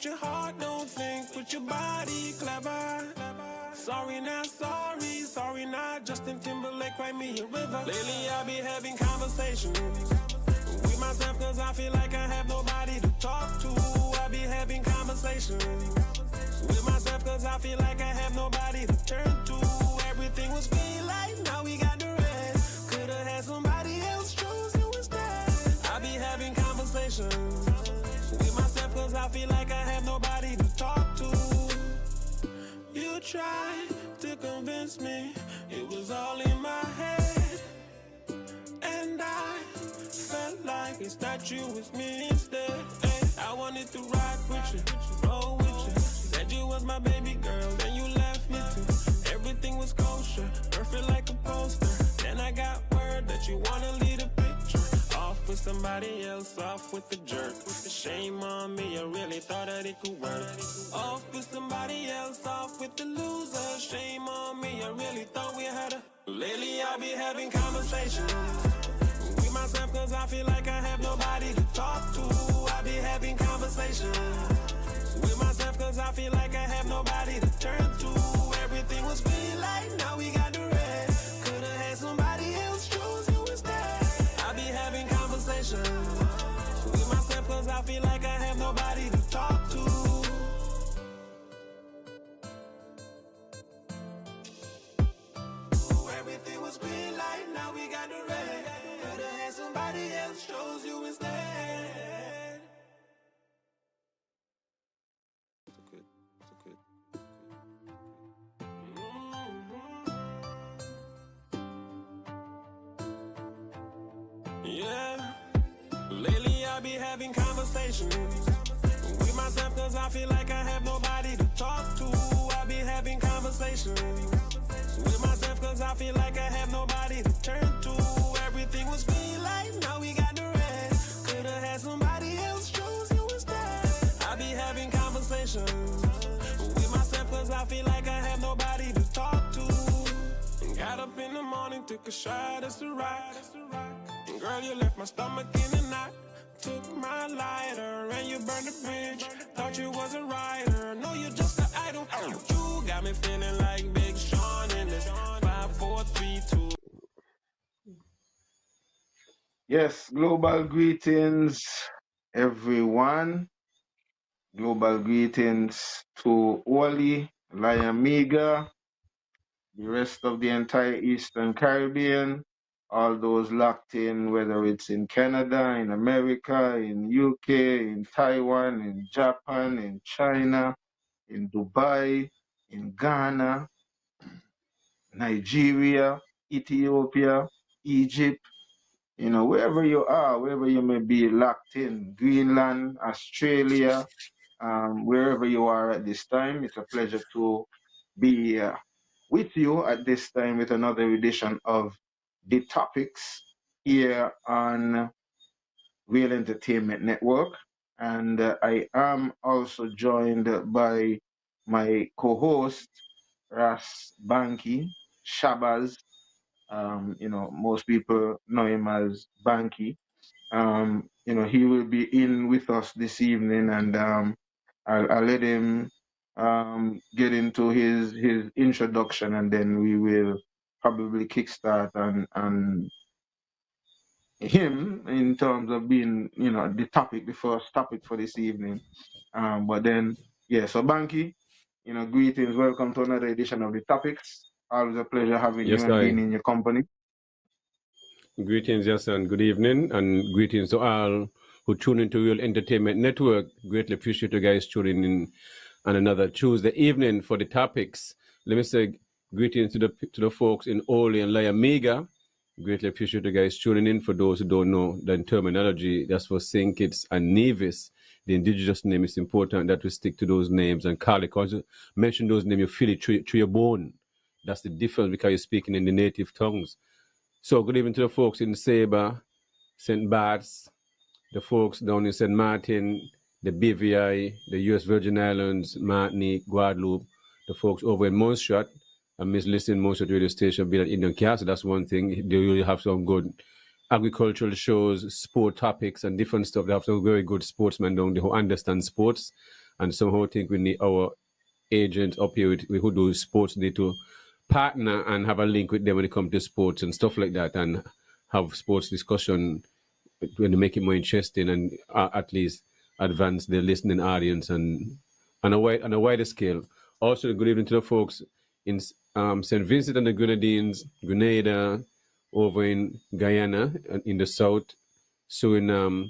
with your heart, don't think with your body, clever. Sorry, not sorry, sorry, not Justin Timberlake, write me a river. Lately I be having conversations with myself cause I feel like I have nobody to talk to. I be having conversations with myself cause I feel like I have nobody to turn to. Everything was green light, now we got the red. Could've had somebody else, chose you instead. I be having conversations with myself cause I feel like I have nobody to talk to. You tried to convince me it was all in my head, and I felt like it's not you, it's me instead. Hey, I wanted to rock with you, roll with you. Said you was my baby girl, then you left me too. Everything was kosher, perfect like a poster. Then I got word that you wanna lead a picture. Off with somebody else, off with the jerk. With the shame on me, I really thought that it could work. Off with somebody else, off with the loser. Shame on me, I really thought we had a... Lately I be having conversations with myself cause I feel like I have nobody to talk to. I be having conversations with myself cause I feel like I have nobody to turn to. Everything was green light, now we got the red. Could've had somebody else, chose you instead. I be having conversations with myself cause I feel like I have nobody to talk to. Everything was green light, now we got the red. Could've had somebody else, chose you instead. Yeah, lately I be having conversations with myself cause I feel like I have nobody to talk to. I be having conversations with myself cause I feel like I have nobody to turn to. Everything was green light, now we got the red. Could've had somebody else, chose you instead. I be having conversations with myself cause I feel like I have nobody to talk to. Got up in the morning, took a shot, it's a rock. Girl, you left my stomach in a knot. Took my lighter and you burned the bridge. Thought you was a writer. No, you just an idol. You got me feeling like Big Sean in this 5, 4, 3, 2. Yes, global greetings, everyone. Global greetings to Wally, Liamiga, the rest of the entire Eastern Caribbean, all those locked in, whether it's in Canada, in America, in UK, in Taiwan, in Japan, in China, in Dubai, in Ghana, Nigeria, Ethiopia, Egypt, wherever you are, wherever you may be locked in, Greenland, Australia, wherever you are at this time, it's a pleasure to be with you at this time with another edition of The Topics here on Real Entertainment Network. And I am also joined by my co-host, Ras Banki, Shabazz. Most people know him as Banki. He will be in with us this evening, and I'll let him get into his introduction, and then we will probably kickstart on him in terms of being, the first topic for this evening. But then, yeah, so Banky, greetings, welcome to another edition of The Topics. Always a pleasure having you and being in your company. Greetings, yes, and good evening, and greetings to all who tune into Real Entertainment Network. Greatly appreciate you guys tuning in on another Tuesday evening for The Topics. Let me say greetings to the folks in Oli and Liamiga. Greatly appreciate you guys tuning in. For those who don't know the terminology, that's for St. Kitts and Nevis. The indigenous name is important that we stick to those names and call it. Because you mention those names, you feel it through your bone. That's the difference because you're speaking in the native tongues. So good evening to the folks in Saba, St. Bart's, the folks down in St. Martin, the BVI, the U.S. Virgin Islands, Martinique, Guadeloupe, the folks over in Montserrat. I miss listening Montserrat radio station, being at Indian Castle. That's one thing. They really have some good agricultural shows, sport topics, and different stuff. They have some very good sportsmen down there who understand sports. and somehow think we need our agents up here who do sports need to partner and have a link with them when it comes to sports and stuff like that, and have sports discussion when to make it more interesting and at least advance the listening audience and on a wider scale. Also, good evening to the folks in St. Vincent and the Grenadines, Grenada, over in Guyana, and in the south, Suriname,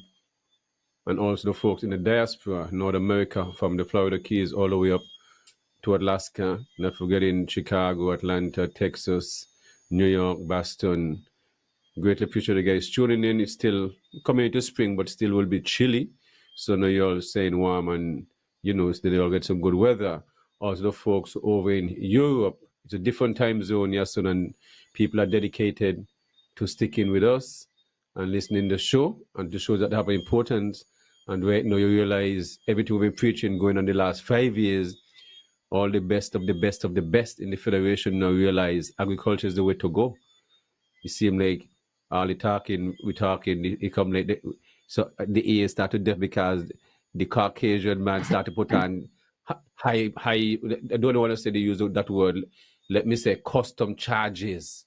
and also the folks in the diaspora, North America, from the Florida Keys all the way up to Alaska, not forgetting Chicago, Atlanta, Texas, New York, Boston. Greatly appreciate the guys tuning in. It's still coming into spring, but still will be chilly. So now you're all staying warm and, still you'll get some good weather. Also, the folks over in Europe, it's a different time zone, yes, and people are dedicated to sticking with us and listening to the show and to shows that have importance. And right now you realize everything we've been preaching going on the last 5 years, all the best of the best of the best in the Federation now realize agriculture is the way to go. It seems like all the talking, it come like so the ears start to deaf because the Caucasian man start to put on high, I don't want to say they use that word, let me say custom charges,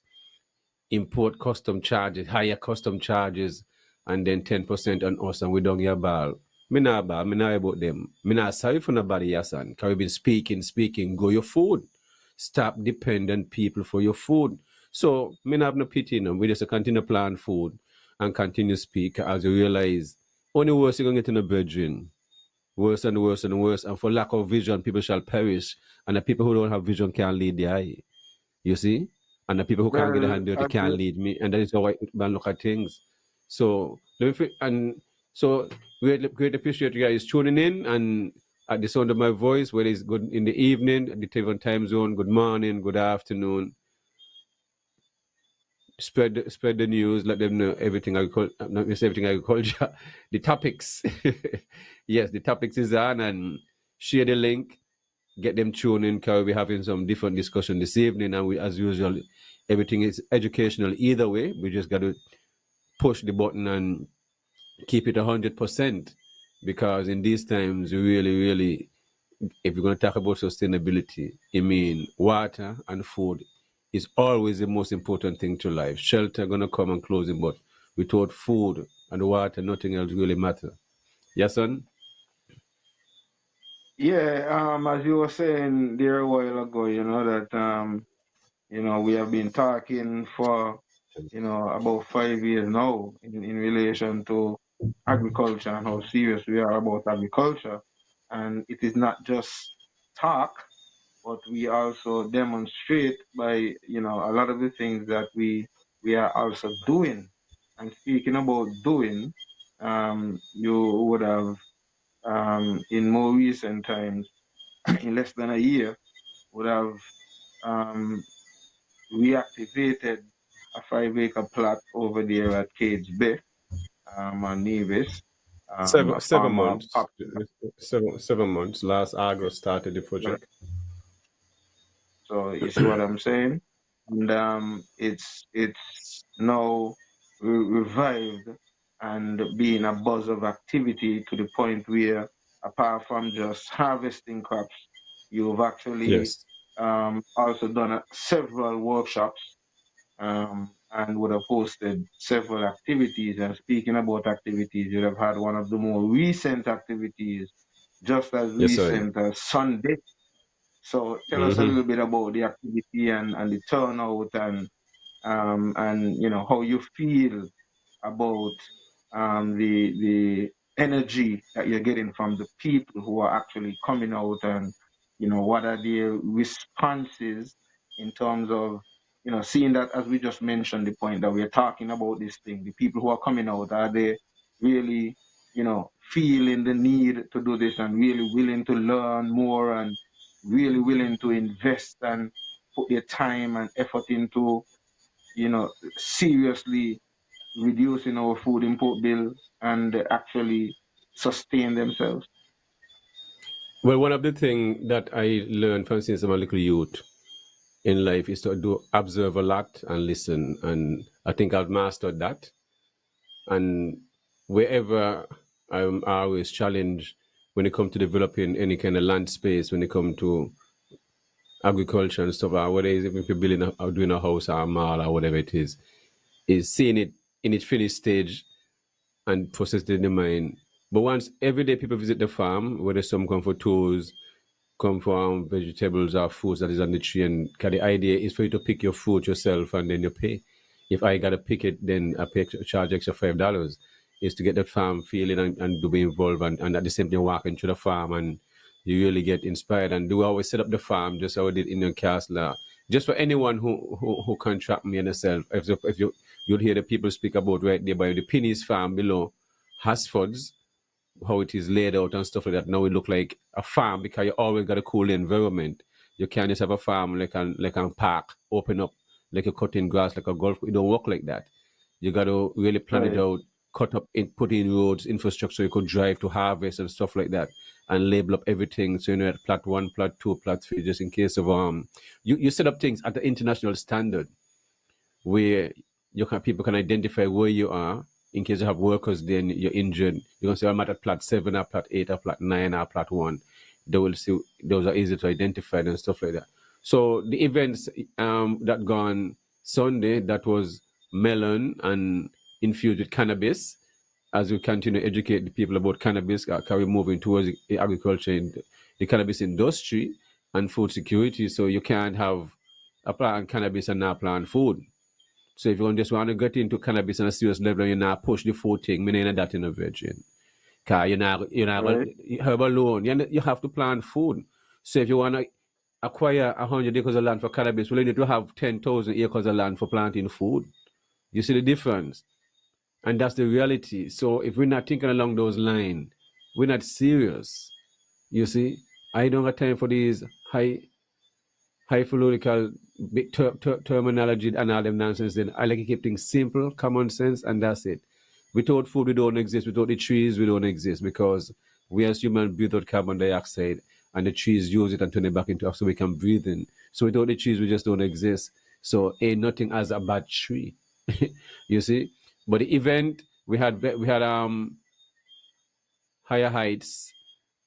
import custom charges, higher custom charges, and then 10% on us, and we don't get a ball. Me not about them. Me not sorry for nobody, yasan. Because we've been speaking, go your food. Stop dependent people for your food. So, me not have no pity in them. We just continue to plan food and continue to speak as you realize only worse you're going to get in the bedroom. Worse and worse and worse. And for lack of vision, people shall perish. And the people who don't have vision can't lead the eye. You see? And the people who can't get a Well, hand dirty I can't think, lead me. And that is how I look at things. So, so great appreciate you guys tuning in and at the sound of my voice, whether it's good in the evening, at the different time zone, good morning, good afternoon. Spread the news, let them know everything agriculture. The topics. Yes, the topics is on, and share the link, get them tuned in because we're having some different discussion this evening, and we, as usual, everything is educational either way. We just got to push the button and keep it 100%, because in these times, we really, if you're going to talk about sustainability, I mean, water and food is always the most important thing to life. Shelter going to come and close it, but without food and water, nothing else really matter. Yes, son? yeah, as you were saying there a while ago, that we have been talking for about 5 years now in relation to agriculture and how serious we are about agriculture. And it is not just talk, but we also demonstrate by, a lot of the things that we are also doing. And speaking about doing, you would have, in more recent times, in less than a year, would have um, reactivated a 5 acre plot over there at Cades Bay, on Nevis. A Seven farmer months. 7 months. Last August started the project. So you see what I'm saying? And it's now revived and being a buzz of activity to the point where, apart from just harvesting crops, you've actually Yes. also done several workshops, and would have hosted several activities. And speaking about activities, you have had one of the more recent activities, just as Yes, sir. recent as Sunday. So tell us a Mm-hmm. little bit about the activity and the turnout, and how you feel about the energy that you're getting from the people who are actually coming out, and what are their responses in terms of seeing that, as we just mentioned, the point that we're talking about this thing, the people who are coming out, are they really feeling the need to do this and really willing to learn more and really willing to invest and put their time and effort into seriously reducing our food import bill and actually sustain themselves? Well, one of the things that I learned from since I'm a little youth in life is to do observe a lot and listen, and I think I've mastered that. And wherever I'm always challenged when it comes to developing any kind of land space, when it comes to agriculture and stuff, or whether it's even if you're building or doing a house or a mall or whatever it is seeing it in its finished stage and process it in the mind. But once every day people visit the farm, whether some come for tours, come for vegetables or fruits that is on the tree, and 'cause the idea is for you to pick your fruit yourself and then you pay. If I gotta pick it, then I pay charge extra $5. Is to get that farm feeling and to be involved and at the same time walking through the farm and you really get inspired. And do always set up the farm just how I did in Newcastle. Just for anyone who contract me and yourself, if you'll hear the people speak about right there by the Penny's farm below Hasford's, how it is laid out and stuff like that. Now it look like a farm because you always got a cool environment. You can't just have a farm like a park, open up, like a cutting grass, like a golf. It don't work like that. You got to really plan it Right. out, cut up, put in roads, infrastructure you could drive to harvest and stuff like that, and label up everything. So you know at plot 1, plot 2, plot 3, just in case of you set up things at the international standard where people can identify where you are in case you have workers then you're injured. You can say I'm at plot 7 or plot 8 or plot 9 or plot 1. They will see those are easy to identify and stuff like that. So the events that gone Sunday, that was melon and infused with cannabis. As we continue to educate the people about cannabis, can we moving towards the agriculture in the cannabis industry and food security. So you can't have a plant cannabis and not plant food. So if you just want to get into cannabis on a serious level, you're not push the food thing, meaning that in a virgin. Cause you're not Right. herb alone. You have to plant food. So if you want to acquire 100 acres of land for cannabis, well, you need to have 10,000 acres of land for planting food. You see the difference? And that's the reality. So if we're not thinking along those lines, we're not serious. You see, I don't have time for these hypothetical big terminology and all them nonsense. Then I like to keep things simple, common sense, and that's it. Without food, we don't exist. Without the trees, we don't exist because we as humans breathe out carbon dioxide, and the trees use it and turn it back into us so we can breathe in. So without the trees, we just don't exist. So ain't nothing as a bad tree. You see, but the event we had higher heights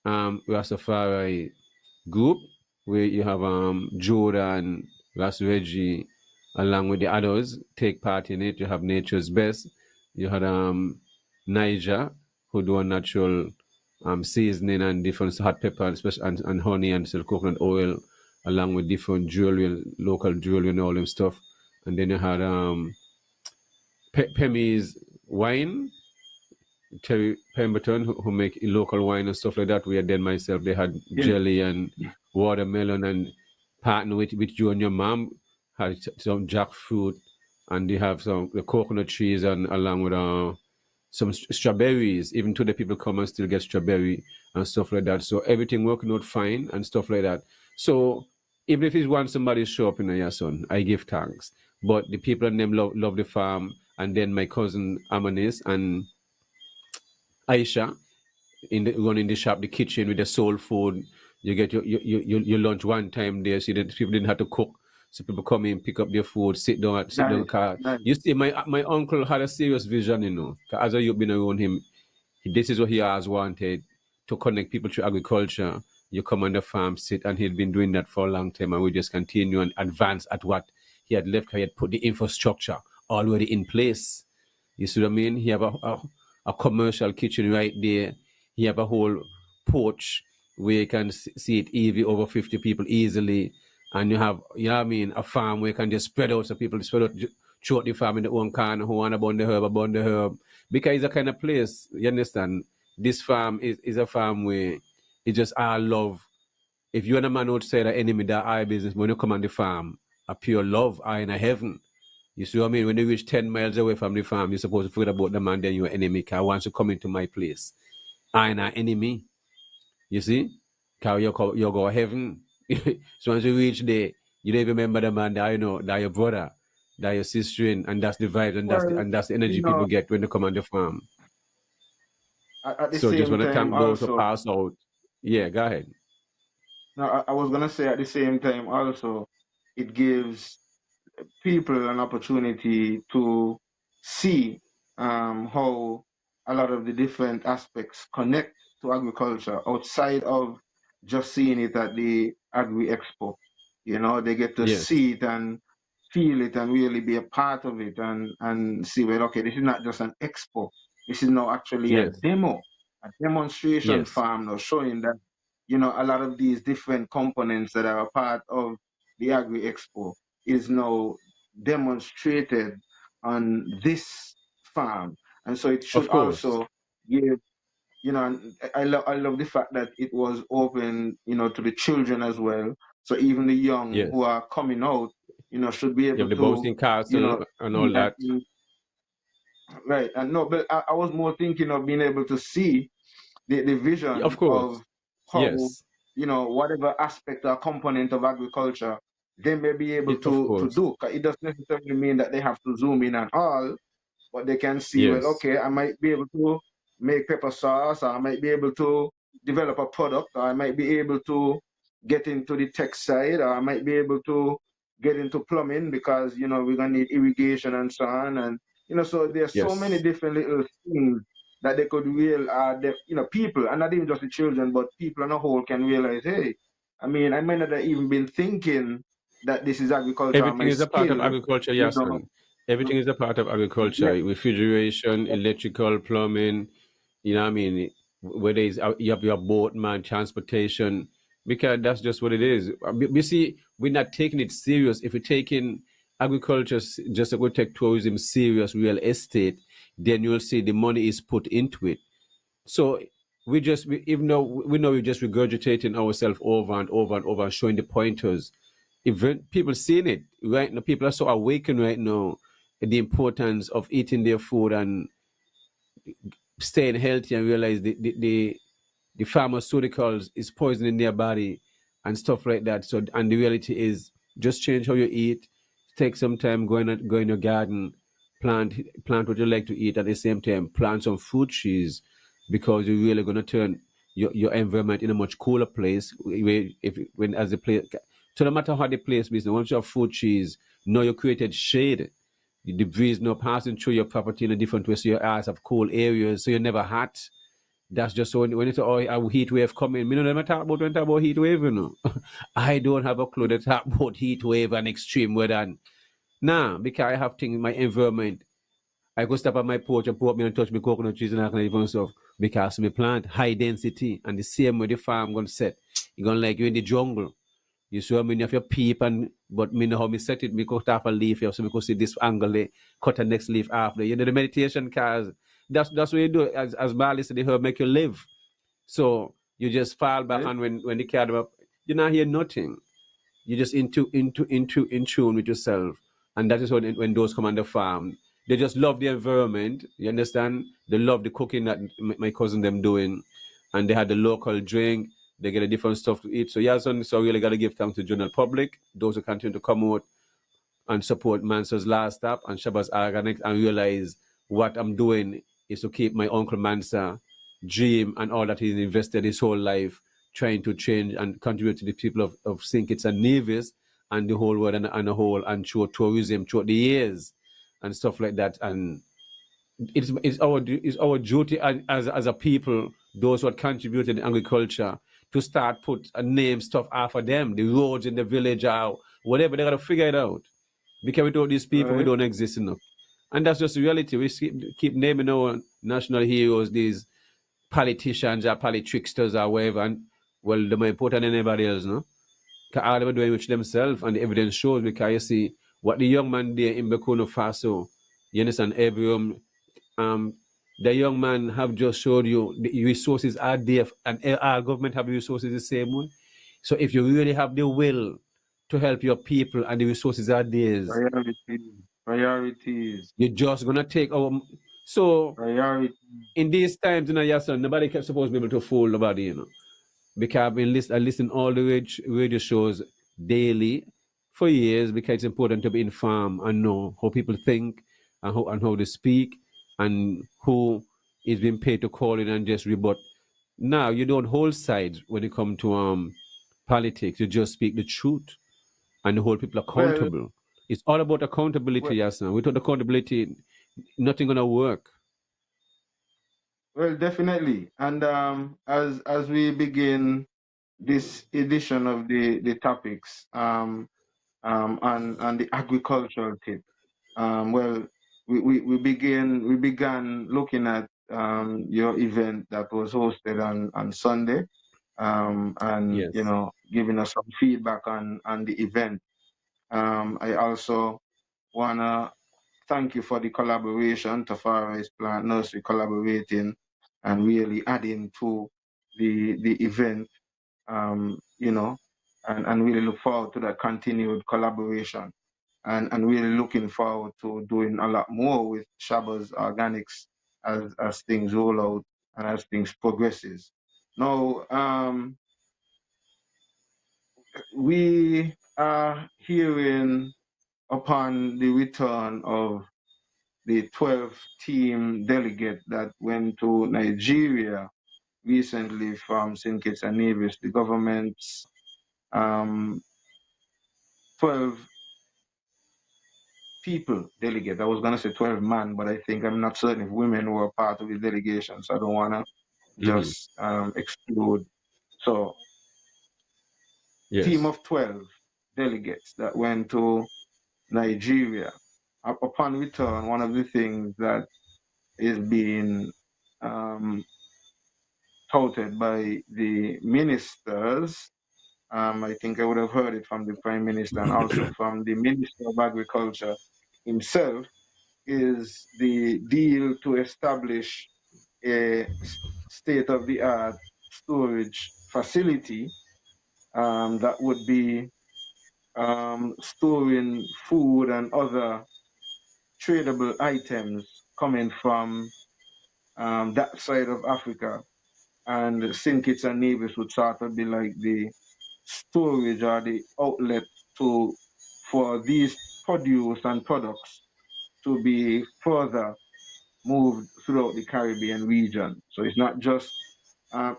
Rastafari group where you have Jordan, Ras Reggie, along with the others take part in it. You have Nature's Best. You had Niger who do a natural seasoning and different hot pepper and honey and still coconut oil along with different jewelry, local jewelry and all them stuff. And then you had Pemi's wine, Terry Pemberton, who make local wine and stuff like that. We had then myself, they had Yeah. jelly and watermelon and partner with you and your mom had some jackfruit and they have some the coconut trees and along with some strawberries. Even today people come and still get strawberry and stuff like that. So everything working out fine and stuff like that. So even if it's one somebody show up in your son, I give thanks. But the people and them love the farm and then my cousin Amanis and Aisha running the shop, the kitchen with the soul food. You get your lunch one time there. See that people didn't have to cook. So people come in, pick up their food, sit down. Nice. Car. Nice. You see, my uncle had a serious vision, you know. 'Cause as you've been around him, this is what he has wanted to connect people to agriculture. You come on the farm, sit, and he'd been doing that for a long time, and we just continue and advance at what he had left. He had put the infrastructure already in place. You see what I mean? He have a commercial kitchen right there. He have a whole porch where you can see it easy over 50 people easily. And you have, you know what I mean, a farm where you can just spread out so people spread out throughout the farm in their own corner who want to burn the herb. Because it's a kind of place, you understand? This farm is a farm where it's just all love. If you're a man outside an enemy that eye business, when you come on the farm, a pure love eye in a heaven. You see what I mean? When you reach 10 miles away from the farm, you're supposed to forget about the man, then you're enemy. Because once you come into my place, I am an enemy. You see? Because you go heaven. So once you reach there, you don't even remember the man that you know, that your brother, that your sister, and that's the vibe, Well, and that's the you energy know, people get when they come on the farm. at the So just same want to time thank those who also, pass out. Yeah, go ahead. no, I was gonna say at the same time also, it gives people an opportunity to see how a lot of the different aspects connect. to agriculture outside of just seeing it at the Agri Expo. They get to Yes. see it and feel it and really be a part of it and see, well, okay, this is not just an expo. This is now actually a Yes. demo, a demonstration Yes. farm now showing that, a lot of these different components that are a part of the Agri Expo is now demonstrated on this farm. And so it should Of course. also give, and I love the fact that it was open, to the children as well. So even the young Yes. who are coming out, should be You have able the to, bouncing castle and see all and that. right. And no, but I was more thinking of being able to see the Of vision course. of how, Yes. whatever aspect or component of agriculture they may be able Of to course. do. 'Cause it doesn't necessarily mean that they have to zoom in and all, but they can see, well, Yes. okay, I might be able to make pepper sauce, or I might be able to develop a product, or I might be able to get into the tech side, or I might be able to get into plumbing because, we're going to need irrigation and so on. And, so there's so many Yes. different little things that they could people, and not even just the children, but people on a whole can realize, hey, I mean, I might not have even been thinking that this is agriculture on Everything my is a part of skill, agriculture, you yes, know. and everything is a part of agriculture. Yeah, Refrigeration, electrical, plumbing. You know what I mean? Whether it's you have your boat, man, transportation, because that's just what it is. We see we're not taking it serious. If we're taking agriculture just like we take tourism serious, real estate, then you'll see the money is put into it. So even though we know we're just regurgitating ourselves over and over and over, showing the pointers. Even people seeing it right now, people are so awakened right now the importance of eating their food and staying healthy and realize the pharmaceuticals is poisoning their body and stuff like that. So, and the reality is just change how you eat. Take some time, go in your garden, plant what you like to eat. At the same time, plant some fruit trees because you're really gonna turn your environment in a much cooler place. When as the place, so no matter how the place is, once you have fruit trees, now you created shade. The breeze now passing through your property in a different way, so your eyes have cool areas, so you're never hot. That's just so when it's a heat wave coming. Me no never talk about when talk about heat wave, you know. I don't have a clue to talk about heat wave and extreme weather. And, nah, because I have things in my environment. I go step on my porch and put me and touch my coconut trees and I can even stuff because my plant high density and the same way the farm gonna set. You gonna like you in the jungle. You see, I mean, if you peep and but me know how me set it, me cut off a leaf here, so me could see this angle there, cut the next leaf after. You know the meditation cause that's what you do as Bali said, the herb make you live. So you just fall back right. and when the cat up, you not hear nothing. You just in tune with yourself. And that is when those come on the farm. They just love the environment. You understand? They love the cooking that my cousin them doing. And they had the local drink. They get a different stuff to eat. So yeah, so really gotta give thanks to general public, those who continue to come out and support Mansour's last stop and Shabazz Organic and realize what I'm doing is to keep my uncle Mansour dream and all that he's invested his whole life trying to change and contribute to the people of St. Kitts and Nevis and the whole world and the whole and through tourism throughout the years and stuff like that. And it's our duty as a people, those who have contributed in agriculture, to start put a name stuff after them, the roads in the village or whatever. They gotta figure it out. Because without these people, we Right. don't exist enough. And that's just the reality. We keep naming our national heroes, these politicians or politricksters or whatever, and well, they're more important than anybody else, no? Because all they're doing with themselves, and the evidence shows, because you see what the young man there in Burkina Faso, you understand, Abraham, um, the young man have just showed you the resources are there, and our government have the resources the same way. So if you really have the will to help your people and the resources are theirs, Priorities. Priorities. you're just gonna take our. So Priorities. in these times, you know, yes, sir, nobody can supposed to be able to fool nobody, you know. Because I listen all the radio shows daily for years because it's important to be informed and know how people think and how they speak and who is being paid to call in and just rebut. Now you don't hold sides when it comes to politics. You just speak the truth and hold people Well, accountable. It's all about accountability, well, yes, sir. Without accountability, nothing gonna work. Well, definitely. And as we begin this edition of the topics on the agricultural tip, well, we began looking at your event that was hosted on Sunday, and you Yes. know, giving us some feedback on the event. I also wanna thank you for the collaboration. Tafara is Plant Nursery collaborating and really adding to the event, you know, and really look forward to that continued collaboration. And really looking forward to doing a lot more with Shaba's Organics as things roll out and as things progresses. Now, we are hearing upon the return of the 12 team delegate that went to Nigeria recently from St. Kitts and Nevis, the government's um, 12 people delegate. I was going to say 12 man, but I think I'm not certain if women were part of the delegation, so I don't want to Hmm. just exclude. So, team Yes. of 12 delegates that went to Nigeria. Upon return, one of the things that is being um, touted by the ministers. I think I would have heard it from the Prime Minister and also from the Minister of Agriculture himself, is the deal to establish a state of the art storage facility that would be storing food and other tradable items coming from that side of Africa. And St. Kitts and Nevis would sort of be like the storage or the outlet to for these produce and products to be further moved throughout the Caribbean region. So it's not just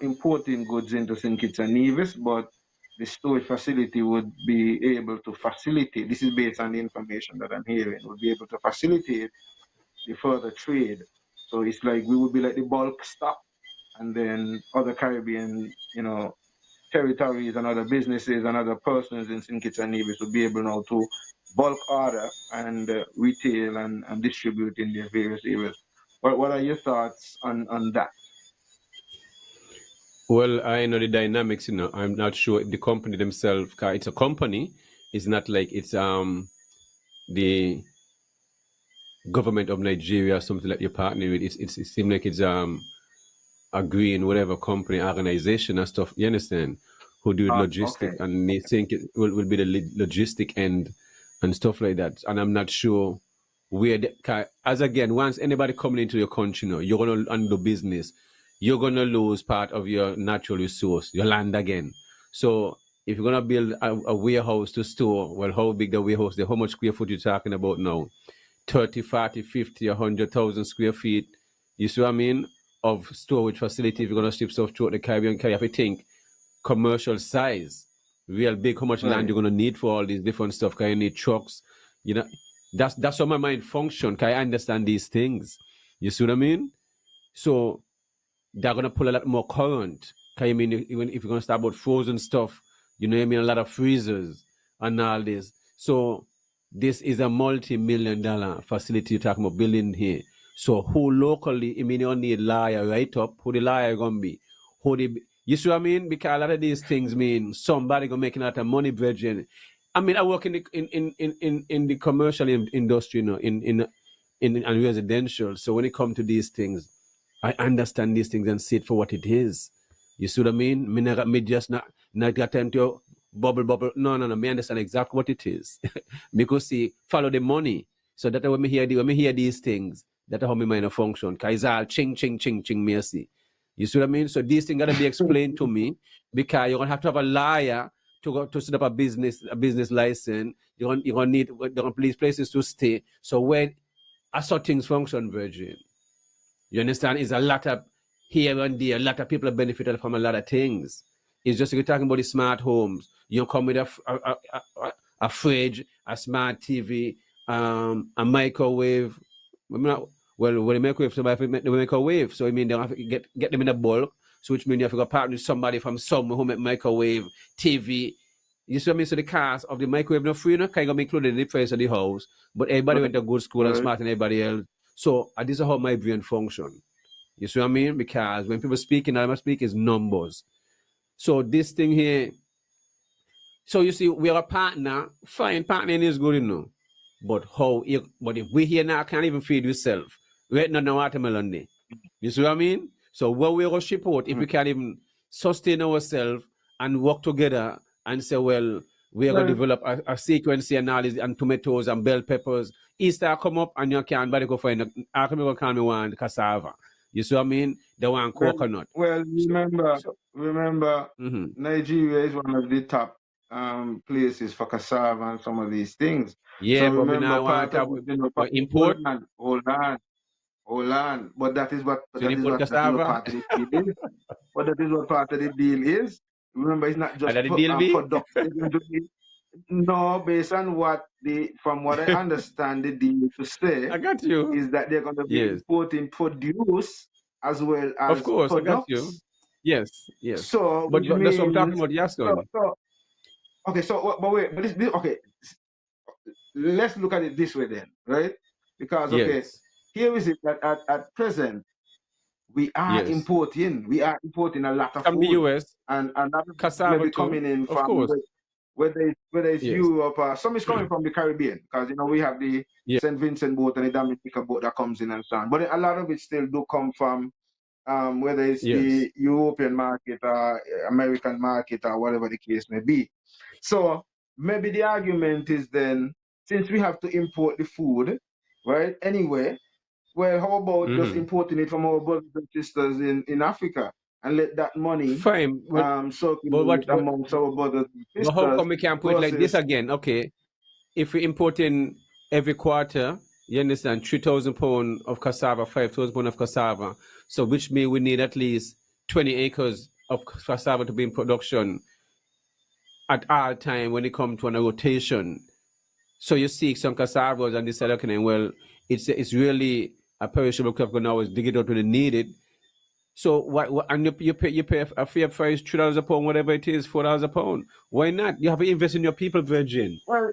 importing goods into St. Kitts and Nevis, but the storage facility would be able to facilitate, this is based on the information that I'm hearing, would be able to facilitate the further trade. So it's like we would be like the bulk stop, and then other Caribbean, you know, territories and other businesses and other persons in St. Kitts and Nevis would be able now to bulk order and retail and distribute in their various areas. What are your thoughts on that? Well, I know the dynamics. I'm not sure if the company themselves. 'Cause it's a company. It's not like it's the government of Nigeria or something like you're partnering with. It seems like it's agreeing whatever company, organization and stuff. You understand? Who do Okay. logistic and they think it will be the logistic end and stuff like that. And I'm not sure where as again, once anybody coming into your country, you're gonna undo business, you're gonna lose part of your natural resource, your land again. So if you're gonna build a warehouse to store, well, how big the warehouse, how much square foot you're talking about now? 30, 40, 50, 100,000 square feet. You see what I mean? Of storage facility. If you're going to ship stuff throughout the Caribbean, you have to think commercial size, real big, how much land Right. you're going to need for all these different stuff. Can you need trucks? You know, that's how my mind function. Can I understand these things? You see what I mean? So they're gonna pull a lot more current. Can you mean even if you're gonna start about frozen stuff, you know what I mean? A lot of freezers and all this. So this is a multi-million-dollar facility you're talking about building here. So who locally, I mean, you need liar right up, who the liar gonna be? Who the you see what I mean? Because a lot of these things mean somebody gonna make a lot of money, Virgin. I mean, I work in the in the commercial industry, in and residential. So when it comes to these things, I understand these things and see it for what it is. You see what I mean? Me just not got time to bubble. No. Me understand exactly what it is. Because see, follow the money. So that when me hear these things, that's how my mind function. Cause it's all ching, me see. You see what I mean? So these things gotta be explained to me because you're gonna have to have a liar to go to set up a business license. You're gonna need these places to stay. So when I saw things function, Virgin. You understand? It's a lot of here and there. A lot of people have benefited from a lot of things. It's just like you're talking about the smart homes. You come with a fridge, a smart TV, a microwave. Well, when they microwave, somebody make the microwave. So I mean they have to get them in a bulk. So which means you have to go partner with somebody from somewhere who make microwave, TV. You see what I mean? So the cost of the microwave no free, no kind of included in the price of the house. But everybody went to good school and Right. smart than everybody else. So this is how my brain function. You see what I mean? Because when people speaking, all I speak is numbers. So this thing here, so you see, we are a partner. Fine, partnering is good enough. But but if we here now can't even feed yourself, we ain't no watermelon there. You see what I mean? So what we gonna ship out if we can't even sustain ourselves and work together and say, well, we are gonna Well, develop a sequence analysis and tomatoes and bell peppers. Easter come up and you can't but go find I can go call me one cassava. You see what I mean? They want coconut. well, So, remember, mhm. Nigeria is one of the top places for cassava and some of these things. Yeah, So but we remember, now want part of to it, you know, import. hold on. But So you import that is what cassava. part of the deal is. But that is what part of the deal is. Remember, it's not And just that the deal be? productive. No, based on from what I understand, the deal to say I got you. is that they're going to be Yes. importing produce as well Of as course, I got you. products. Yes, yes. So, But which that's what I'm talking means, about, yes, so, son. so okay, so, but wait, but okay, let's look at it this way then, right? Because, okay, Yes. here is it that at present, Yes. we are importing a lot of From the food, US, and that is cassava maybe too. coming in Of from course. whether it's Yes. Europe, some is coming from the Caribbean, because you know we have the Yeah. St. Vincent boat and the Dominica boat that comes in and so on. But a lot of it still do come from whether it's Yes. the European market or American market or whatever the case may be. So maybe the argument is then, since we have to import the food, right? Anyway, well, how about just Mm-hmm. importing it from our brothers and sisters in Africa and let that money Fine. But circulate amongst our brothers and but how sisters come we can't put it like this versus again? Okay. If we import in every quarter, you understand, 3,000 pounds of cassava, 5,000 pounds of cassava. So which means we need at least 20 acres of cassava to be in production at all time when it comes to a rotation. So you see some cassavas and they say, okay, well, it's really a perishable crop. Now is dig it out when you need it. So what and you pay a fair price, $3 a pound, whatever it is, $4 a pound. Why not? You have to invest in your people, Virgin. well,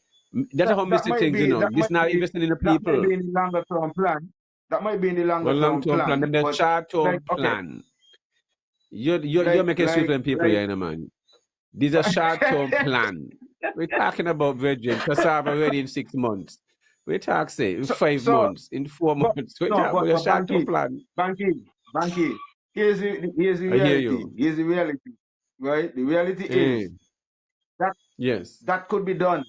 That's how that Mr. might Things, you be know. This not investing in the people. in the longer term plan. That might be in the longer Well, long term term plan, plan. the But short term like okay, plan. You're making sweet on people, yeah, man. These are short term plan. We're talking about Virgin cassava ready in 6 months. We talk say in so 5 months, in four but months. We no, talk about a but short term plan. Banky. Here's the I hear reality. you. Here's the reality, right? The reality Eh, is that yes. that could be done.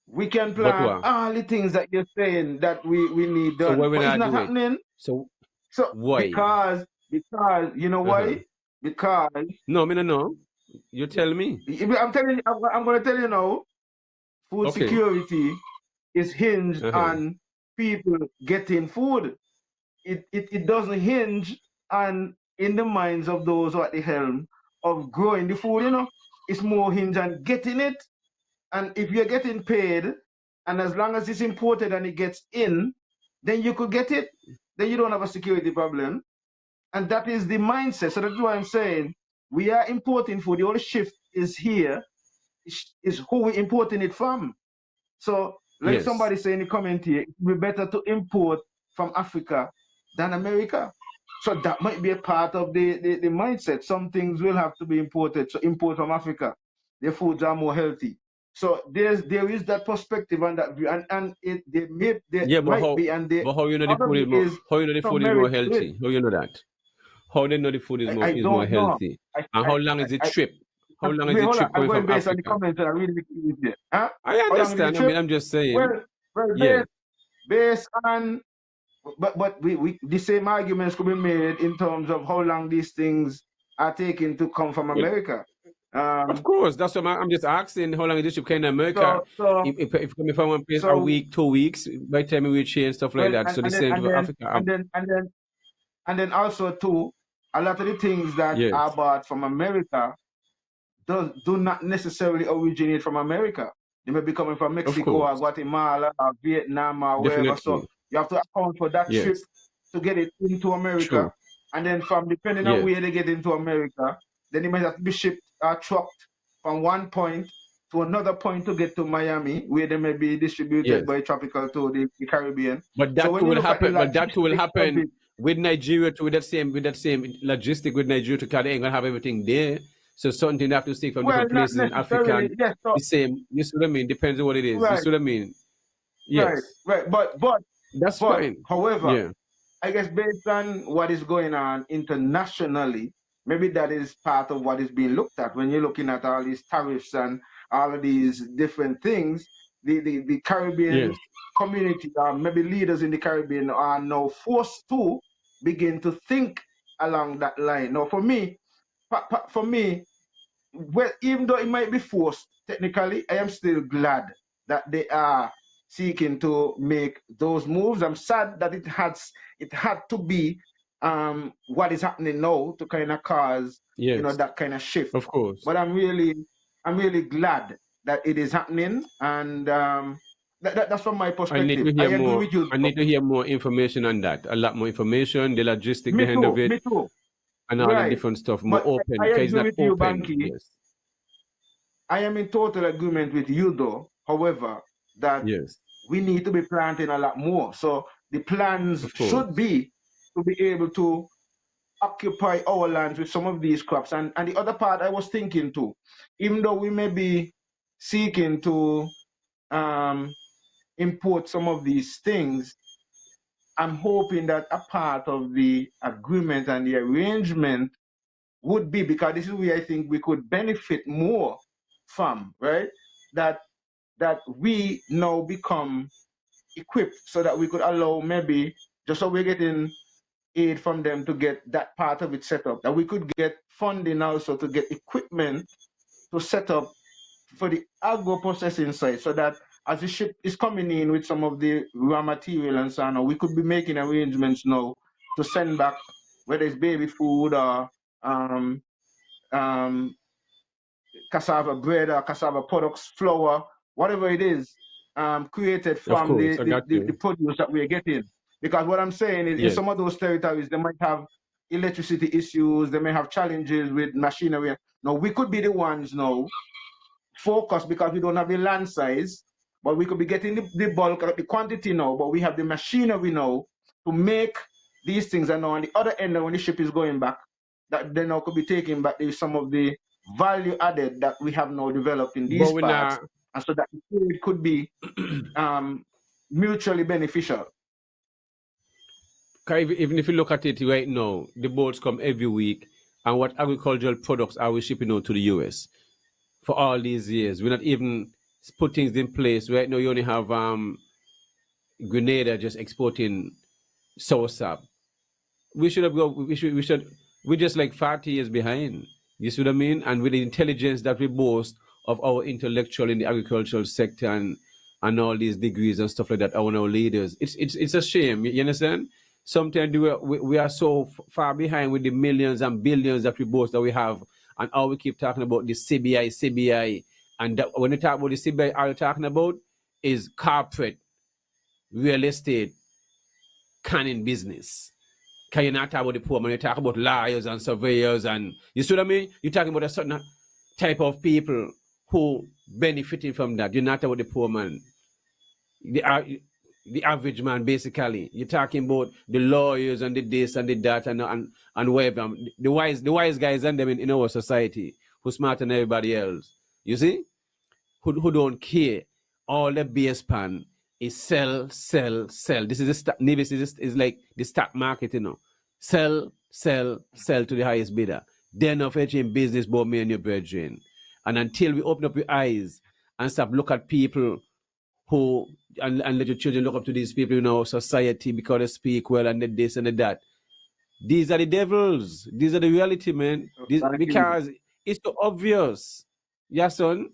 We can But plan what? all the things that you're saying that we need So why done, we but it's not not do it? happening. So So why? because you know Uh-huh. why? Because No, me no know. You tell me. I'm telling you, I'm going to tell you now. Food Okay. security is hinged Uh-huh. on people getting food. It doesn't hinge on in the minds of those who are at the helm of growing the food. You know, it's more hinged on getting it. And if you're getting paid, and as long as it's imported and it gets in, then you could get it. Then you don't have a security problem. And that is the mindset. So that's why I'm saying we are importing food. The only shift is here, is who we're importing it from. So, like Yes. somebody say in the comment here, it would be better to import from Africa than America. So that might be a part of the mindset. Some things will have to be imported. So import from Africa. Their foods are more healthy. So there is that perspective and that view, and there Yeah, might be, and the how you know the other food is view more is how you know the some food is merit more to it. healthy? How you know that? How they know the food I is more don't know. healthy? And how long is the trip? How long is Wait, the hold on. trip I'm coming going from based on the Africa? comments that I really with you. Huh? I How long is the understand. I trip? mean, I'm just saying. Well, Yeah. based on, but we the same arguments could be made in terms of how long these things are taking to come from Well, America. of course, that's what I'm just asking. How long is this trip coming to America? So so If coming from one place a so week, 2 weeks, by the time we reach here and stuff like well, that. So the same for Africa. and then also too, a lot of the things that Yes, are bought from America do not necessarily originate from America. They may be coming from of Mexico or course, Guatemala or Vietnam or wherever. So definitely. You have to account for that trip Yes. to get it into America. True. And then from depending on Yes. where they get into America, then it might have to be shipped or trucked from one point to another point to get to Miami, where they may be distributed Yes. by Tropical to the Caribbean. But So that when too you will look at the happen. But that too will logistics of happen it, with Nigeria too. With that same logistic with Nigeria to because they ain't gonna have everything there. So something they have to stick from well, different not places in Africa. necessarily, And yes, so, the same. You see what I mean? Depends on what it is. You right, see what I mean? right, Yes. right. That's But, fine. however, Yeah. I guess based on what is going on internationally, maybe that is part of what is being looked at when you're looking at all these tariffs and all of these different things. The Caribbean Yes. community, or maybe leaders in the Caribbean, are now forced to begin to think along that line. Now, for me, well, even though it might be forced, technically, I am still glad that they are seeking to make those moves. I'm sad that it had to be what is happening now to kind of cause Yes. that kind of shift. Of course. But I'm really glad that it is happening, and that's from my I need perspective. to I hear agree more. with you, I though. need to hear more information on that. A lot more information, the logistic Me behind of too, it, me too. and all the Right. different stuff. More But open I because it's agree not with you, open. Banky. Yes. I am in total agreement with you, though, however, that Yes. we need to be planting a lot more. So the plans Of should course. be to be able to occupy our lands with some of these crops. And the other part I was thinking too, even though we may be seeking to um, import some of these things, I'm hoping that a part of the agreement and the arrangement would be, because this is where I think we could benefit more from, right? That that we now become equipped so that we could allow, maybe just so we're getting aid from them to get that part of it set up, that we could get funding also to get equipment to set up for the agro processing side, so that as the ship is coming in with some of the raw material and so on, we could be making arrangements now to send back, whether it's baby food or um, um, cassava bread or cassava products, flour, whatever it is, created Of from course. the, I the, got the, the you. produce that we're getting. Because what I'm saying is, in Yes. some of those territories, they might have electricity issues, they may have challenges with machinery. Now, we could be the ones now focus, because we don't have the land size, but we could be getting the bulk, the quantity now, but we have the machinery now to make these things. And now on the other end, when the ship is going back, that then now could be taking back some of the value added that we have now developed in But these we parts, not. and so that it could be um, mutually beneficial. Even if you look at it right now, the boats come every week, and what agricultural products are we shipping out to the US for all these years? We're not even put things in place. Right now, you only have Grenada just exporting soursop. We should have go. We should. We're just like 40 years behind. You see what I mean? And with the intelligence that we boast of our intellectual in the agricultural sector and all these degrees and stuff like that, our leaders, it's a shame. You understand? Sometimes we are so far behind with the millions and billions that we boast that we have, and all we keep talking about the CBI, and that, when you talk about the CBI, all you're talking about is corporate real estate canning business. Can you not talk about the poor man? You talk about lawyers and surveyors, and you see what I mean? You're talking about a certain type of people who benefiting from that. You're not about the poor man, the average man, basically. You're talking about the lawyers and the this and the that and whatever. The wise guys and them in our society who smarter than everybody else. You see? Who don't care. All the base pan is sell, sell, sell. This is the Nevis is like the stock market, Sell, sell, sell to the highest bidder. Then of in business about me and your brethren. And until we open up your eyes and stop look at people who and let your children look up to these people in our society because they speak well and the this and the that. These are the devils. These are the reality, man. Thank you. Because it's too obvious. Yeah, son.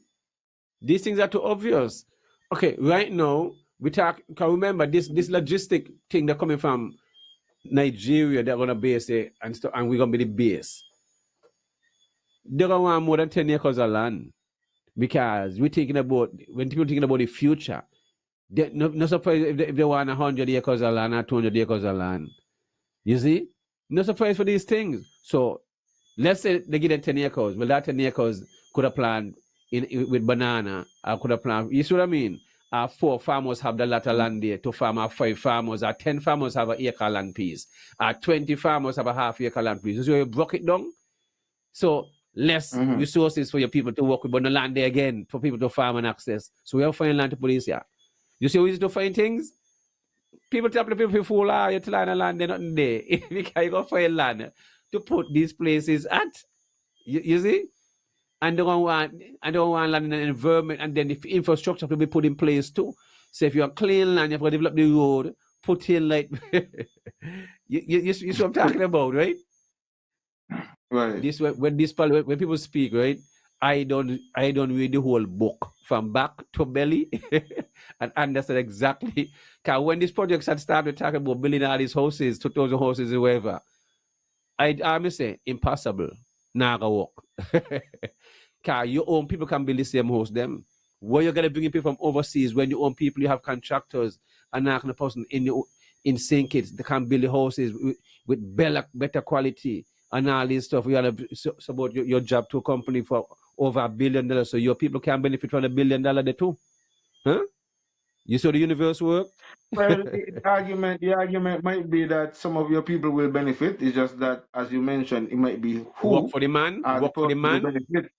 These things are too obvious. Okay, right now we talk. Can remember this logistic thing that coming from Nigeria. They're gonna base it and stuff, and we're gonna be the base. They're gonna want more than 10 acres of land because we're thinking about when people thinking about the future. No surprise if they want 100 acres of land or 200 acres of land. You see? No surprise for these things. So let's say they give them 10 acres. Well, that 10 acres could have planted with banana. I could have planted. You see what I mean? 4 farmers have the lot of land there to farm. 5 farmers, 10 farmers have an acre land piece. 20 farmers have a half acre land piece. So you broke it down. So less resources for your people to work with, but no land there again for people to farm and access. So we have to find land to put this here. You see how easy to find things? People tell people fool you to land there nothing there. Because you go find land to put these places at. You see? And they don't want land in an environment, and then the infrastructure to be put in place too. So if you're clean land, you have to develop the road, put in like you see what I'm talking about, right? Right. This when people speak, right? I don't read the whole book from back to belly and understand exactly. Because when these projects had started talking about building all these houses, 2,000 houses or whatever, I must say impossible. Nah, go work. Because your own people can build the same house them. Where you're gonna bring in people from overseas when your own people you have contractors and not a person in sync it, they can build the houses with better quality and all this stuff. You have to support your job to a company for over $1 billion, so your people can benefit from $1 billion there too. Huh? You saw the universe work? Well, the argument might be that some of your people will benefit. It's just that, as you mentioned, it might be Work who for the man, are the work for the person who man, benefit.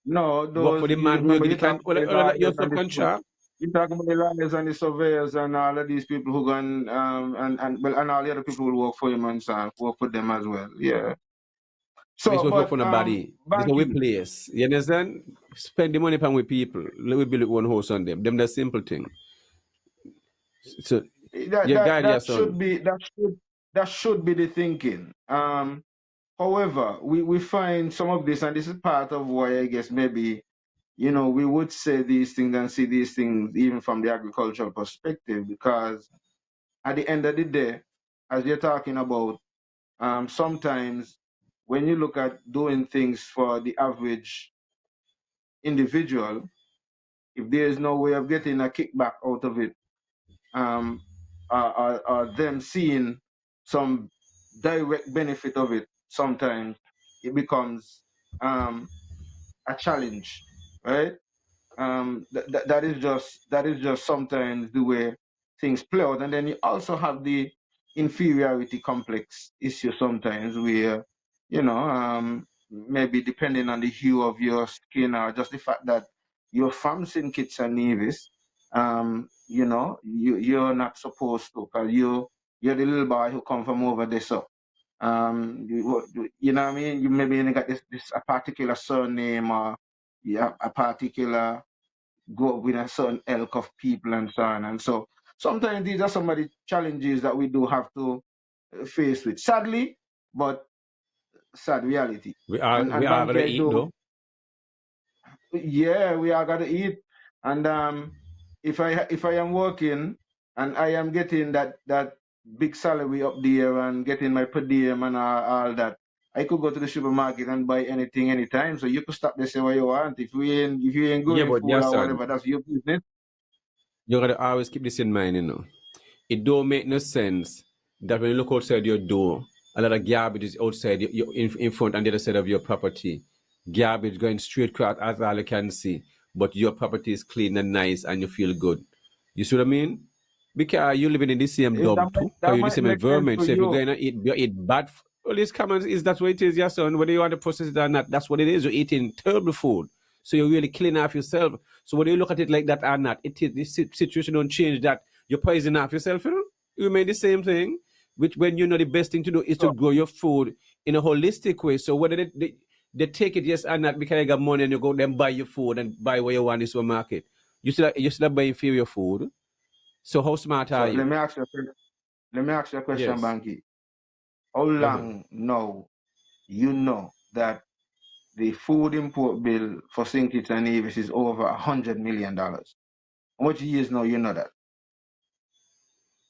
No, work for those the you man who remember get you the can talk about the your lawyers and the subcontract. you talk about the lawyers and the surveyors and all of these people who gone and all the other people who work for him and so on, work for them as well. Yeah. This So, was work but for nobody. This is we Banky, place. You understand? Spend the money upon with people. Let me build one house on them. Them the simple thing. So that your that guide your that should son. be that should be the thinking. However, we find some of this, and this is part of why I guess maybe we would say these things and see these things even from the agricultural perspective, because at the end of the day, as you're talking about, sometimes when you look at doing things for the average individual, if there is no way of getting a kickback out of it, um, or them seeing some direct benefit of it, sometimes it becomes a challenge, right? That is just sometimes the way things play out. And then you also have the inferiority complex issue sometimes, where maybe depending on the hue of your skin, or just the fact that you're from St. Kitts and Nevis, you're not supposed to, because you're the little boy who come from over there. So you know what I mean? You maybe you got this a particular surname, or a particular go up with a certain ilk of people and so on. And so sometimes these are some of the challenges that we do have to face with. Sadly, but sad reality. We And are gonna Banky, eat though. yeah, we are gonna eat. And if I am working and I am getting that big salary up there and getting my per diem and all that, I could go to the supermarket and buy anything anytime. So you could stop there, say what you want. If you ain't Yeah, going but full yes, or son. whatever, that's your business. You gotta always keep this in mind. It don't make no sense that when you look outside your door, a lot of garbage is outside in front and the other side of your property. Garbage going straight across as all you can see, but your property is clean and nice and you feel good. You see what I mean? Because you're living in the same That dump might too, because that you're in the might same make sense environment. for So if you're you. going to eat, you eat bad. Well, this common is that's what it is, yes, son. Whether you want to process it or not, that's what it is. You're eating terrible food. So you're really killing off yourself. So whether you look at it like that or not, this situation don't change that. You're poisoning off yourself. You remain the same thing. Which when you know the best thing to do is to So grow your food in a holistic way. So whether they take it yes or not because you got money and you go then buy your food and buy what you want in the supermarket. You still buy inferior food. So how smart so are let you? me ask you let me ask you a question, Yes. Banky. How Uh-huh. long now you know that the food import bill for St. Kitts and Nevis is over $100 million? How much years now you know that?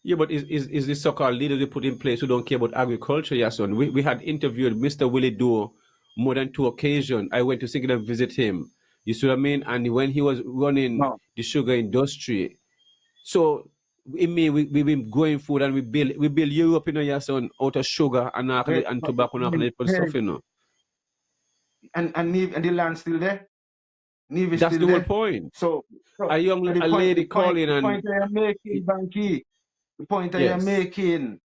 Yeah, but is the so-called leaders we put in place who don't care about agriculture, yes, son? We had interviewed Mr. Willie Doe more than 2 occasions. I went to Singapore and visit him. You see what I mean? And when he was running No. the sugar industry, So in me, we been growing food and we build Europe in your son out of sugar and tobacco and stuff, you know. And the land still there. Neve is That's still the whole there. point. So A the lady calling the and point I am making, Banky, the point I am yes, making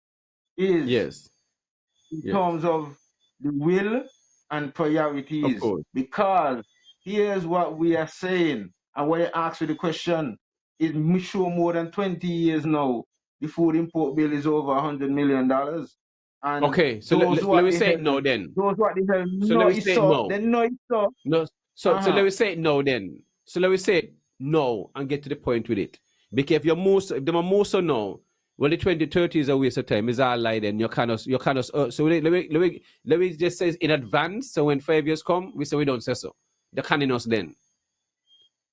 is yes, in yes, terms of the will and of priorities. course. Because here's what we are saying, and when I ask you the question, is sure more than 20 years now, the food import bill is over $100 million. And Okay, so those let what me the say hell, it no then. those what the hell So let know me is say it so, no. they know it's so. No, so let Uh-huh. me say it no then. So let me say it no and get to the point with it. Because if them are more so no, well the 2030 is a waste of time. It's all lie then. So let me just say in advance. So when 5 years come, we say we don't say so. They're canning us then.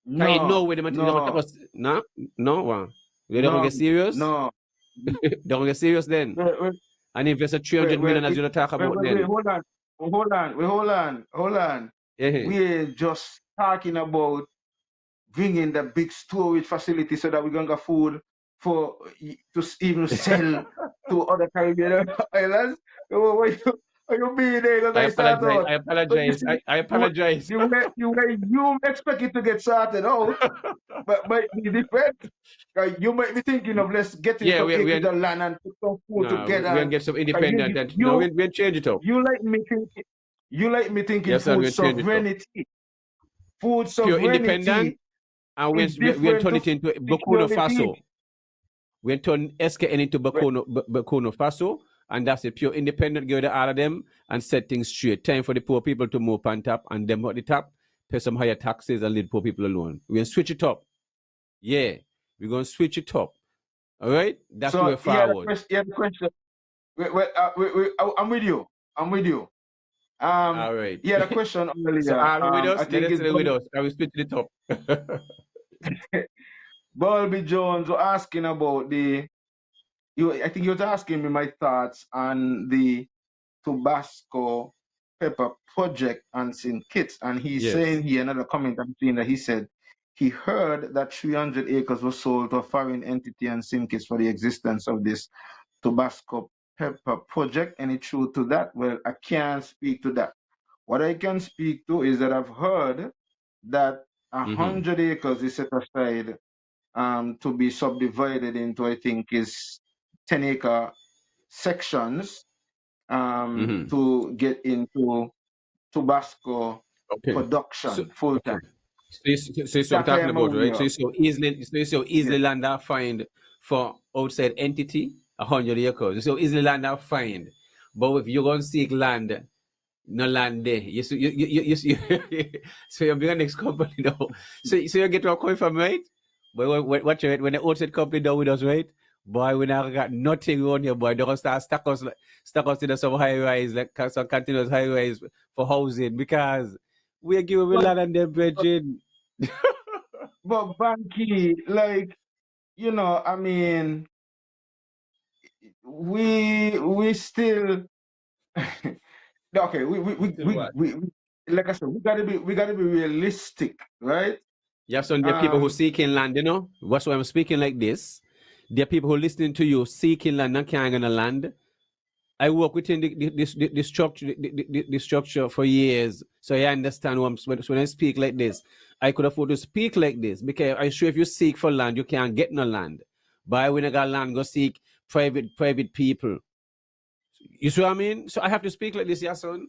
Can you know No, where they're gonna take no, us? No, no one. They don't no, get serious. no. Don't get serious then. Wait, wait, And invest a 300 wait, million as you talk about wait, then. hold on. Yeah. We ain't just talking about bringing the big storage facility so that we're gonna get food for even sell to other Caribbean islands. What you mean they I gonna start apologize. out? I But you apologize. see, I apologize. the way you expect it to get sorted out, but might be different. You might be thinking of let's get Yeah, into we the land and put some food no, together. we can get some 'Cause independent and no, we change it up. you like me thinking Yes, sir, food we change it up. sovereignty. Food Pure independent sovereignty and is we different turn to it into Burkina Faso. security. We turn SKN into Burkina Faso, and that's a pure independent. Give the all of them and set things straight. Time for the poor people to move on top and them at the top, pay some higher taxes and leave poor people alone. We're gonna switch it up. Yeah, we're gonna switch it up. All right, that's the way So forward. the question. I'm with you. I'm with you. All right. Yeah, the question So earlier. are we with I us? Let think us it's stay with us. I will split it up. Bulby Jones was asking about I think you was asking me my thoughts on the Tabasco pepper project and St. Kitts, and he's Yes. saying here another comment I'm seeing that he said he heard that 300 acres was sold to a foreign entity and St. Kitts for the existence of this Tabasco pepper project. Any truth to that? Well, I can't speak to that. What I can speak to is that I've heard that 100 acres is set aside to be subdivided into, I think, is 10-acre sections to get into Tabasco Okay. So production full okay. time. So I'm That I talking am about, right? aware So of. you so Yes. easily land that find for outside entity 100 acres. You so easily land that find. But if you're gonna seek land, no land there. So you're bigger next company now. So you get where I'm coming from, right? But watch it when the outside company down with us, right? Boy, we now got nothing on here, boy. They're gonna start stuck us in some high rise, like some continuous high rise for housing because we are giving a But, lot of them bridging. but Banky, like, I mean, we still okay, Still what? like I said, we gotta be realistic, right? You have some there are people who Um, seeking land, you know. That's why I'm speaking like this. There are people who listening to you seeking land and can't get a land. I work within the structure for years, so I understand when I speak like this. I could afford to speak like this because I'm sure if you seek for land, you can't get no land. But when I got land, go seek private people. You see what I mean? So I have to speak like this, yeah, son.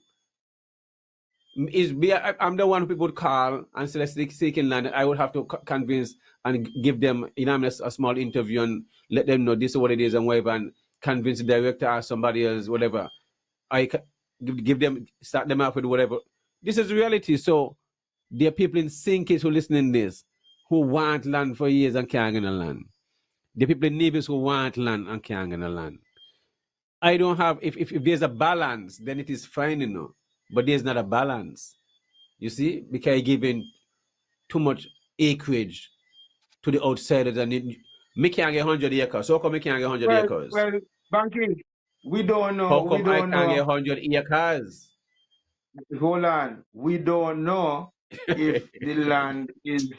I'm the one who people would call and say seeking land. I would have to convince and give them, a small interview and let them know this is what it is and whatever, and convince the director or somebody else, whatever. I give them, start them off with whatever. This is reality. So there are people in Sinkis who listening this who want land for years and can't get a land. There are people in Nevis who want land and can't get a land. I don't have, if there's a balance, then it is fine, but there's not a balance. You see, because giving too much acreage to the outsiders and me can't get 100 acres. So how come me can't get 100 acres? well, Banky, we don't know. How We come I don't can't know. get 100 acres? Hold on. We don't know if the land is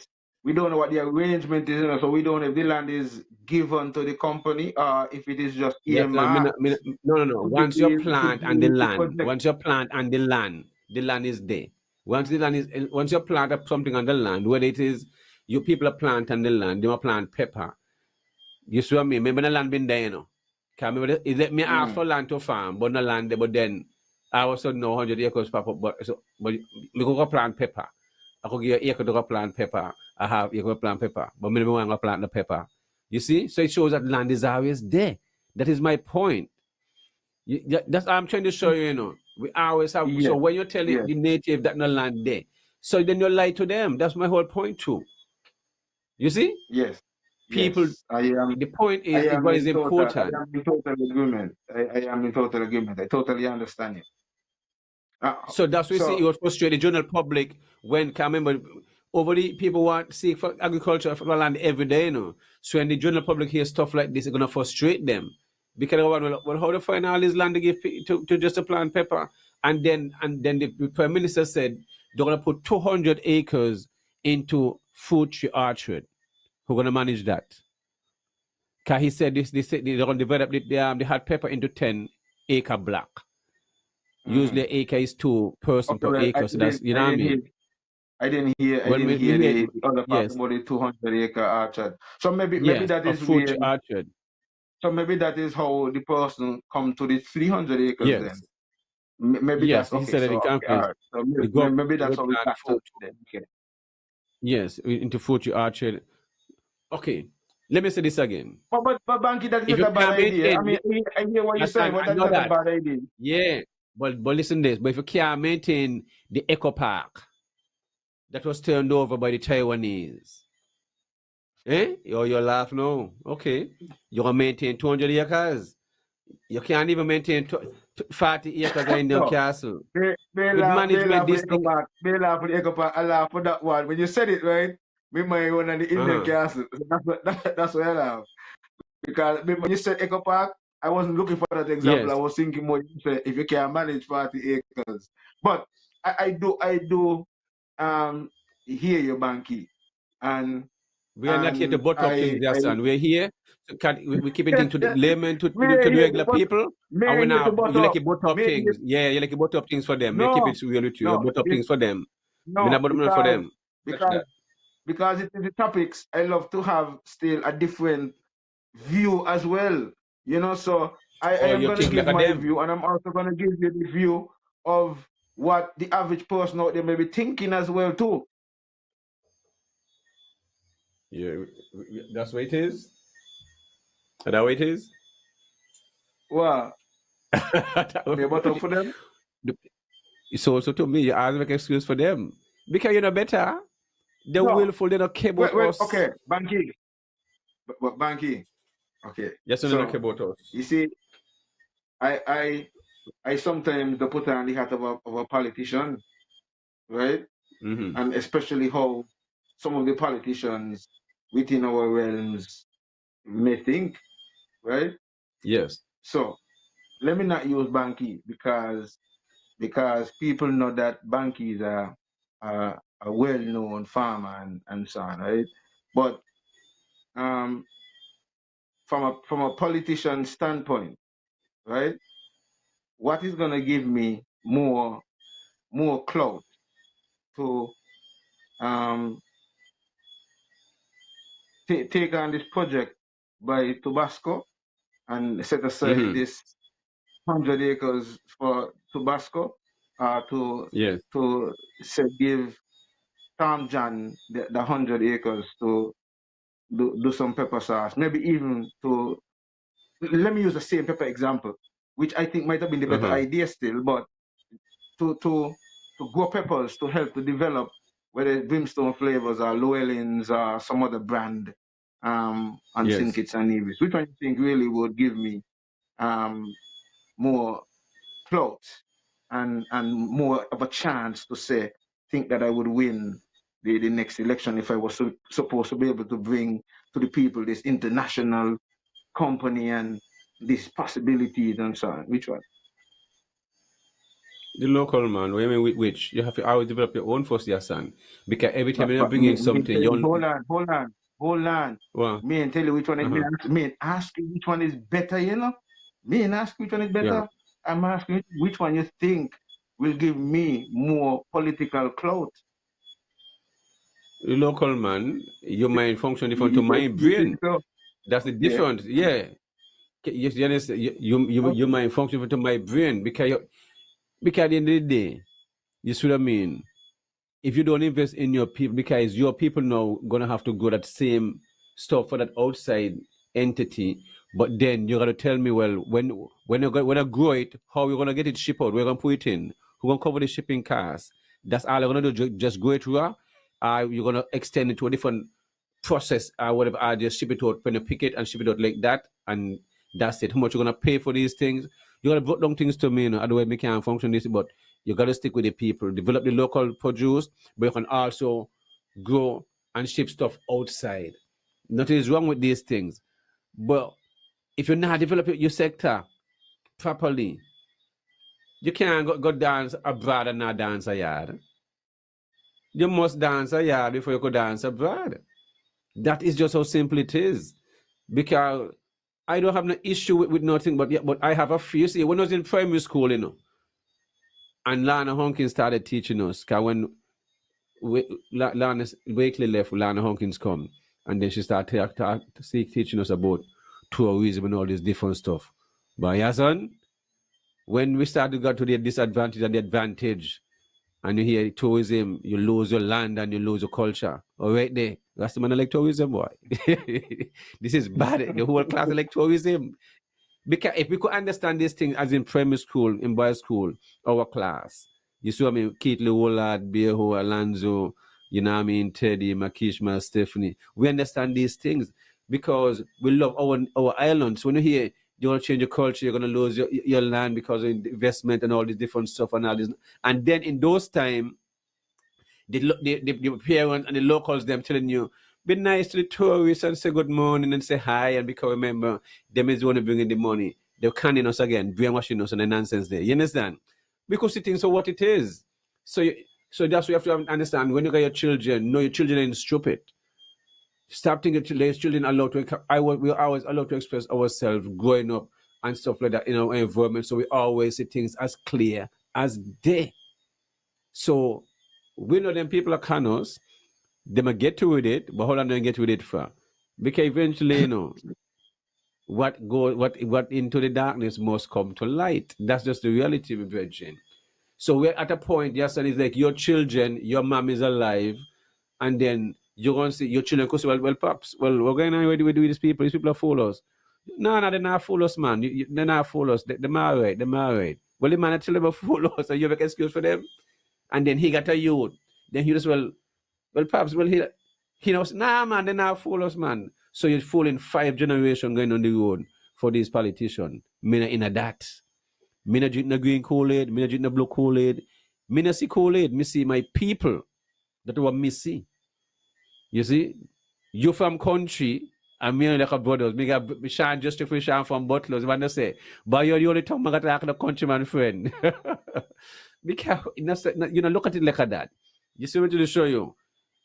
we don't know what the arrangement is, you know, so we don't know if the land is given to the company or if it is just Yes, earmarked no. to Once you to plant and the build the land, project. the land is there. Once you plant up something on the land, whether it is you people are plant on the land, they will plant pepper. You see what I mean? Maybe the land been there, you know. Can it let me ask for land to farm, but no land there, but then I also know 100 acres pop up, but me go plant pepper. I could give you acre to go plant pepper. I have acre to plant pepper, but me want to plant the pepper. You see? So it shows that land is always there. That is my point. That's I'm trying to show you, you know. We always have so Yes, when you tell yes, the native that no land there, so then you lie to them. That's my whole point too. You see? yes, People yes. the point I is am what is I important. am in total agreement. I am in total agreement. I totally understand you. So that's why you see it So was frustrated the general public when can remember over the people want to seek for agriculture for the land every day, you know. So when the general public hear stuff like this, it's gonna frustrate them. Because well, how to find all this land to give to just to plant pepper? And then the Prime Minister said they're gonna put 200 acres into food tree orchard. Who's gonna manage that? Cause he said this they said they're gonna develop the hot pepper into 10-acre block. mhm. Usually acre is 2 person Okay, per well, acre, so that's you know what I mean. I When didn't me hear hear the other part yes, about the 200-acre orchard. So maybe yes, that a is food where. tree orchard. So maybe that is how the person come to the 300 acres then. Yes, Maybe yes. that's He okay. said that So in okay, all conference, right. So the government maybe that's will how we plant got to food. then. Okay. Yes, into food tree orchard. Okay, let me say this again. But Banky, that is If not you a bad can't idea. I maintain, mean, I hear what you're saying, but I that is know not a that. bad idea. Yeah, but listen this. But if you can't maintain the eco park that was turned over by the Taiwanese, eh? You laugh no. Okay, you're gonna maintain 200 acres. You can't even maintain 40 acres in Indian No, Castle. With they management, laugh for this the echo thing. park. They laugh for the echo park. I laugh for that one. When you said it, right? Me mind one of the Indian Uh-huh. castle. That's what I laugh. Because when you said echo park, I wasn't looking for that example. I Yes. was thinking more if you can manage 40 acres. But I do hear you, Banky. And We are not here to butt up things, I yes, son. We're here to we keeping things to the layman, me to the here regular but people. me And we here to now, butt you like up. a butt up Me here, things. Yeah, you like a butt up things for them. We keep no, it real with you. You no, butt up things for them. We no, not butt up for them. Catch because that. because it is the topics I love to have still a different view as well. You know, so I Oh, am you gonna think give like a my them? view and I'm also gonna give you the view of what the average person out there may be thinking as well too. Yeah, that's what it is. That what it is. Well, me but up for them. So to me, you always make excuse for them because you know better. They're No, willful. They don't care about well, us. okay, Banky, but Banky, okay. Yes, they don't care So about us. you see, I I I sometimes do put on the hat of a politician, right? Mm-hmm. And especially how some of the politicians within our realms may think, right? Yes. So let me not use Banky because people know that Banky is a well-known farmer and so on, right? But um, from a politician standpoint, right? What is gonna give me more clout to um, take on this project by Tabasco and set aside Mm-hmm. this 100 acres for Tabasco Yes. to say give Tom John the 100 acres to do some pepper sauce. Maybe even to let me use the same pepper example, which I think might have been the better Uh-huh. idea still, but to to to grow peppers to help to develop whether it's brimstone flavors or Llewellyn's or some other brand on St. Yes. Kitts and Nevis. Which one you think really would give me um, more clout and more of a chance to say think that I would win the next election if I was supposed to be able to bring to the people this international company and these possibilities and so on. Which one? The local man, what you mean with which? You have to always develop your own first, yes, son. Because every time you But bring in something, you only, hold on, hold on, hold on. well, Me and tell you which one is, uh-huh, me and ask you which one is better, you know? Me and ask which one is yeah. better. I'm asking you which one you think will give me more political clout. The local man, your mind function different to my You think brain. so? That's the Yeah. difference. Yeah. Yes, you understand? Your Okay. mind function different to my brain because at the end of the day, you see what I mean? If you don't invest in your people, because your people now gonna have to go that same stuff for that outside entity, but then you're gonna tell me, well, when I grow it, how we're gonna get it shipped out? We're gonna put it in. Who gonna cover the shipping costs? That's all you're gonna do. Just grow it raw. You're gonna extend it to a different process or whatever. I just ship it out when you pick it and ship it out like that, and that's it. How much you're gonna pay for these things? You gotta put down things to me, otherwise we can't function this. But you gotta stick with the people, develop the local produce, but you can also grow and ship stuff outside. Nothing is wrong with these things, but if you're not developing your sector properly, you can't go dance abroad and not dance a yard. You must dance a yard before you could dance abroad. That is just how simple it is. Because I don't have no issue with nothing, but yeah, but I have a few. See, when I was in primary school, and Lana Honkins started teaching us, because when Lana Wakely left, Lana Honkins come, and then she started teaching us about tourism and all this different stuff. But yeah, son, when we started to get to the disadvantage and the advantage, and you hear tourism, you lose your land and you lose your culture. All right, there. That's the man like tourism, boy. This is bad. The whole class like tourism. Because if we could understand this thing as in primary school, in boys' school, our class, you see what I mean? Keatley, Woolard, Beho, Alonzo, you know what I mean? Teddy, Makishma, Stephanie. We understand these things because we love our islands. When you hear you want to change your culture, you're going to lose your land because of investment and all this different stuff and all this. And then in those times, the parents and the locals, them telling you, be nice to the tourists and say good morning and say hi. And because remember, them is the one bringing the money. They're canning us again, brainwashing us and the nonsense there. You understand? Because it is so what it is. So so that's what you have to understand. When you got your children, no, your children ain't stupid. Stop thinking their children are allowed to, we're always allowed to express ourselves growing up and stuff like that in our environment. So we always see things as clear as day. So we know them people are canos, they might get to with it, but how long they get with it for? Because eventually, what into the darkness must come to light. That's just the reality, my virgin. So we're at a point, yes, and it's like your children, your mom is alive, and then you're gonna see your children could say, well, pops, well, we're going on with these people. These people are fool us. No, they're not fool us, man. They're not fool us. They're married. They're married. Well, the man actually never fool us, and you make excuse for them. And then he got a youth. Then he just well, perhaps he knows, nah, man, they're not fool us, man. So you're fooling 5 generations going on the road for these politicians. Me not in a that. Me not drink the green Kool-Aid, me not drink the blue Kool-Aid. Me not see Kool-Aid, me see my people. That's what me see. You see? You from country, and me and like a brothers. Me got Sean just for Sean from Butlers. When I say, but you're the only time I got like the countryman friend. Because look at it like that. You see what to show you.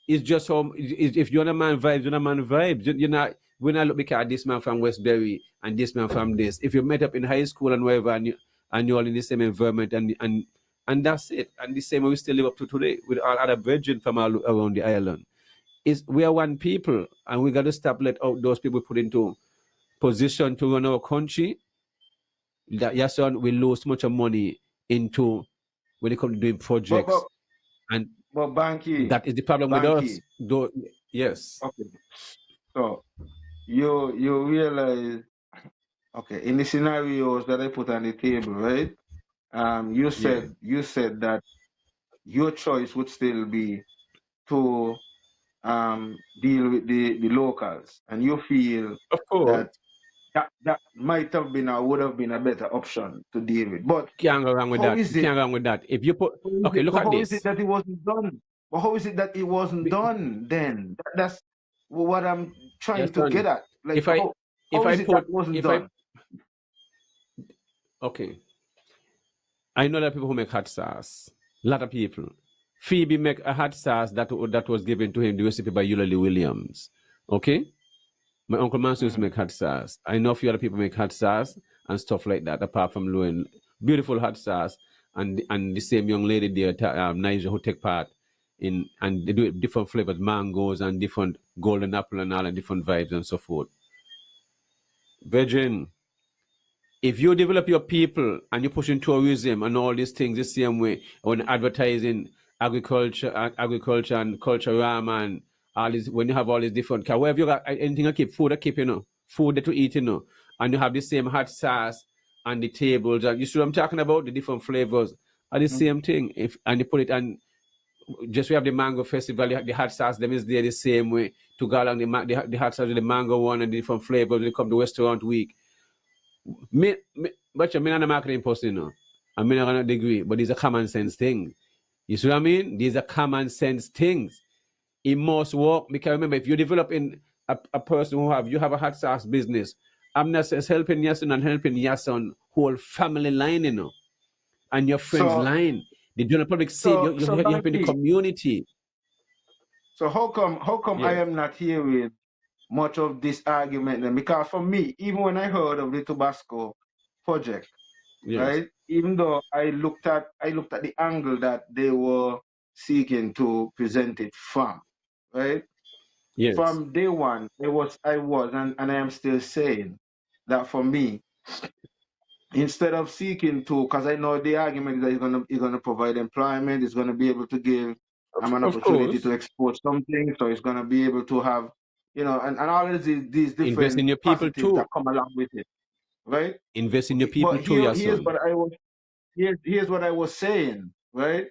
It's just how if you're a man vibes, you're a man vibes. You're not when I look because this man from Westbury and this man from this. If you met up in high school and wherever and you're all in the same environment and that's it. And the same way we still live up to today with all other brethren from all around the island. Is we are one people and we gotta stop let out those people put into position to run our country. That yes, son, we lose much of money into when it comes to doing But projects. And Banky, that is the problem with us. Banky. Though, yes. Okay. So you realize, okay, in the scenarios that I put on the table, right? You Yeah. said that your choice would still be to deal with the locals, and you feel Of course. that that might have been or would have been a better option to deal with. But Can't go wrong with how that. is it? Can't go wrong with that. If you put okay, look at How is it this. that it wasn't done? Well, how is it that it wasn't Be- done then? That's what I'm trying Yes, to get son. at. Like If I how if is I it that put it wasn't if I done? okay. I know that people who make hot sauce. A lot of people. Phoebe make a hot sauce that was given to him, the recipe by Eulalie Williams. Okay? My Uncle Mansour used to make hot sauce. I know a few other people make hot sauce and stuff like that, apart from Lewin. Beautiful hot sauce. And the same young lady there, Niger, who take part in, and they do it different flavors, mangoes and different golden apple and all, and different vibes and so forth. Virgin, if you develop your people and you push in tourism and all these things the same way, when advertising agriculture and culture and all this, when you have all these different, wherever you got anything to keep, food to keep, food that to eat, and you have the same hot sauce on the tables, and you see what I'm talking about, the different flavors are the same thing. And you put it on, just we have the mango festival, the hot sauce, them is there the same way to go along the hot sauce with the mango one and the different flavors. They come to restaurant week. But I'm not a marketing person, I'm not going to degree, but these are common sense things. You see what I mean? These are common sense things. It must work, because remember, if you develop in a person you have a hot sauce business, I'm not just helping your son and helping your son whole family line, and your friends line. The general public see you're helping the community. So how come I am not hearing much of this argument then? Because for me, even when I heard of the Tabasco project, right? Even though I looked at the angle that they were seeking to present it from, right? Yes. From day one, I was and I am still saying that for me, instead of seeking to, because I know the argument is that it's gonna provide employment, it's gonna be able to give an opportunity to export something, so it's gonna be able to have, and all of these different invest in your people positives too that come along with it, right? Invest in your people But too, your son. Here's what I was saying, right?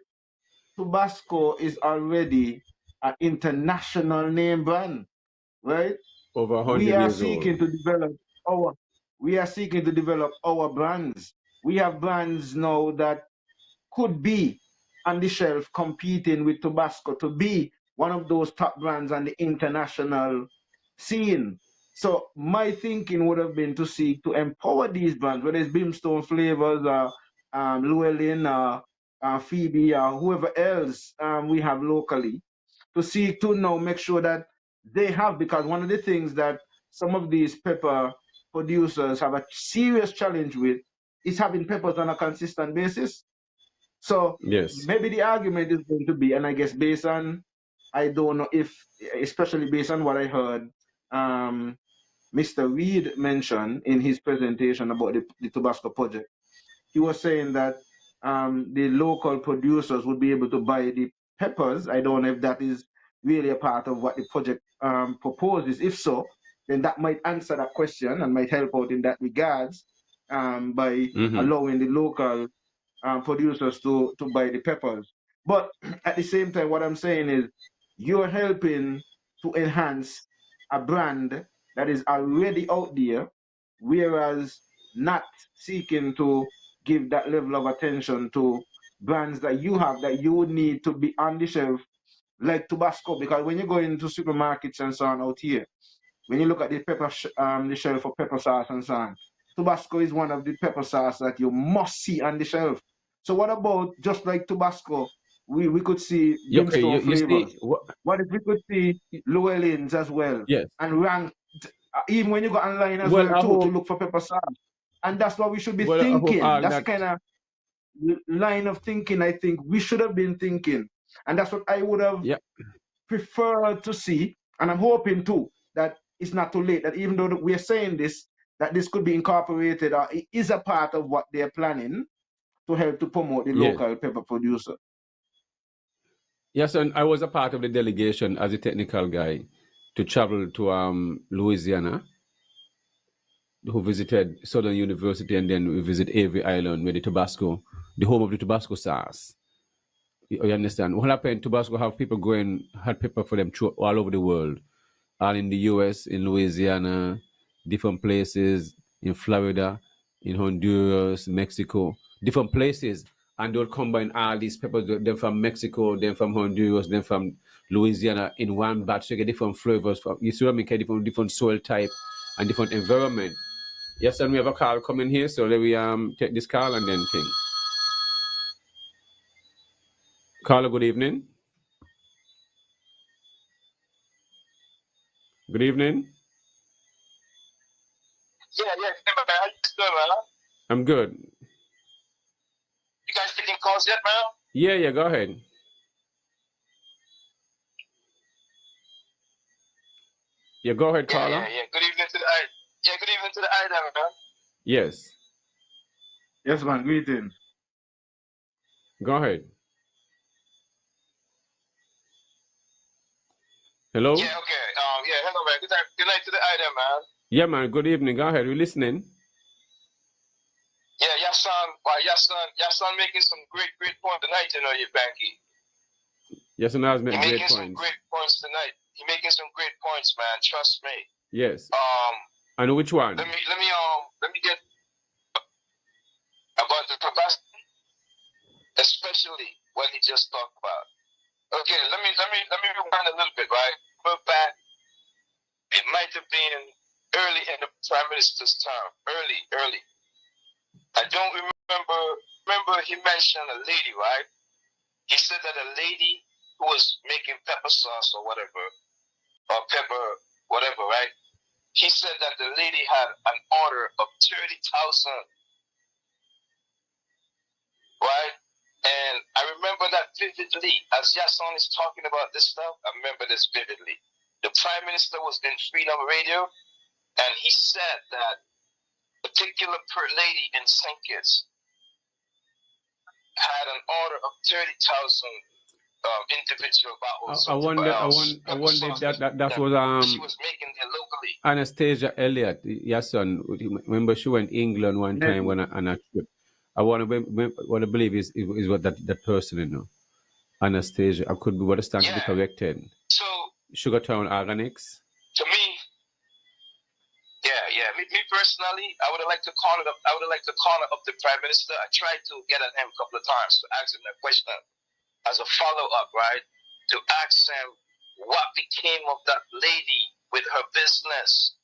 Tabasco is already an international name brand, right? Over 100 years old. We are seeking to develop our brands. We have brands now that could be on the shelf competing with Tabasco to be one of those top brands on the international scene. So my thinking would have been to seek to empower these brands, whether it's Brimstone Flavors or Llewellyn or Phoebe or whoever else we have locally, to seek to now make sure that they have, because one of the things that some of these pepper producers have a serious challenge with is having peppers on a consistent basis. So maybe the argument is going to be, and I guess based on, I don't know if, especially based on what I heard Mr. Reed mention in his presentation about the Tabasco project, he was saying that the local producers would be able to buy the peppers. I don't know if that is really a part of what the project proposes. If so, then that might answer that question and might help out in that regards by allowing the local producers to buy the peppers. But at the same time, what I'm saying is you're helping to enhance a brand that is already out there, whereas not seeking to give that level of attention to brands that you have that you would need to be on the shelf, like Tabasco. Because when you go into supermarkets and so on out here, when you look at the the shelf for pepper sauce and so on, Tabasco is one of the pepper sauce that you must see on the shelf. So what about, just like Tabasco, we could see Brimstone Flavors. What if we could see Llewellyn's as well? Yes. And rank, even when you go online as well too, to look for pepper sauce. And that's what we should be thinking. That's the kind of line of thinking I think we should have been thinking. And that's what I would have preferred to see. And I'm hoping too that it's not too late, that even though we're saying this, that this could be incorporated, or it is a part of what they're planning to help to promote the local pepper producer. Yes, and I was a part of the delegation as a technical guy to travel to Louisiana, who visited Southern University, and then we visit Avery Island, where the home of the Tabasco sauce. You understand? What happened? Tabasco have people growing hot pepper for them all over the world, all in the US, in Louisiana, different places, in Florida, in Honduras, Mexico, different places. And they'll combine all these peppers, them from Mexico, them from Honduras, them from Louisiana in one batch to get different flavors. You see what I mean? Different soil type and different environment. Yes, and we have a call coming here, so let me take this call and then thing. Carla, good evening. Good evening. Yeah, man. How you doing, man? I'm good. You guys taking calls yet, man? Yeah, go ahead. Yeah, go ahead, Carla. Yeah. Good evening to the good evening to the item, man. Yes. Yes, man. Greeting. Go ahead. Hello? Yeah, okay. Hello, man. Good night to the item, man. Yeah, man. Good evening. Go ahead. We're listening. Yeah, your son making some great points tonight, you know, you Banky. Yes, and I was He making great making some points. great points tonight. He making some great points, man. Trust me. Yes. I know which one. Let me get about the capacity, especially what he just talked about. Okay, let me rewind a little bit, right? Go back. It might have been early in the prime minister's term. Early. I don't remember. Remember, he mentioned a lady, right? He said that a lady who was making pepper sauce or whatever, or pepper, whatever, right? He said that the lady had an order of 30,000, right? And I remember that vividly. As Yason is talking about this stuff, I remember this vividly. The prime minister was in Freedom Radio, and he said that particular lady in St. Kitts had an order of 30,000 individual bottles. I wonder that was she was making there locally. Anastasia Elliott, yes, son. Remember she went to England one time on a trip. I want to believe is what that person, you know, Anastasia. I could be what is to be corrected. So Sugartown Organics. To me, me personally, I would have liked to corner up the prime minister. I tried to get at him a couple of times to ask him that question as a follow-up, right? To ask him what became of that lady with her business.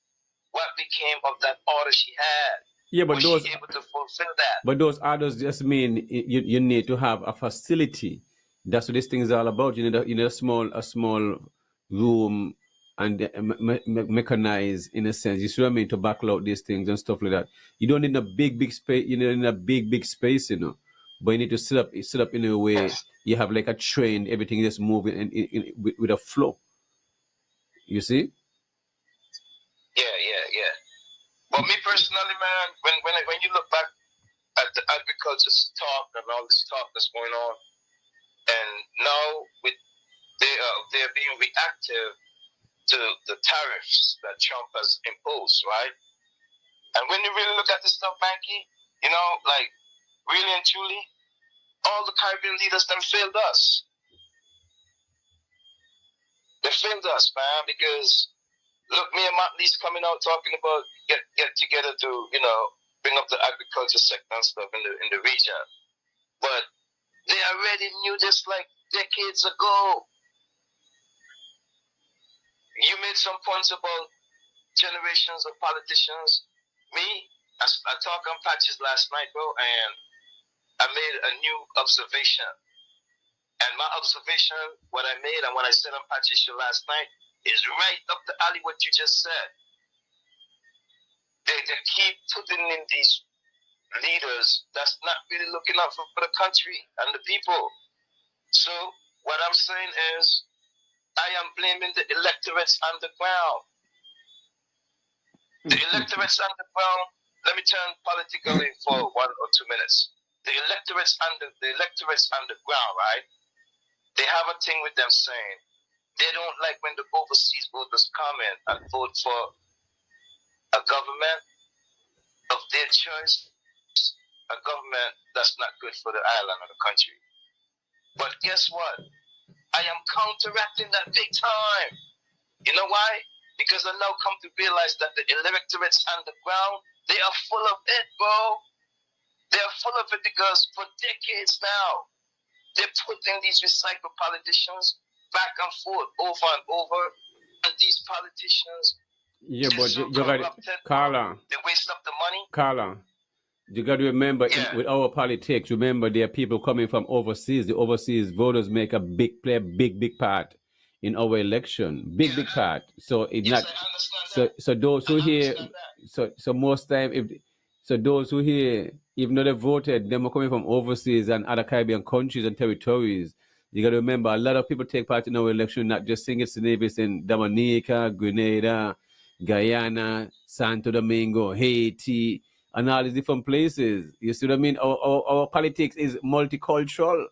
What became of that order she had? Yeah, but was she able to fulfill that? But those orders just mean you need to have a facility. That's what this thing is all about. You need a small room and mechanize in a sense. You see what I mean, to backload these things and stuff like that. You don't need a big space. You need a big space, you know. But you need to set up in a way you have like a train. Everything just moving with a flow. You see? Yeah. But me personally, man, when you look back at the agriculture talk and all this talk that's going on, and now they're being reactive to the tariffs that Trump has imposed, right? And when you really look at this stuff, Banky, you know, like really and truly, all the Caribbean leaders them failed us. They failed us, man, because look, me and Motley's coming out talking about get together to, you know, bring up the agriculture sector and stuff in the region. But they already knew this like decades ago. You made some points about generations of politicians. Me, I talked on Patches last night, bro, and I made a new observation. And my observation, what I made and what I said on Patches show last night, is right up the alley what you just said. They keep putting in these leaders that's not really looking out for the country and the people. So what I'm saying is, I am blaming the electorates on the ground. The electorates on the ground. Let me turn politically for 1 or 2 minutes. The electorates on the ground, right? They have a thing with them saying they don't like when the overseas voters come in and vote for a government of their choice, a government that's not good for the island or the country. But guess what? I am counteracting that big time. You know why? Because I now come to realize that the electorates on the ground, they are full of it, bro. They are full of it because for decades now, they're putting these recycled politicians back and forth over and over. And these politicians, yeah, but you're right, Carla. They waste up the money. Carla, You got to remember, Yeah. with our politics, remember there are people coming from overseas. The overseas voters make a big part in our election. Big part. So it's Yes, not. I understand So that. those I who here, understand that. so most time those who here, even though they voted, them are coming from overseas and other Caribbean countries and territories. You got to remember, a lot of people take part in our election, not just St. Nevis in Dominica, Grenada, Guyana, Santo Domingo, Haiti, and all these different places. You see what I mean? Our politics is multicultural.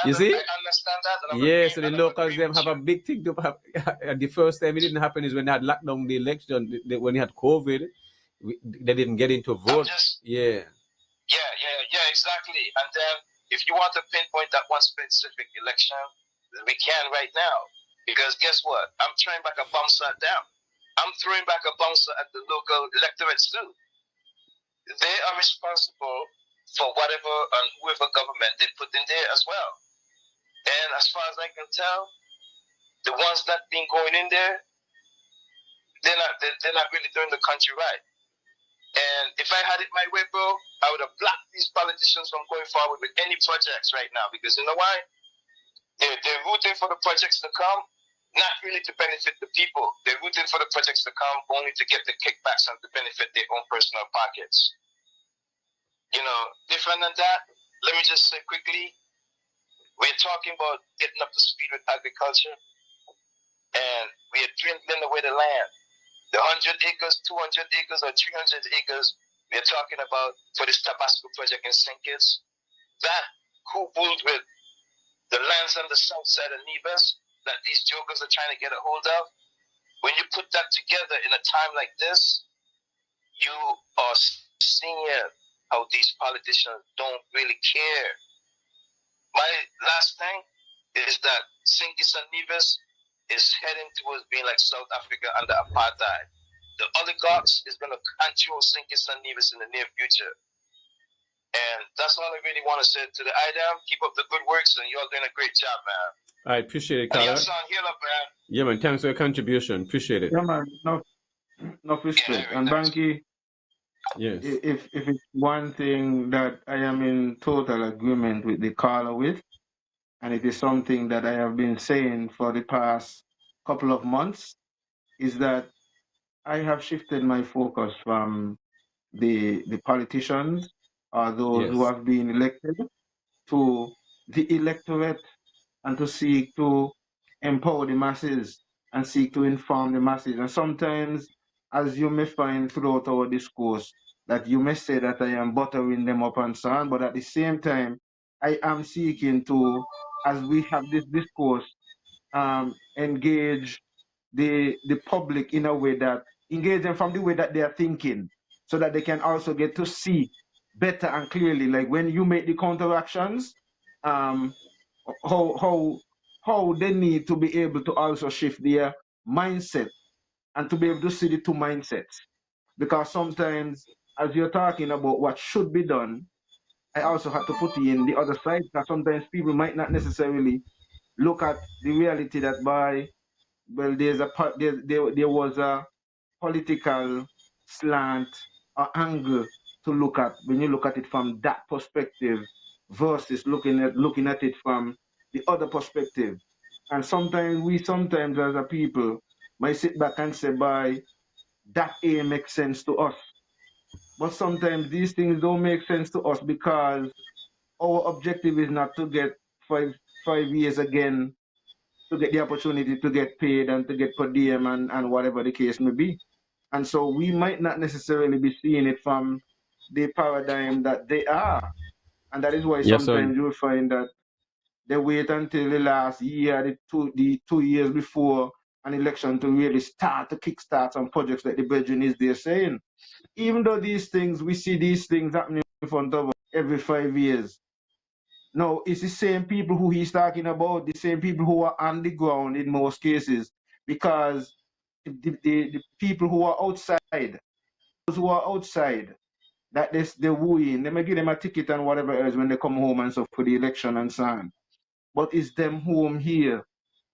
You see? I understand that, and Yeah, so the and I'm locals agreeing them with have a you. big thing to have. The first time it didn't happen is when they had locked down the election. When they had COVID, they didn't get into I'm vote. just, Yeah. yeah, exactly. And then if you want to pinpoint that one specific election, we can right now. Because guess what? I'm throwing back a bouncer at them. I'm throwing back a bouncer at the local electorates too. They are responsible for whatever and whoever government they put in there as well. And as far as I can tell, the ones that been going in there, they're not really doing the country right. And if I had it my way, bro, I would have blocked these politicians from going forward with any projects right now. Because you know why? They're rooting for the projects to come, not really to benefit the people. They're rooting for the projects to come only to get the kickbacks and to benefit their own personal pockets. You know, different than that, let me just say quickly, we're talking about getting up to speed with agriculture, and we're dwindling away the land. The 100 acres, 200 acres, or 300 acres we're talking about for this Tabasco project in St. Kitts, that coupled with the lands on the south side of Nevis that these jokers are trying to get a hold of, when you put that together in a time like this, you are seeing how these politicians don't really care. My last thing is that St. Kitts and Nevis is heading towards being like South Africa under apartheid. The oligarchs is going to control St. Kitts and Nevis in the near future. And that's all I really want to say to the IDAM. Keep up the good works, and you're doing a great job, man. I appreciate it, And Carla. your son, heal up, man. Yeah, man. Thanks for your contribution. Appreciate it. Yeah, man. No respect. Yeah, And thanks. Banky, Yes. if it's one thing that I am in total agreement with the caller with, and it is something that I have been saying for the past couple of months, is that I have shifted my focus from the politicians or those who Yes. have been elected to the electorate and to seek to empower the masses and seek to inform the masses. And sometimes, as you may find throughout our discourse, that you may say that I am buttering them up and so on, but at the same time, I am seeking to, as we have this discourse, engage the public in a way that engage them from the way that they are thinking, so that they can also get to see better and clearly, like when you make the counteractions, um, how they need to be able to also shift their mindset and to be able to see the two mindsets. Because sometimes, as you're talking about what should be done, I also had to put in the other side, because sometimes people might not necessarily look at the reality that there was a political slant or angle to look at when you look at it from that perspective versus looking at it from the other perspective. And sometimes as a people might sit back and say, by that A makes sense to us. But sometimes these things don't make sense to us because our objective is not to get 5 years again, to get the opportunity to get paid and to get per diem and whatever the case may be. And so we might not necessarily be seeing it from the paradigm that they are. And that is why Yes, sometimes son. you will find that they wait until the last year, the 2 years before an election to really start to kickstart some projects like the Virgin is there saying. Even though these things, we see these things happening in front of us every 5 years. No, it's the same people who he's talking about, the same people who are on the ground in most cases, because the people who are outside, those who are outside, that they're wooing, they may give them a ticket and whatever else when they come home and so for the election and so on. But it's them home here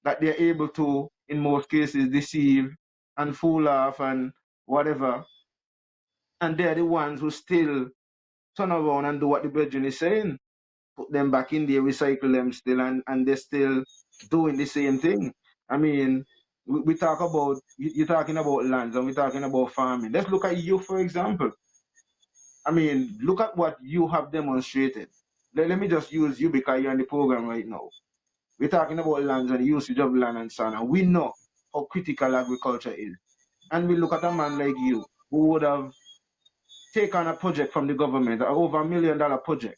that they're able to, in most cases, deceive and fool off and whatever. And they're the ones who still turn around and do what the brethren is saying. Put them back in there, recycle them still, and they're still doing the same thing. I mean, we talk about, you're talking about lands and we're talking about farming. Let's look at you, for example. I mean, look at what you have demonstrated. Let me just use you because you're on the program right now. We're talking about lands and the usage of land and so on, and we know how critical agriculture is. And we look at a man like you who would have taken a project from the government, over $1 million project,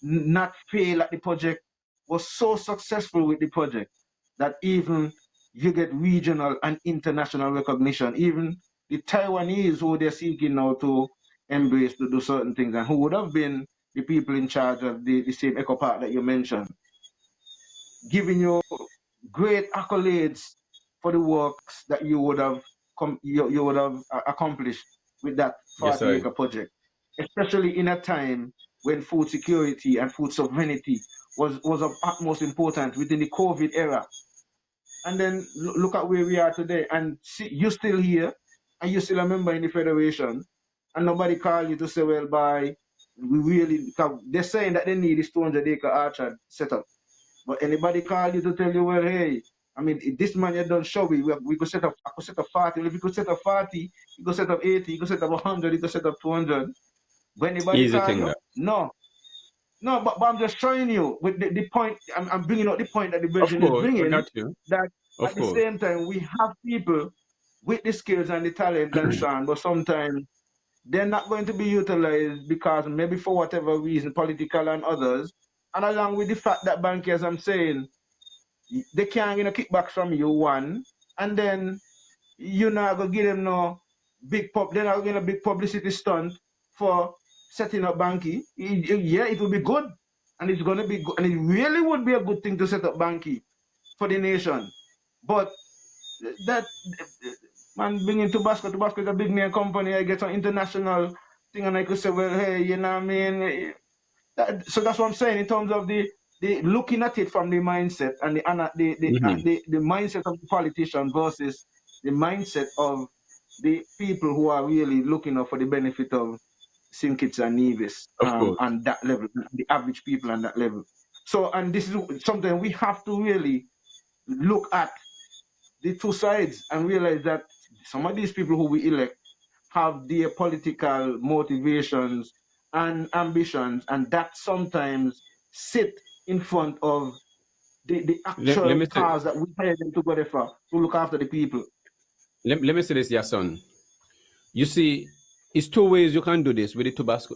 not fail at the project, was so successful with the project that even you get regional and international recognition. Even the Taiwanese who they're seeking now to embrace to do certain things, and who would have been the people in charge of the same eco park that you mentioned, giving you great accolades for the works that you would have accomplished with that Yes, 40-acre project, especially in a time when food security and food sovereignty was of utmost importance within the COVID era. And then look at where we are today, and see, you're still here, and you're still a member in the federation, and nobody called you to say, well, we really, they're saying that they need this 200-acre orchard set up. But anybody call you to tell you, well, hey, I mean, if this man you done show we could set up, I could set up 40. If you could set up 40, you could set up 80, you could set up 100, you could set up 200. But anybody easy call thing you? that. No. No, but I'm just showing you with the point, I'm bringing out the point that the Of version is course, I bringing, got you. that Of at the course. same time, we have people with the skills and the talent and so on, but sometimes they're not going to be utilized because maybe for whatever reason, political and others, and along with the fact that bankers, I'm saying, they can't get kickbacks from you, one, and then you're not gonna give them no they're not gonna big publicity stunt for setting up Banky. Yeah, it will be good, and it's gonna be good, and it really would be a good thing to set up Banky for the nation. But that man bringing Tabasco is a big name company. I get an international thing, and I could say, well, hey, you know what I mean? So that's what I'm saying in terms of the looking at it from the mindset and the mindset of the politician versus the mindset of the people who are really looking out for the benefit of St. Kitts and Nevis Of course. on that level, the average people on that level. So, and this is something we have to really look at the two sides and realize that some of these people who we elect have their political motivations and ambitions, and that sometimes sit in front of the Let actual me say, cause that we hire them to go there for, to look after the people. let me say this, your son. You see, it's two ways you can do this with the Tabasco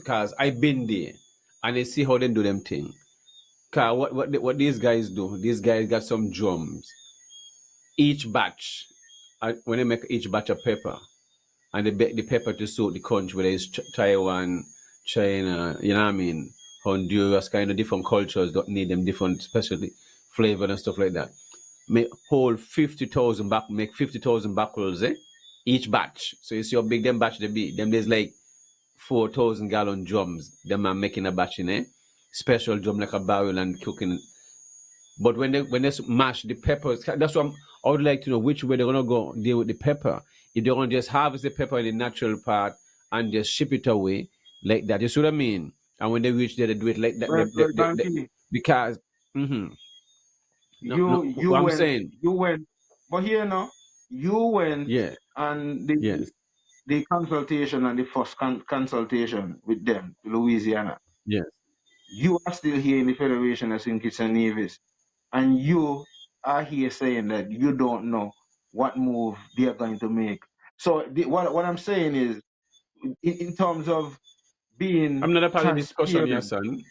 cars. I've been there and I see how they do them thing. Car, what these guys do? These guys got some drums. Each batch, when they make each batch of pepper, and they bake the pepper to suit the country, whether it's Taiwan, China, you know what I mean, Honduras, kind of different cultures don't need them different, especially flavor and stuff like that. Make whole 50,000 make 50,000 barrels, each batch. So you see how big them batch they be. Them there's like 4,000-gallon drums. Them are making a batch in special drum like a barrel and cooking. But when they mash the peppers, that's what I would like to know which way they're gonna go deal with the pepper. If they're gonna just harvest the pepper in the natural part and just ship it away like that. You see what I mean? And when they reach there, they do it like that. Because You what I'm went, saying. but here now, you went, Yeah. and Yes. the consultation and the first consultation with them, Louisiana. Yes. You are still here in the Federation of St. Kitts and Nevis, and you are here saying that you don't know what move they are going to make. So what I'm saying is, in terms of being I'm not a part of the discussion, transparent. yes, son.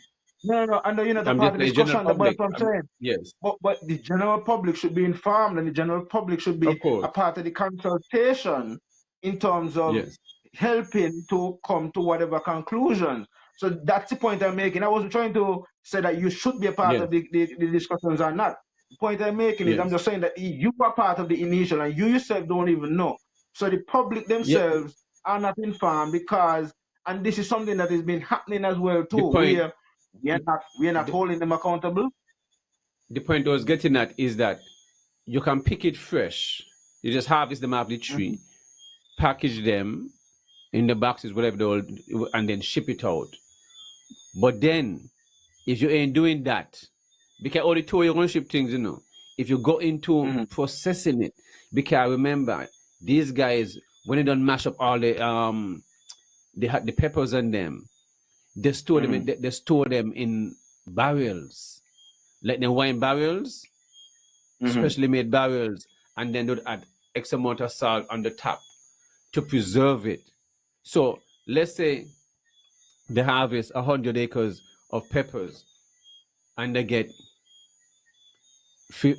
No, I know you're not a I'm part just of the the general discussion, but public. that's what I'm saying. Yes. But the general public should be informed, and the general public should Of be course. a part of the consultation in terms of Yes. helping to come to whatever conclusion. So that's the point I'm making. I wasn't trying to say that you should be a part Yes. of the discussions or not. The point I'm making is, I'm Yes. just saying that you are part of the initial and you yourself don't even know. So the public Yeah. themselves are not informed because, and this is something that has been happening as well The too, point. where we are not holding them accountable. The point I was getting at is that you can pick it fresh. You just harvest them off the tree, package them, in the boxes, whatever they will, and then ship it out. But then, if you ain't doing that, because all the two you're gonna ship things, if you go into Mm-hmm. processing it, because remember, these guys, when they don't mash up all the peppers and them, they store them Mm-hmm. in, they store them in barrels, like the wine barrels, Mm-hmm. specially made barrels, and then they'd add X amount of salt on the top to preserve it. So let's say they harvest 100 acres of peppers, and they get say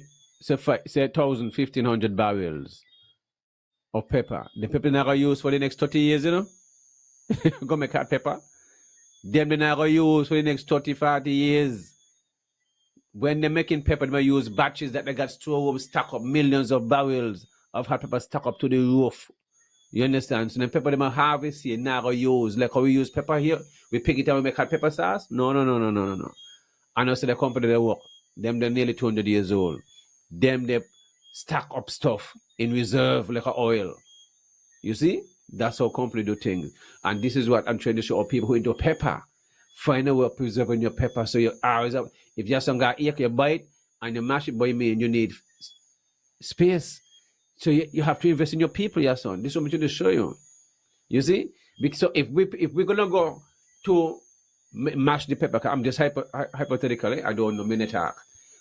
1,000, 1,500 barrels of pepper. The pepper not gonna use for the next 30 years, Go make hot pepper. Them they not gonna use for the next 30, 40 years. When they're making pepper, they use batches that they got store home, stack up millions of barrels of hot pepper, stack up to the roof. You understand? So the pepper them harvest here, now go use. Like how we use pepper here, we pick it and we make hot pepper sauce. No, no, no, no, no, no, no. And also the company they work, them they're nearly 200 years old. Them they stack up stuff in reserve like a oil. You see? That's how company do things. And this is what I'm trying to show people who into pepper. Find a way of preserving your pepper so your hours up. If you have some guy ear, you bite and you mash it by me and you need space. So you have to invest in your people, your son. This is what I'm trying to show you. You see? So if we're gonna go to mash the pepper, I'm just hypothetically, I don't know, minute talk.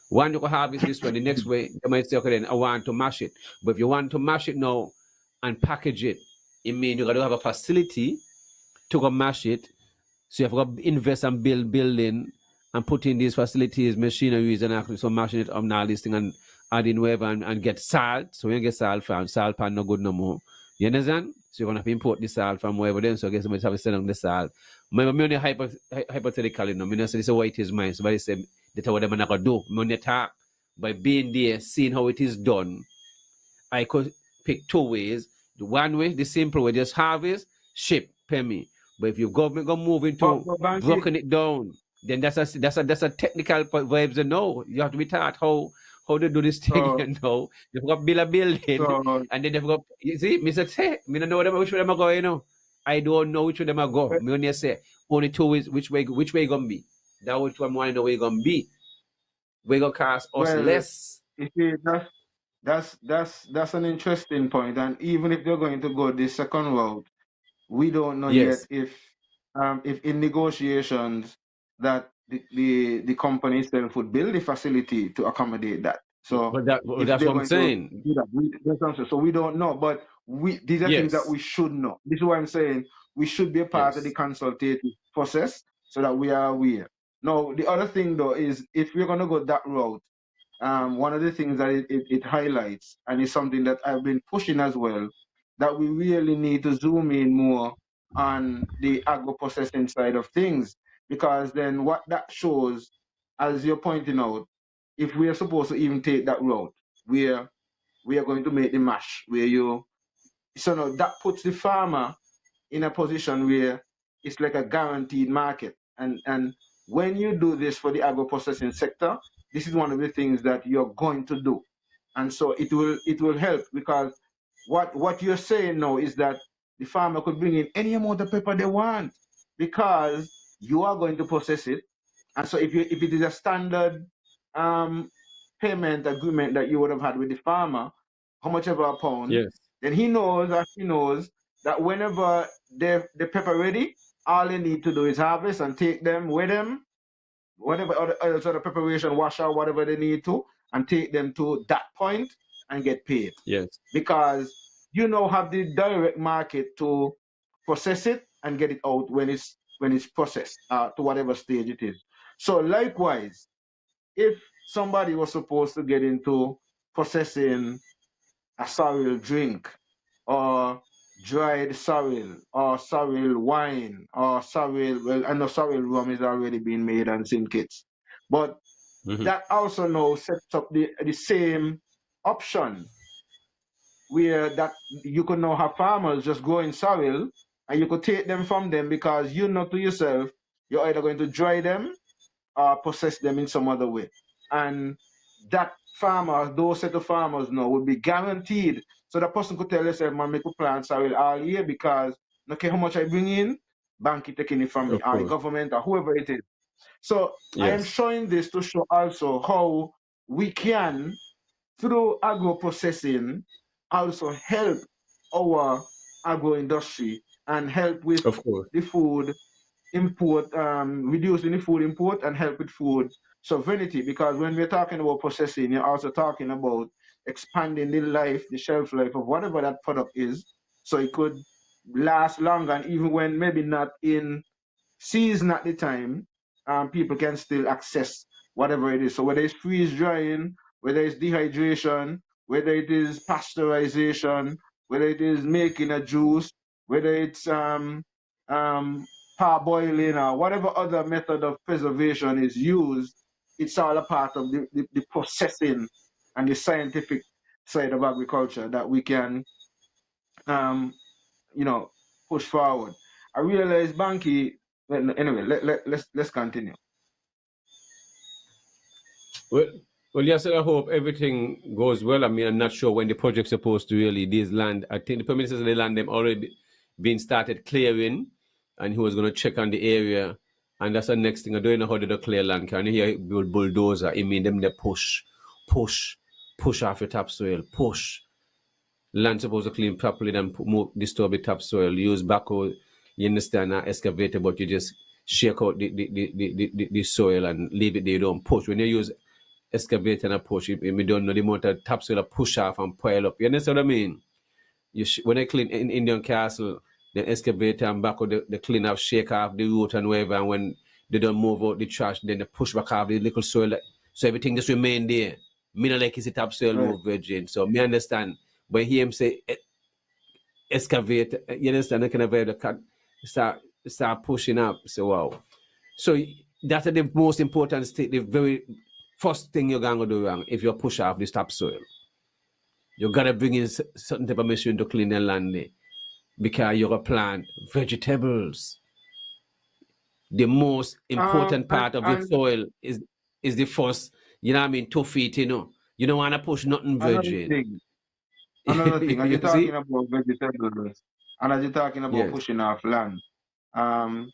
One you can harvest this one, the next way you might say, okay, then I want to mash it. But if you want to mash it now and package it, it means you got to have a facility to go mash it. So you have got to invest and build building and put in these facilities, machineries, and actually so mashing it up now, this thing and adding whatever and get salt. So when you get salt pan no good no more. You understand? So you're gonna have to import the salt from wherever then. So I guess somebody have to sell them the salt. Remember, me only hypothetically, no, me not say this is what it is mine. Somebody say that's what they're not gonna do. Me only talk by being there, seeing how it is done. I could pick two ways. The one way, the simple way, just harvest, ship, pay me. But if you go move into broken it down, then that's a technical vibes. You know, you have to be taught how to do this thing. You know, you've got to build a building, and then they've got. You see, me say, me don't know which way them are going. I don't know which way them are go. Me only say only two ways. Which way gonna be? That which one want to know where you gonna be. We gonna cost us less. You see, that's an interesting point. And even if they're going to go the second route, we don't know yet Yes. if in negotiations that the company itself would build the facility to accommodate that. So But if that's they're what I'm going to saying. do that, so we don't know. But these are things that Yes. we should know. This is why I'm saying we should be a part of the Yes. consultative process so that we are aware. Now, the other thing though is if we're going to go that route, one of the things that it highlights, and it's something that I've been pushing as well, that we really need to zoom in more on the agro processing side of things, because then what that shows, as you're pointing out, if we are supposed to even take that route, where we are going to make the mash, so now that puts the farmer in a position where it's like a guaranteed market. And when you do this for the agro processing sector, this is one of the things that you're going to do. And so it will help, because what you're saying now is that the farmer could bring in any amount of pepper they want, because you are going to process it. And so if it is a standard um, payment agreement that you would have had with the farmer, how much ever a pound, Yes. then he knows or she knows that whenever the pepper ready, all they need to do is harvest and take them with them, whatever other sort of preparation, wash out whatever they need to, and take them to that point and get paid. Yes. Because you now have the direct market to process it and get it out when it's processed to whatever stage it is. So likewise, if somebody was supposed to get into processing a sorrel drink, or dried sorrel, or sorrel wine, or sorrel, well, I know sorrel rum is already being made and syndicates, but Mm-hmm. that also now sets up the same option, where that you could now have farmers just growing sorrel, and you could take them from them, because you know to yourself you're either going to dry them or process them in some other way. And that farmer, those set of farmers now would be guaranteed. So the person could tell yourself, man, make a plant sorrel all year, because No care how much I bring in, bank is taking it from me, Of or the course. government, or whoever it is. So I am Yes. showing this to show also how we can, through agro processing, also help our agro industry and help with Of course. the food import, reducing the food import and help with food sovereignty. Because when we're talking about processing, you're also talking about expanding the life, the shelf life of whatever that product is, so it could last longer. And even when maybe not in season at the time, people can still access whatever it is. So whether it's freeze drying, whether it's dehydration, whether it is pasteurization, whether it is making a juice, whether it's um, parboiling or whatever other method of preservation is used, it's all a part of the processing and the scientific side of agriculture that we can um, you know, push forward. I realize Banky. Anyway, let's continue. Well, well, yes, I hope everything goes well. I mean, I'm not sure when the project's supposed to really this land. I think the Prime Minister said the land them already been started clearing, and he was going to check on the area. And that's the next thing. I don't know how they clear land. Can you hear bulldozer? I mean, them they push, push off the topsoil, push. Land supposed to clean properly, then move, disturb the topsoil. Use backhoe, you understand, excavator, but you just shake out the soil and leave it there. You don't push. When you use excavator and a push, you don't know the amount of topsoil push off and pile up. You understand what I mean? When I clean in Indian Castle, the excavator and backhoe, they clean off, shake off the root and whatever, and when they don't move out the trash, then they push back off the little soil, so everything just remain there. Me not like it's a topsoil Right. move, virgin. So me understand. But hear him say excavate, you understand, the kind of the cut start pushing up. So wow. So that's the most important state, the very first thing you're gonna do wrong if you push off the topsoil. You gotta bring in certain type of machine to clean the land there. Because you're a plant vegetables. The most important And part of your and soil is the first, you know what I mean, 2 feet, you know. You don't wanna push nothing another virgin. thing, another thing, as you're You see? talking about vegetables, and as you're talking about Yes. pushing off land, um,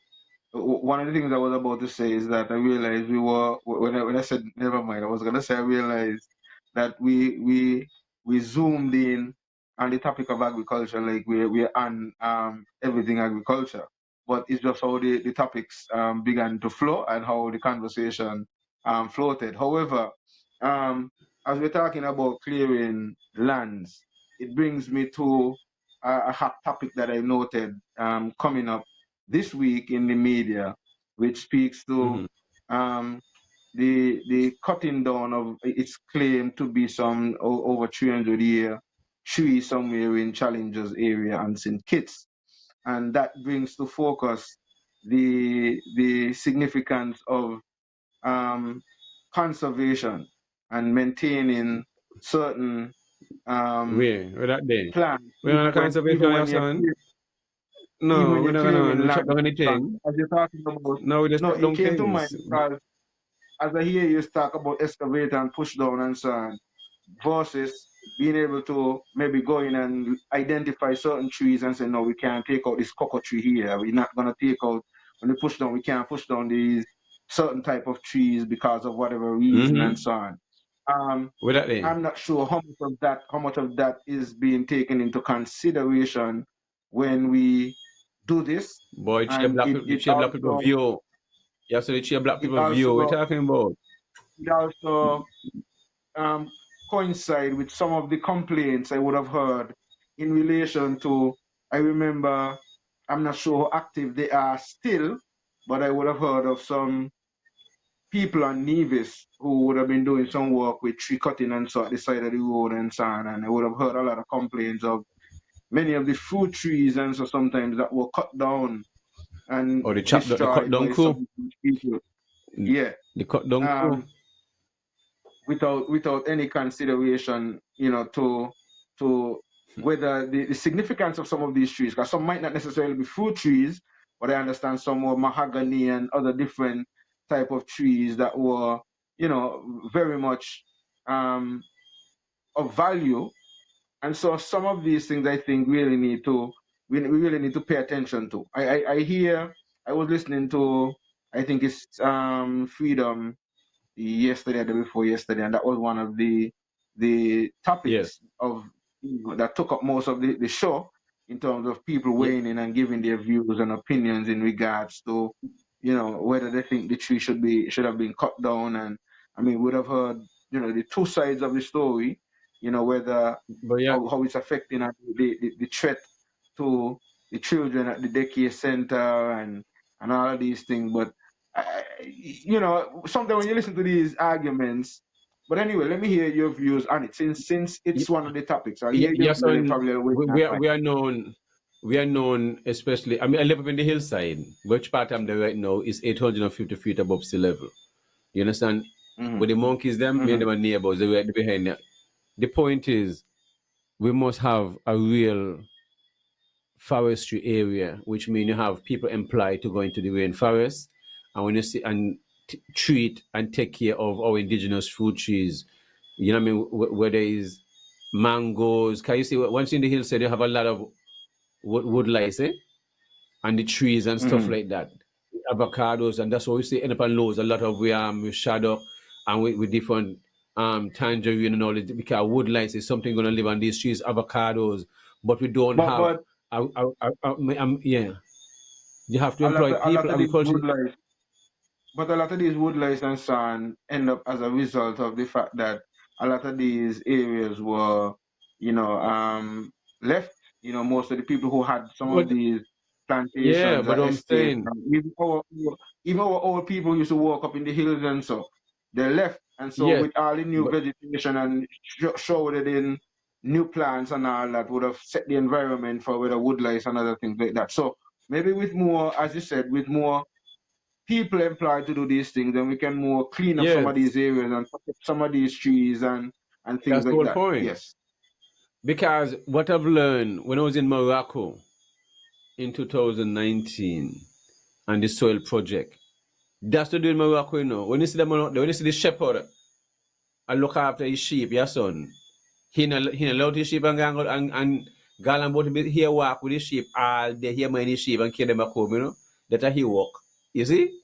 one of the things I was about to say is that I realized we were when I said never mind, I was gonna say I realized that we zoomed in on the topic of agriculture, like we're on everything agriculture, but it's just how the topics began to flow and how the conversation floated. However, um, as we're talking about clearing lands, it brings me to a hot topic that I noted coming up this week in the media, which speaks to Mm-hmm. um, the cutting down of its claim to be some over 300-year tree somewhere in Challengers area and St. Kitts, and that brings to focus the significance of um, conservation and maintaining certain Where that day? plants, We're on a even conservation, when your you're son? even No, when we're you're not gonna clearing we chop land. down Because anything. as you're talking about, No, we just no, chop it down came to mind things. because as I hear you talk about excavate and push down and so on, versus being able to maybe go in and identify certain trees and say, no, we can't take out this cocoa tree here. We're not gonna take out when we push down, we can't push down these certain type of trees because of whatever reason and Mm-hmm. so on. Um, Where that day? I'm not sure how much of that is being taken into consideration when we do this, Boy, and the chair black people view. You have to the chair black it people view. We're also talking about. it also um, coincide with some of the complaints I would have heard in relation to. I remember, I'm not sure how active they are still, but I would have heard of some people on Nevis who would have been doing some work with tree cutting and so at the side of the road and so on, and I would have heard a lot of complaints of many of the fruit trees and so sometimes that were cut down and Or the cut destroyed down by some crew. of these people. Yeah. The cut down crew. Um, without any consideration, to whether the significance of some of these trees, because some might not necessarily be fruit trees, but I understand some were mahogany and other different type of trees that were, very much of value. And so some of these things I think really need to we really need to pay attention to. I hear, I was listening to, I think it's Freedom yesterday or the day before yesterday, and that was one of the Yes. topics of that took up most of the show in terms of people Yeah. weighing in and giving their views and opinions in regards to whether they think the tree should have been cut down. And I mean, would have heard the two sides of the story, whether But yeah, how it's affecting the threat to the children at the daycare center and all of these things. But sometimes when you listen to these arguments, but anyway, let me hear your views on it. Since it's one of the topics, I'll hear your yes, views and and probably I'll wait my time. we are known, especially. I mean, I live up in the hillside. Which part I'm there right now is 850 feet above sea level. You understand? Mm-hmm. With the monkeys, me and them are neighbors. They're right behind there. The point is, we must have a real forestry area, which means you have people employed to go into the rainforest, and when you see and treat and take care of our indigenous fruit trees. You know what I mean? Where there is mangoes. Can you see once in the hillside you have a lot of wood lice, and the trees and stuff like that, avocados, and that's what we see end up on loads. A lot of with shadow and with different tangerine and all this, because wood lice is something going to live on these trees, avocados, but we don't have. But Yeah, you have to a lot employ of, a lot people, of these agriculture. woodlice, but a lot of these woodlice and so on end up as a result of the fact that a lot of these areas were, left. Most of the people who had some of But these yeah, plantations or but I'm estates, saying even our old people used to walk up in the hills and so they left. And so yes, with all the new but vegetation and showered in new plants and all that would have set the environment for with the woodlice and other things like that. So maybe with more, as you said, with more people employed to do these things, then we can more clean up some yes, of these areas and protect some of these trees and things that's the like whole that. point. Yes. Because what I've learned when I was in Morocco in 2019 and the soil project, that's to do in Morocco, When you see when you see the shepherd, I look after his sheep, your son. He not allowed his sheep and go and but he walk with his sheep all day. He mind his sheep and carry them back home, That's how he walk. You see?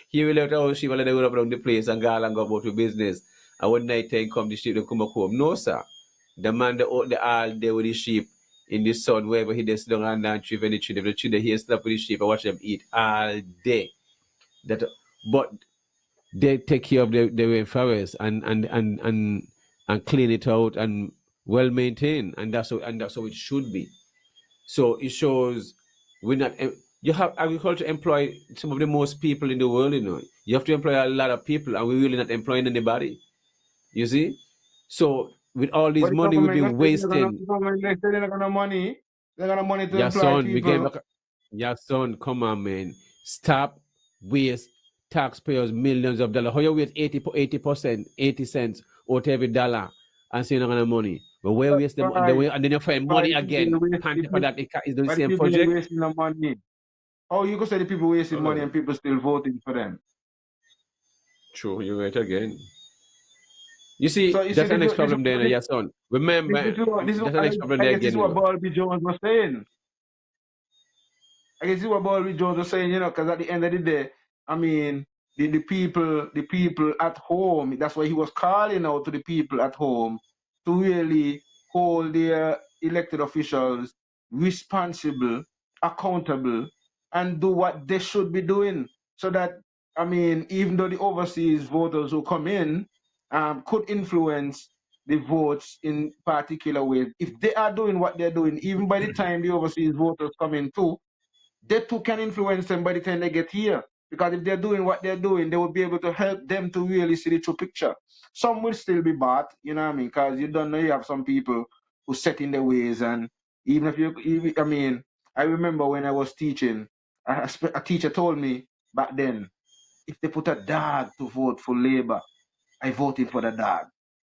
He will let our sheep and let them go up around the place and go and go about with business. And when night time come, the sheep they come back home. No, sir. The man they out there all day with the sheep in the sun, wherever he just sit down and down tree any tree. The tree they here stop with the sheep and watch them eat all day. But they take care of the rainforest and clean it out and well maintained, and that's how it should be. So it shows we're not. You have agriculture employ some of the most people in the world. You have to employ a lot of people, and we're really not employing anybody. You see, so with all this But the money we've government, been wasting, the government, they say they're not gonna money. They're gonna money to your employ son, we get people. back. Your son, come on, man, stop waste taxpayers millions of dollars. How you waste 80%, 80 cents out every dollar and say you're not gonna money. But where waste them and Why? then you find Why money the people again. waste? Pant for that is the Why the same people project. wasting the money? Oh, you could say the people wasting money and people still voting for them. True, you're right again. You see, So you see, that's the next problem there, your son. Remember, this is that's the next problem I there guess this is again, what Bobby Jones was saying. I can see what Bobby Jones was saying, because at the end of the day, I mean, the people at home, that's why he was calling out to the people at home to really hold their elected officials responsible, accountable, and do what they should be doing. So that, I mean, even though the overseas voters who come in could influence the votes in particular ways, if they are doing what they're doing, even by the time the overseas voters come in too, they too can influence them by the time they get here. Because if they're doing what they're doing, they will be able to help them to really see the true picture. Some will still be bad, you know what I mean? Because you don't know, you have some people who set in their ways. And even if I mean, I remember when I was teaching, a teacher told me back then, if they put a dog to vote for Labour, I voted for the dog.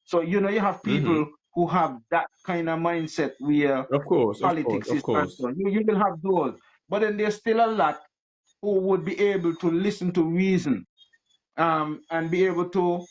So, you have people who have that kind of mindset where Of course, of course, politics of is course. concerned. You will have those. But then there's still a lot who would be able to listen to reason and be able to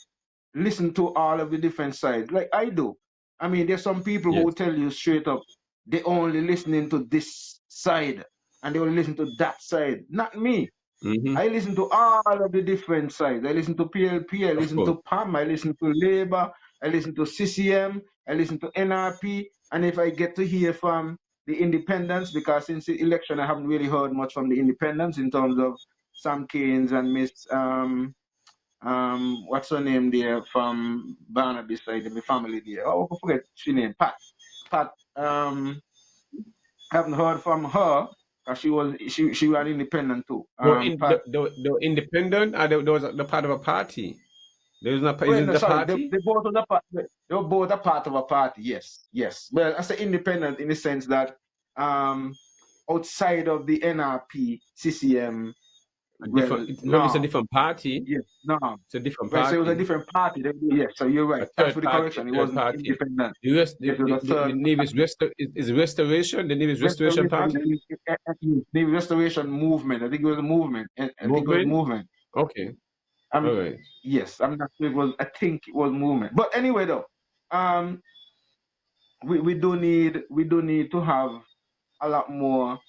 listen to all of the different sides, like I do. I mean, there's some people who Yes. will tell you straight up, they only listening to this side and they only listen to that side. Not me. Mm-hmm. I listen to all of the different sides. I listen to PLP, I Of listen course. to PAM, I listen to Labour, I listen to CCM, I listen to NRP, and if I get to hear from the independents, because since the election I haven't really heard much from the independents in terms of Sam Keynes and Miss what's her name there from Barnaby side, my family there. Oh, I forget she name, Pat. Pat I haven't heard from her because she was independent too. Pat. The independent, or there was the part of a party. There was not. Is Well, it no, the sorry, party? they were both a part of a party. Yes, yes. Well, I say independent in the sense that outside of the NRP, CCM, A well, different. When it's a no, different party, yes, no. it's a different Well, so it was a party. different party. Yes, so you're A right. Thanks third for the party. correction. It A third wasn't party. independent. The US, Yes, it was a the third Navy's is restoration. The Navy's restoration party the restoration movement. I think it was a movement. I think it was movement. movement. Okay. Um, All right. yes, I'm not sure it was. I think it was movement. But anyway, though, we do need to have a lot more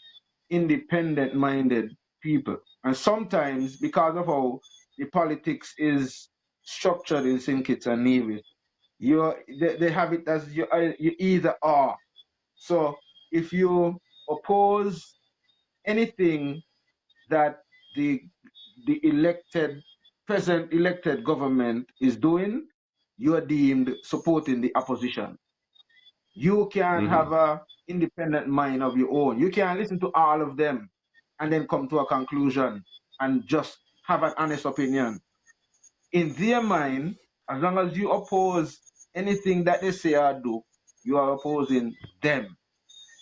independent minded people. And sometimes because of how the politics is structured in St. Kitts and Nevis, they have it as you either are. So if you oppose anything that the present elected government is doing, you are deemed supporting the opposition. You can Mm-hmm. have a independent mind of your own. You can listen to all of them and then come to a conclusion and just have an honest opinion. In their mind, as long as you oppose anything that they say or do, you are opposing them.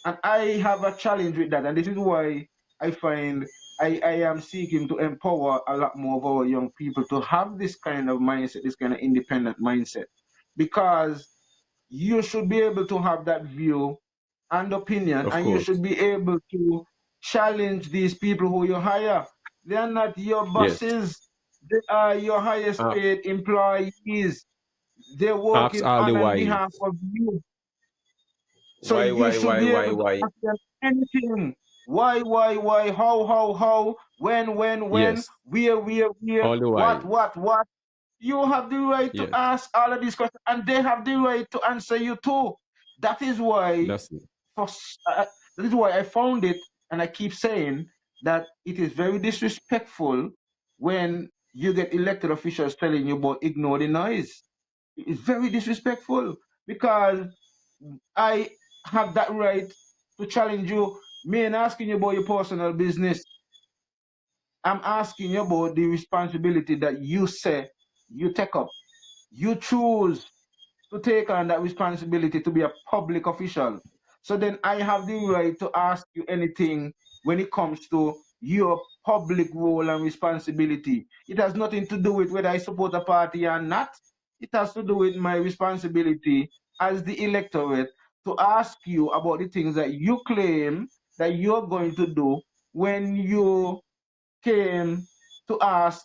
And I have a challenge with that. And this is why I find I am seeking to empower a lot more of our young people to have this kind of mindset, this kind of independent mindset. Because you should be able to have that view and opinion, Of and you course. should be able to challenge these people who you hire. They are not your Yes. bosses, they are your highest Uh, paid employees. They're Ask working all the on and why. behalf of you. So Why, you why, should why, be why, able to why? ask them anything. Why, how, when, Yes. where, All the what, why. what. You have the right to Yes. ask all of these questions, and they have the right to answer you too. That is why, That's it. for, that is why I found it, and I keep saying that it is very disrespectful when you get elected officials telling you about ignore the noise. It's very disrespectful because I have that right to challenge you. Me and asking you about your personal business. I'm asking you about the responsibility that you say you take up. You choose to take on that responsibility to be a public official. So then I have the right to ask you anything when it comes to your public role and responsibility. It has nothing to do with whether I support a party or not. It has to do with my responsibility as the electorate to ask you about the things that you claim that you're going to do when you came to ask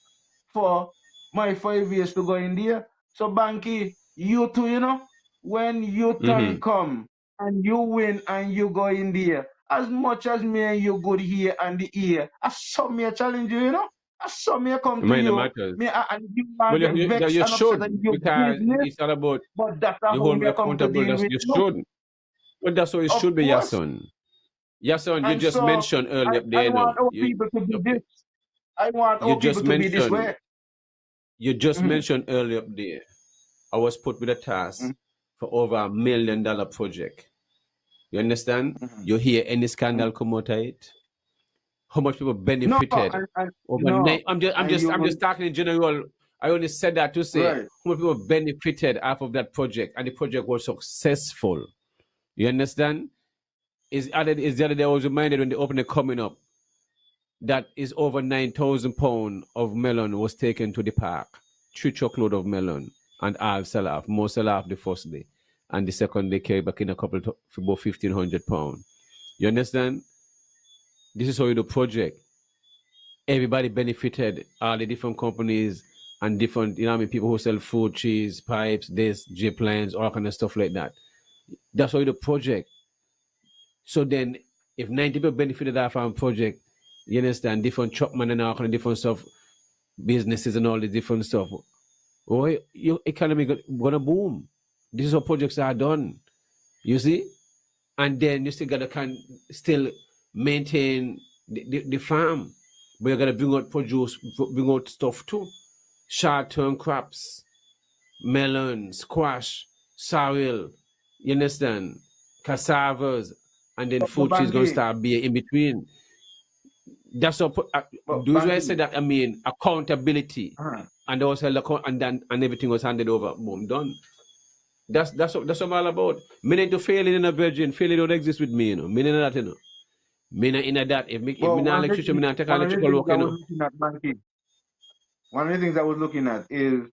for my 5 years to go in there. So Banky, you too, when your Mm-hmm. turn come and you win and you go in there, as much as me and you good here and the ear, I saw me a challenge you, I saw me a come to Minor you, matters. and you are Well, get vexed you and upset should, at your because business, it's all about but that's how you hold me me a come to accountable. deal That's with you you. should. But that's how it Of should be, course. Yason. Yason, you And just so mentioned earlier up I there, want our You people to be okay? this. I want You our just people to be this mentioned. way. You just Mhm, mentioned earlier up there. I was put with a task mhm, for over $1 million project. You understand? mhm. You hear any Mm. scandal come out of it? How much people No, benefited and over no, nine? I'm and just you I'm will just talking in general. I only said that to say right. how much people benefited off of that project, and the project was successful. You understand? Is the other day I was reminded when the opening coming up that is over 9,000 pounds of melon was taken to the park. 3 truckload of melon, and all sell off. Most sell off the first day, and the second day came back in a couple for about 1,500 pounds. You understand? This is how you do project. Everybody benefited. All the different companies and different, I mean, people who sell food, cheese, pipes, this, J plans, all kind of stuff like that. That's how you do project. So then, if 90 people benefited off our project, you understand, different chopman and all kind of different stuff, businesses and all the different stuff, oh, your economy gonna boom. This is how projects are done. You see? And then you still gotta still maintain the farm. But you gotta bring out produce, bring out stuff too. Short-term crops, melon, squash, sorrel, you understand? Cassavas, and then But food trees gonna Banky, start being in between. That's what but do I Banky, say that I mean accountability, uh-huh. and also and then and everything was handed over, boom, done. That's what I'm all about. Me need to fail in a virgin, failing don't exist with me, you know. Me in that, you know. Me not in that. If me Well, not electrician, me not take one of the electrical things work, I you was know. looking at, Banky, one of the things I was looking at is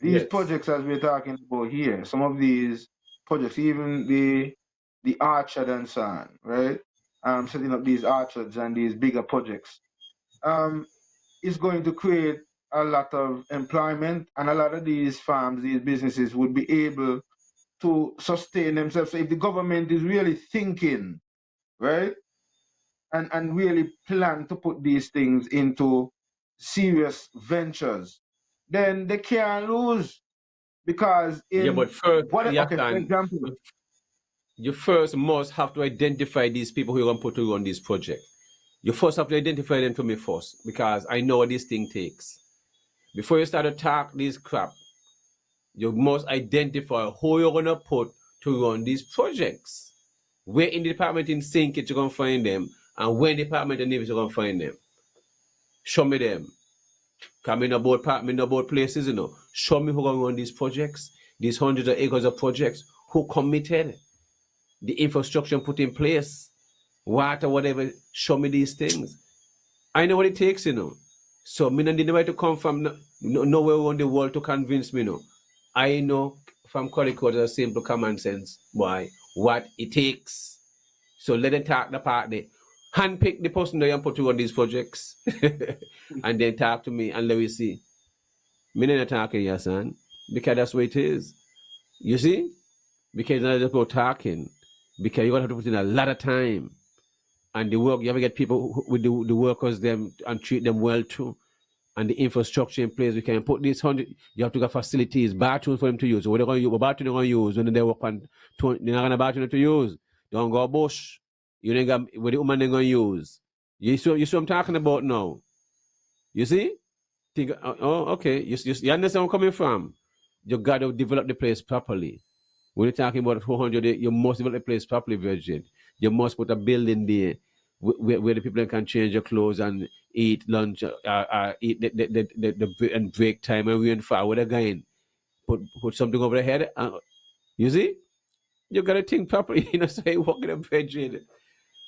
these Yes. projects as we're talking about here, some of these projects, even the orchard and so on, right? Setting up these orchards and these bigger projects, is going to create a lot of employment, and a lot of these farms, these businesses would be able to sustain themselves. So if the government is really thinking, right, and really plan to put these things into serious ventures, then they can't lose. Because Yeah, in but first, what, you okay, for can. example, You first must have to identify these people who are going to put you on this project. You first have to identify them to me first, because I know what this thing takes. Before you start to talk this crap, you must identify who you're going to put to run these projects. Where in the department in St. Kitts you're going to find them, and where in the department in Nevis you're going to find them. Show me them. Come in about places, you know. Show me who going to run these projects, these hundreds of acres of projects, who committed, the infrastructure put in place, water, whatever. Show me these things. I know what it takes, you know. So me not need nobody to come from nowhere around the world to convince me, no. I know from Corico a simple common sense, boy, what it takes. So let them talk the part there. Handpick the person that you put on these projects and then talk to me and let me see. Me not talking, yes, son. Because that's what it is. You see? Because it's not just about talking. Because you're gonna have to put in a lot of time. And the work, you have to get people with the workers them and treat them well too. And the infrastructure in place, we can put this 100, you have to get facilities, bathrooms for them to use. So what they're going to use, what bathroom they're going to use when they work on, they're not going to bathroom to use. Don't go bush. You ain't got, what the woman they're going to use. You see what I'm talking about now? You see? Think, oh, okay. You understand where I'm coming from? You got to develop the place properly. When you're talking about 400, you must develop the place properly, Virgin. You must put a building there where the people can change their clothes and eat lunch, eat and break time and rain fall with a guy. Put something over the head. You see? You got to think properly. You know, so you walk in a Virgin.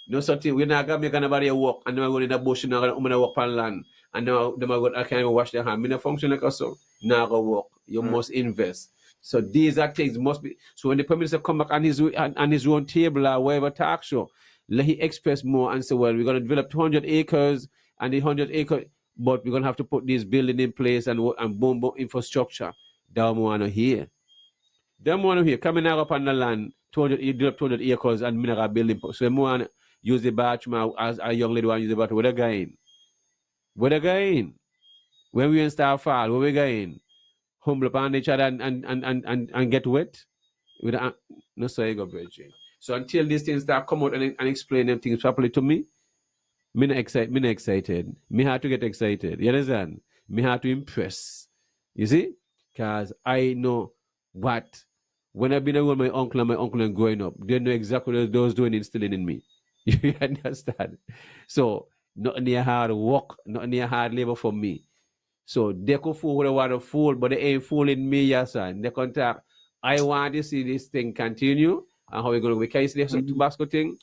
No something we're not gonna make anybody walk and then we're going in the bush and I'm gonna walk on land and now them I can't even wash their hand. Me not function like us so now go walk. You must invest. So these are things must be so when the Prime Minister come back on his own table or whatever talk show, let he express more and say, well, we're gonna develop 200 acres and the 100 acre, but we're gonna have to put this building in place and boom infrastructure. That wanna hear. Them want to hear coming out up on the land, 200 acres and mineral building. So them want use the bathroom as a young lady want to use the bathroom. Where they going? Where they going? When we in Starfall, where we going? Humble upon each other and get wet? With no so you go, Virgin. So until these things start come out and explain them things properly to me, me not excited. Me have to get excited. You understand? Me have to impress. You see? Because I know what when I've been around my uncle and growing up, they know exactly what those doing instilling in me. You understand? So not near hard work, not near hard labor for me. So they could fool what they want to fool, but they ain't fooling me, yes, son. They can talk. I want to see this thing continue and how we gonna can you see the Tabasco thing?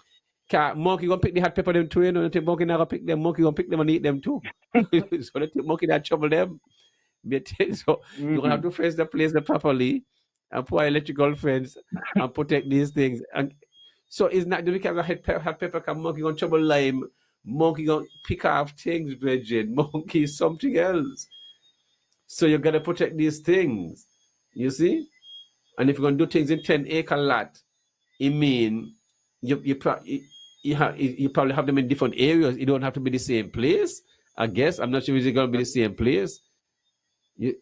Monkey gonna pick the hot pepper them too, you know. The monkey not gonna pick them, monkey gonna pick them and eat them too. So the monkey that trouble them. So you're gonna have to face the place properly and put electrical fence and protect these things. And so it's not the because hot pepper can monkey gonna trouble lime, monkey gonna pick off things, Virgin, monkey is something else. So you gotta protect these things. You see? And if you're gonna do things in 10-acre lot, it mean you probably have them in different areas. You don't have to be the same place. I guess I'm not sure if it's going to be the same place.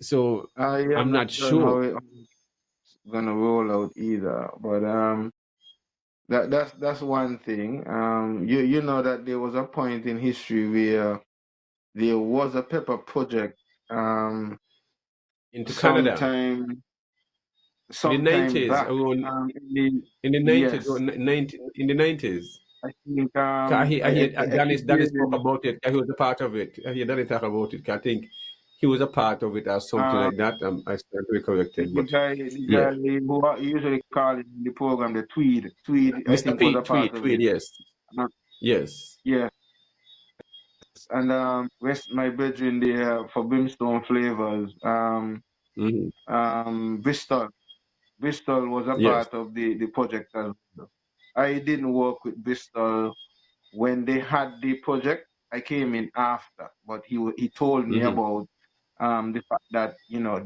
So I am I'm not not sure how sure. it's gonna roll out either, but that's one thing. You know that there was a point in history where there was a pepper project um Into Canada sometime in the sometime 90s, back around in the in the 90s, or yes, 90, in the 90s. I think I hear I Danny, keep Danny spoke hearing about it. He was a part of it. I hear Danny talk about it. I think he was a part of it or something um like that. I stand to be corrected, but the yeah, guy who I usually call in the program the Tweed I Mr. think was a Pete, part tweet, of tweet, it. yes, Uh, yes. yes, and rest my brethren there for Brimstone Flavors. Hmm. Bristol. Bristol was a Yes. part of the project as well. I didn't work with Bristol when they had the project. I came in after, but he told me Hmm. about the fact that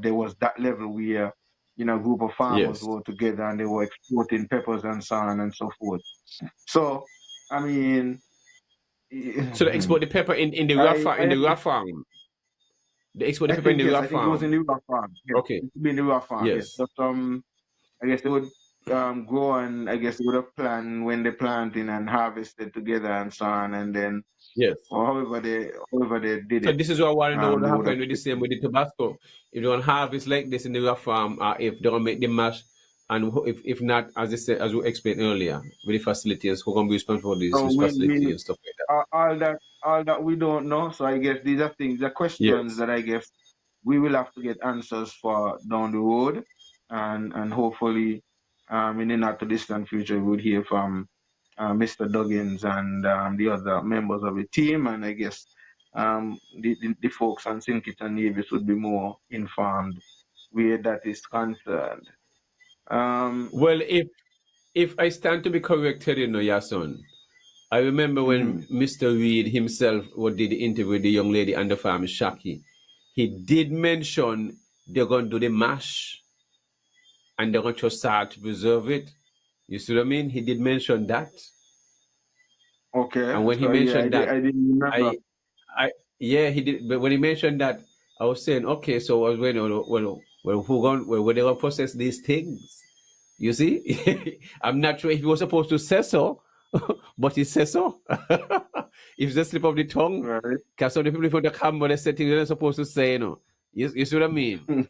there was that level where a group of farmers Yes. were together and they were exporting peppers and so on and so forth. So I mean, So they export the pepper in the raw farm. They export the I pepper in think the yes, raw I think it was in farm. the river farm. Yes, Okay. it would be in the river farm. Yes, Yes. but I guess they would grow and I guess they would have planned when they planting and harvested together and so on, and then Yes. or however they did So it, this is what I want to know what they would have happened with the shipped same it. with the Tabasco. If they don't harvest like this in the raw farm, or if they don't make the mash, and if not, as I said, as we explained earlier, with the facilities, who gonna be responsible for this So with facility we and stuff like that? all that we don't know. So I guess these are things, the questions Yes. that I guess we will have to get answers for down the road, and hopefully, in the not too distant future, we'll hear from Mr. Duggins and the other members of the team, and I guess the folks on Sinkit and Nevis would be more informed where that is concerned. Um, Well, if I stand to be corrected, Yason, I remember when mhm. Mr. Reed himself did the interview with the young lady on the farm, Shaki. He did mention they're going to do the mash and they're going to start to preserve it. You see what I mean? He did mention that. Okay, And when he so yeah, mentioned that, I didn't remember. I, I, yeah, he did. But when he mentioned that, I was saying, okay, so I was waiting, who they gonna process these things? You see, I'm not sure if he was supposed to say so, but he says so. It's a slip of the tongue. Right. Because some of the people from the camera they say things they're not supposed to say, You see what I mean?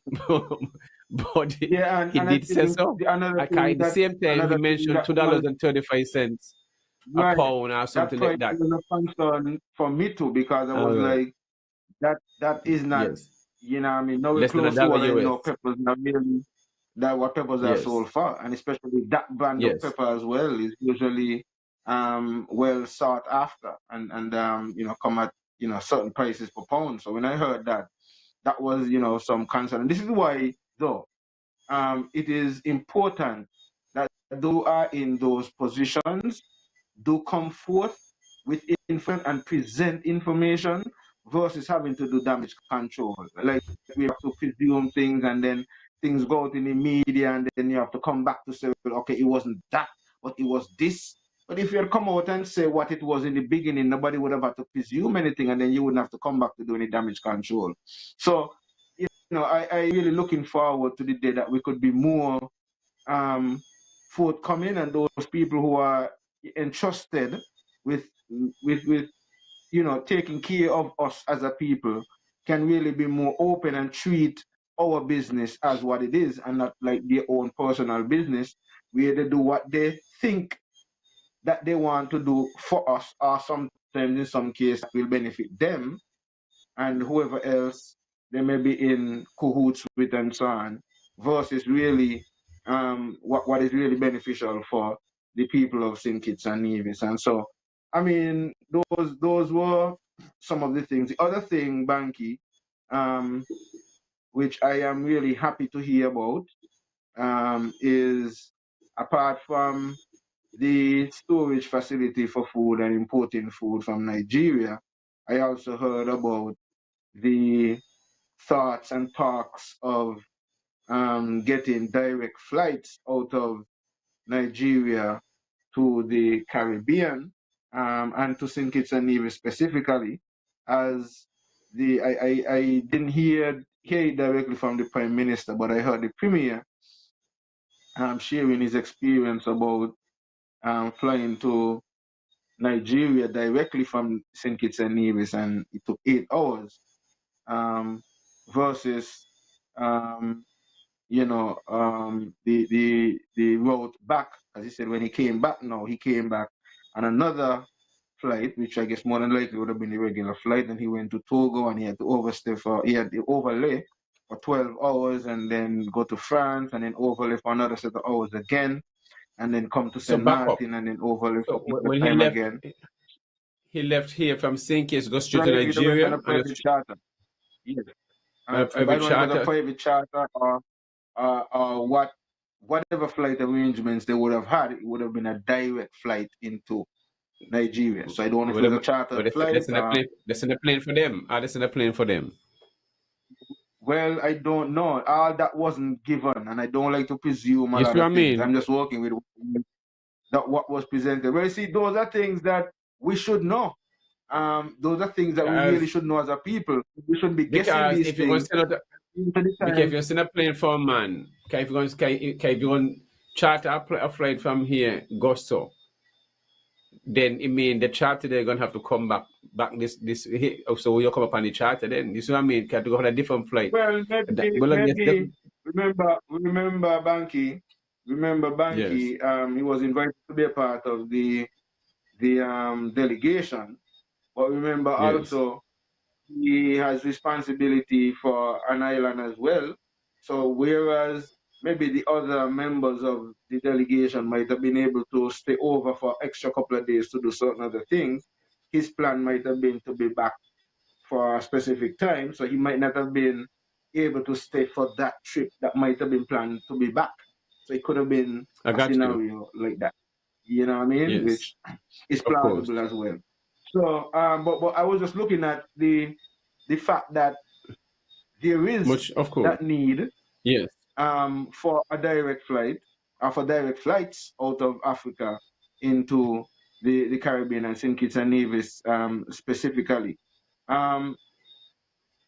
But Yeah, he and I did say think so. At the same time, he mentioned was $2.35 a right. pound or That something like price that. was a concern for me too because I All was right. like, that is not, Yes. what I mean, nowhere Less than a close to dollar what I US. know peppers are really that what peppers are Yes. sold for, and especially that brand of Yes. pepper as well is usually well sought after and come at certain prices per pound. So when I heard that, that was some concern. And this is why though it is important that those who are in those positions do come forth with information and present information versus having to do damage control. Like we have to presume things and then things go out in the media and then you have to come back to say, well, okay, it wasn't that, but it was this. But if you had come out and say what it was in the beginning, nobody would have had to presume anything and then you wouldn't have to come back to do any damage control. So, I really looking forward to the day that we could be more um, forthcoming, and those people who are entrusted with with taking care of us as a people can really be more open and treat our business as what it is and not like their own personal business where they do what they think that they want to do for us, or sometimes in some cases will benefit them and whoever else they may be in cahoots with and so on, versus really what is really beneficial for the people of St. Kitts and Nevis. And so, I mean, those were some of the things. The other thing, Banky, um, which I am really happy to hear about, is apart from the storage facility for food and importing food from Nigeria, I also heard about the thoughts and talks of getting direct flights out of Nigeria to the Caribbean, and to St. Kitts and Nevis specifically, as I didn't hear it directly from the Prime Minister, but I heard the Premier sharing his experience about flying to Nigeria directly from St. Kitts and Nevis, and it took 8 hours, um, versus um, the route back. As he said, when he came back, now he came back on another flight, which I guess more than likely would have been a regular flight, and he went to Togo, and he had to overlay for 12 hours, and then go to France, and then overlay for another set of hours again, and then come to So St. back up. Martin, and then overlay So for another when time again. he left here from St. Kitts, go straight to Well, he either went on Nigeria, a private charter. Yes. on a I private don't know if it was a charter. private charter or whatever flight arrangements they would have had. It would have been a direct flight into Nigeria. So I don't know if it was a chartered flight. They send a plane for them. They send a plane for them. Well, I don't know. All that wasn't given, and I don't like to presume a You see lot what I of things. mean? I'm just working with what was presented. Well, you see, those are things that we should know. Those are things that we really should know as a people. We shouldn't be guessing Because these if you're going to things. send out, because if you send a plane for a man, if you're going to charter a flight from here, Gusto, then it mean the charter they're going to have to come back so you come up on the charter then. You see what I mean? Have to go on a different flight. Well, maybe remember Banky. Remember Yes. Banky. He was invited to be a part of the delegation, but remember Yes. also he has responsibility for an island as well. So whereas maybe the other members of the delegation might have been able to stay over for extra couple of days to do certain other things, his plan might have been to be back for a specific time. So he might not have been able to stay for that trip that might have been planned to be back. So it could have been I a got you. scenario like that. You know what I mean? Yes. Which is Of course. plausible as well. So, but I was just looking at the fact that there is Of course. that need Yes. for a direct flight, or for direct flights out of Africa into the Caribbean and St. Kitts and Nevis, specifically. Um,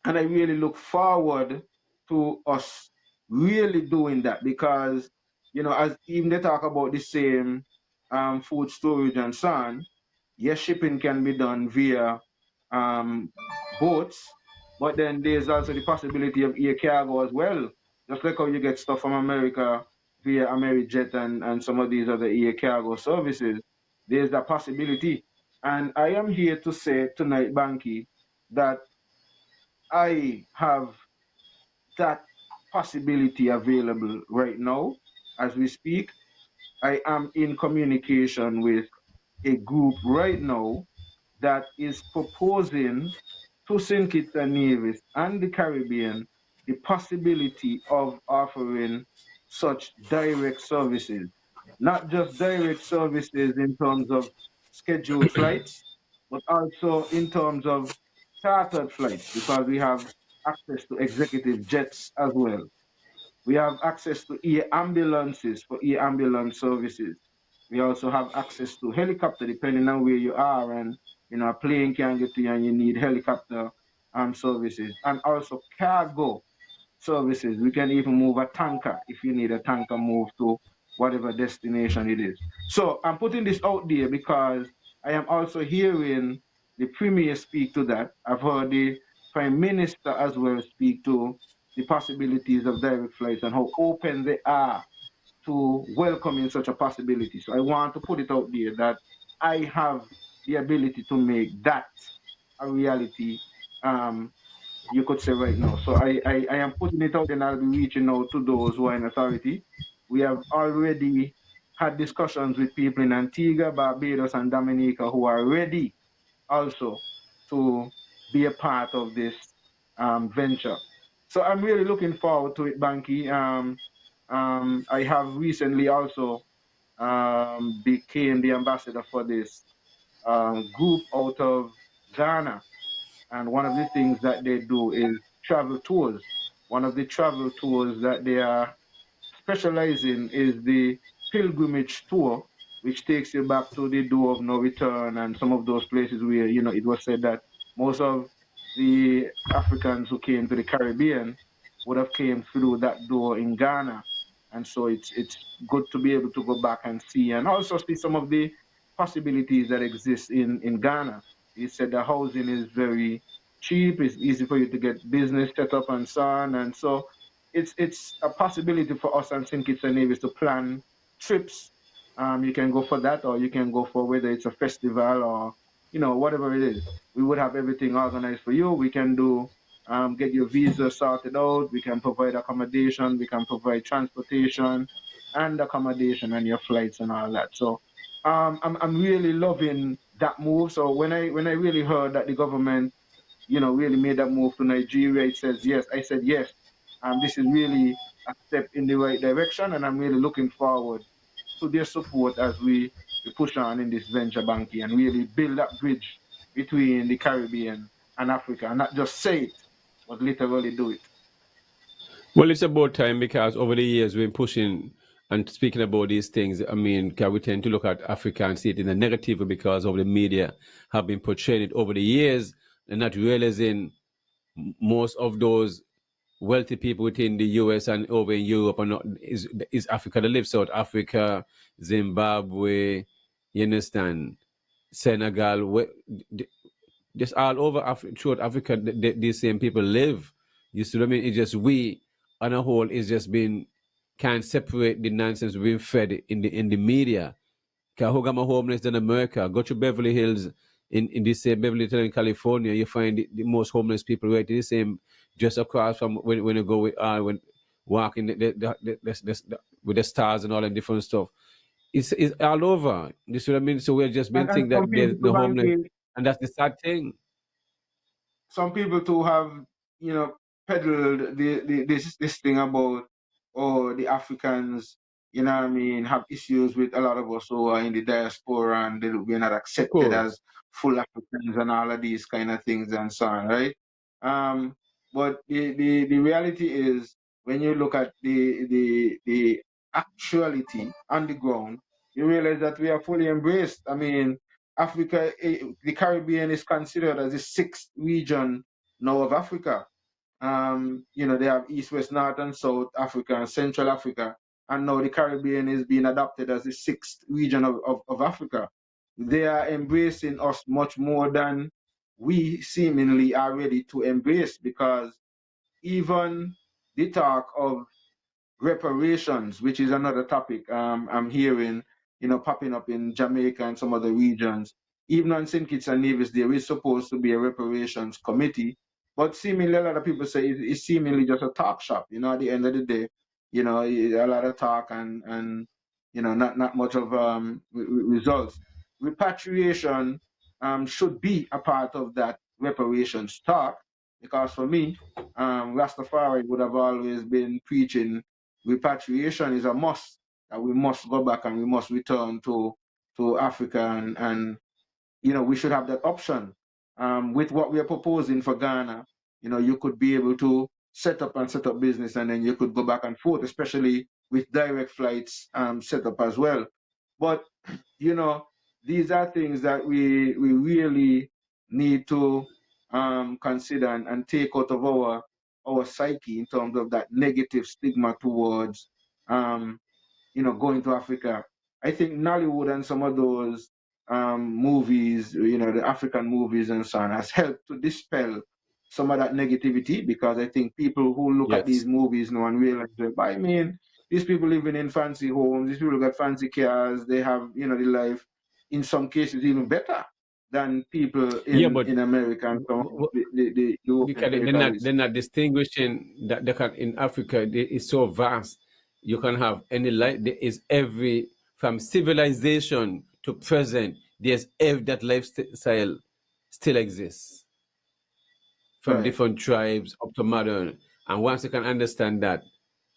and I really look forward to us really doing that, because, as even they talk about the same food storage and so on, yes, shipping can be done via um, boats, but then there's also the possibility of air cargo as well. Just like how you get stuff from America via Amerijet and some of these other air cargo services, there's that possibility. And I am here to say tonight, Banky, that I have that possibility available right now as we speak. I am in communication with a group right now that is proposing to St. Kitts and Nevis and the Caribbean the possibility of offering such direct services. Not just direct services in terms of scheduled flights, but also in terms of chartered flights, because we have access to executive jets as well. We have access to air ambulances for air ambulance services. We also have access to helicopter depending on where you are, and a plane can get to you and you need helicopter services, and also cargo services. We can even move a tanker if you need a tanker move to whatever destination it is. So I'm putting this out there because I am also hearing the Premier speak to that. I've heard the Prime Minister as well speak to the possibilities of direct flights and how open they are to welcoming such a possibility. So I want to put it out there that I have the ability to make that a reality, you could say right now. So I am putting it out, and I'll be reaching out to those who are in authority. We have already had discussions with people in Antigua, Barbados, and Dominica who are ready also to be a part of this venture. So I'm really looking forward to it, Banky. I have recently also became the ambassador for this group out of Ghana. And one of the things that they do is travel tours. One of the travel tours that they are specializing is the pilgrimage tour, which takes you back to the door of no return and some of those places where, it was said that most of the Africans who came to the Caribbean would have came through that door in Ghana. And so it's good to be able to go back and see and also see some of the possibilities that exist in Ghana. He said the housing is very cheap, it's easy for you to get business set up and so on. And so it's a possibility for us and St. Kitts and Nevis to plan trips. You can go for that, or you can go for whether it's a festival or whatever it is. We would have everything organized for you. We can do get your visa sorted out. We can provide accommodation. We can provide transportation and accommodation and your flights and all that. So I'm really loving that move. So when I really heard that the government really made that move to Nigeria, it says yes. I said yes. This is really a step in the right direction, and I'm really looking forward to their support as we push on in this venture banking and really build that bridge between the Caribbean and Africa, and not just say it, but literally do it. Well, it's about time because over the years we've been pushing and speaking about these things. I mean, we tend to look at Africa and see it in a negative because of the media have been portraying it over the years and not realizing most of those wealthy people within the US and over in Europe are not is Africa. They live South Africa, Zimbabwe, you understand, Senegal, just all over throughout Africa. These same people live. You see what I mean? It's just we on a whole is just been can't separate the nonsense being fed in the media. Who got my homeless in America? Go to Beverly Hills in the same Beverly Hills in California, you find the most homeless people right in the same just across from when you go with when walking with the stars and all that different stuff. It's all over. You see what I mean? So we're just been And thinking some that people the too, homeless, Banky, and that's the sad thing. some people too have peddled this thing about the Africans, what I mean, have issues with a lot of us who are in the diaspora and we're not Of accepted as course. full Africans and all of these kind of things and so on, right? Um, but the reality is when you look at the actuality on the ground, you realize that we are fully embraced. I mean, Africa, the Caribbean is considered as the sixth region now of Africa. They have East, West, North, and South Africa and Central Africa. And now the Caribbean is being adopted as the sixth region of Africa. They are embracing us much more than we seemingly are ready to embrace, because even the talk of reparations, which is another topic I'm hearing, popping up in Jamaica and some other regions. Even on St. Kitts and Nevis, there is supposed to be a reparations committee, but seemingly a lot of people say it's seemingly just a talk shop. At the end of the day, a lot of talk and not much of results. Repatriation should be a part of that reparations talk, because for me, Rastafari would have always been preaching repatriation is a must, that we must go back and we must return to Africa, and we should have that option. With what we are proposing for Ghana, you could be able to set up business, and then you could go back and forth, especially with direct flights set up as well. But these are things that we really need to consider and take out of our psyche in terms of that negative stigma towards going to Africa. I think Nollywood and some of those movies, the African movies and so on, has helped to dispel some of that negativity, because I think people who look at these Yes. movies now and realize that, I mean, these people living in fancy homes, these people got fancy cars, they have, the life in some cases even better than people Yeah, in, but in America and some of the European because they're territories. not distinguishing that they can in Africa. It's so vast. You can have any life. There is every from civilization to present. There's every that lifestyle still exists from Right. different tribes up to modern. And once you can understand that,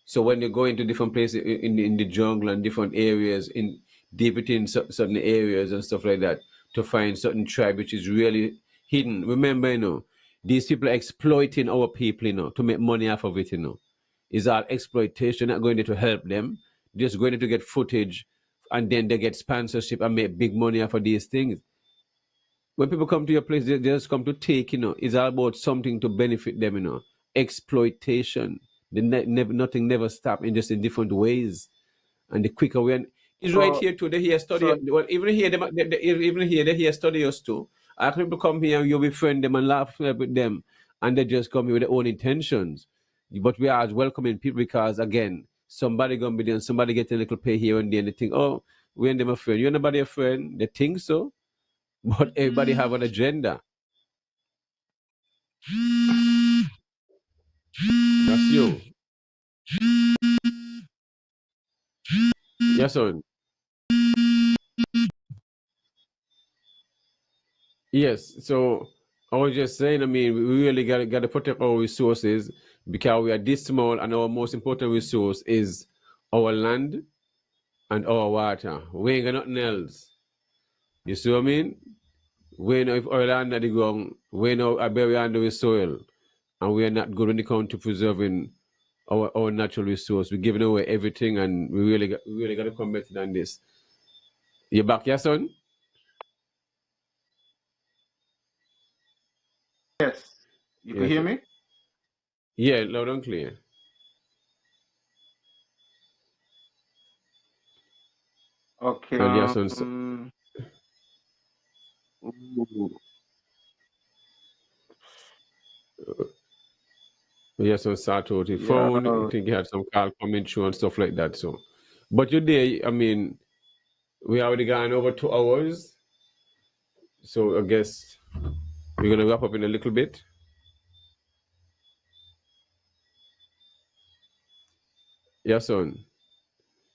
so when you go into different places in the jungle and different areas in deep within certain areas and stuff like that, to find certain tribe which is really hidden. Remember, these people are exploiting our people, to make money off of it, Is our exploitation not going to help them? Just going to get footage and then they get sponsorship and make big money off of these things. When people come to your place, they just come to take, it's all about something to benefit them. Exploitation. Nothing never stop in just in different ways. And the quicker it's right So, here too. They here study. so Well, even here, even here, they here study us too. I can people come here and you befriend them and laugh with them, and they just come here with their own intentions. But we are welcoming people because again, somebody gonna be there, and somebody get a little pay here and there, and they think, oh, we and them a friend. You're nobody a friend. They think so, but everybody have an agenda. That's you. Yes, son. Yes. So I was just saying, I mean, we really got to protect our resources because we are this small, and our most important resource is our land and our water. We ain't got nothing else. You see what I mean? We know if our land at the ground, we know I bury under the soil, and we are not good when it comes to preserving our natural resource. We're giving away everything, and we really got to come better than this. You back, yeah, son? yes, you could Yes. hear me? Yeah, loud and clear. Okay. And yes, son. Ooh, Yes, on Saturday phone. I yeah. think he had some call coming through and stuff like that. So, but today, I mean, we already gone over 2 hours. So I guess we're gonna wrap up in a little bit. Yes, son.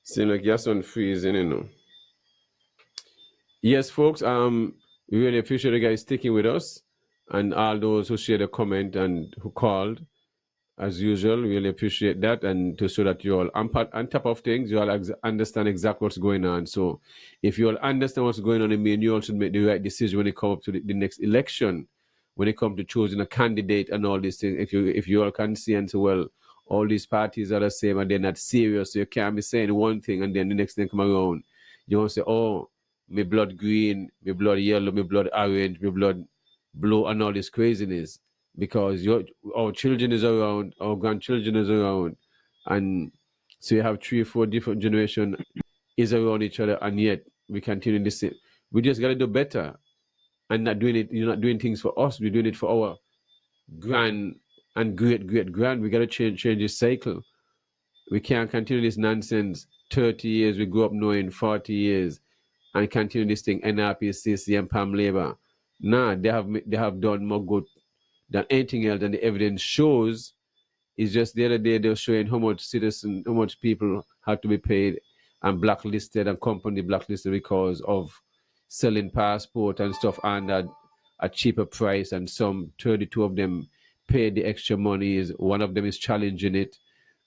Seems like yes, son freezing. Yes, folks. We really appreciate you guys sticking with us, and all those who shared a comment and who called. As usual, really appreciate that, and to show that you all on top of things, you all understand exactly what's going on. So, if you all understand what's going on, it means you all should make the right decision when it comes up to the next election, when it comes to choosing a candidate and all these things. If you all can see and say, well, all these parties are the same and they're not serious, so you can't be saying one thing and then the next thing come around, you want to say, oh, me blood green, me blood yellow, me blood orange, me blood blue, and all this craziness because our children is around, our grandchildren is around, and so you have 3 or 4 different generation is around each other, and yet we continue this. We just gotta do better, and not doing it. You're not doing things for us. We're doing it for our grand and great grand. We gotta change this cycle. We can't continue this nonsense. 30 years we grew up knowing, 40 years, and continue this thing. NRP, CCM, PAM, Labor. Nah, they have done more good than anything else, and the evidence shows. Is just the other day they were showing how much people had to be paid and blacklisted and company blacklisted because of selling passport and stuff under a cheaper price, and some 32 of them paid the extra money. Is one of them is challenging it,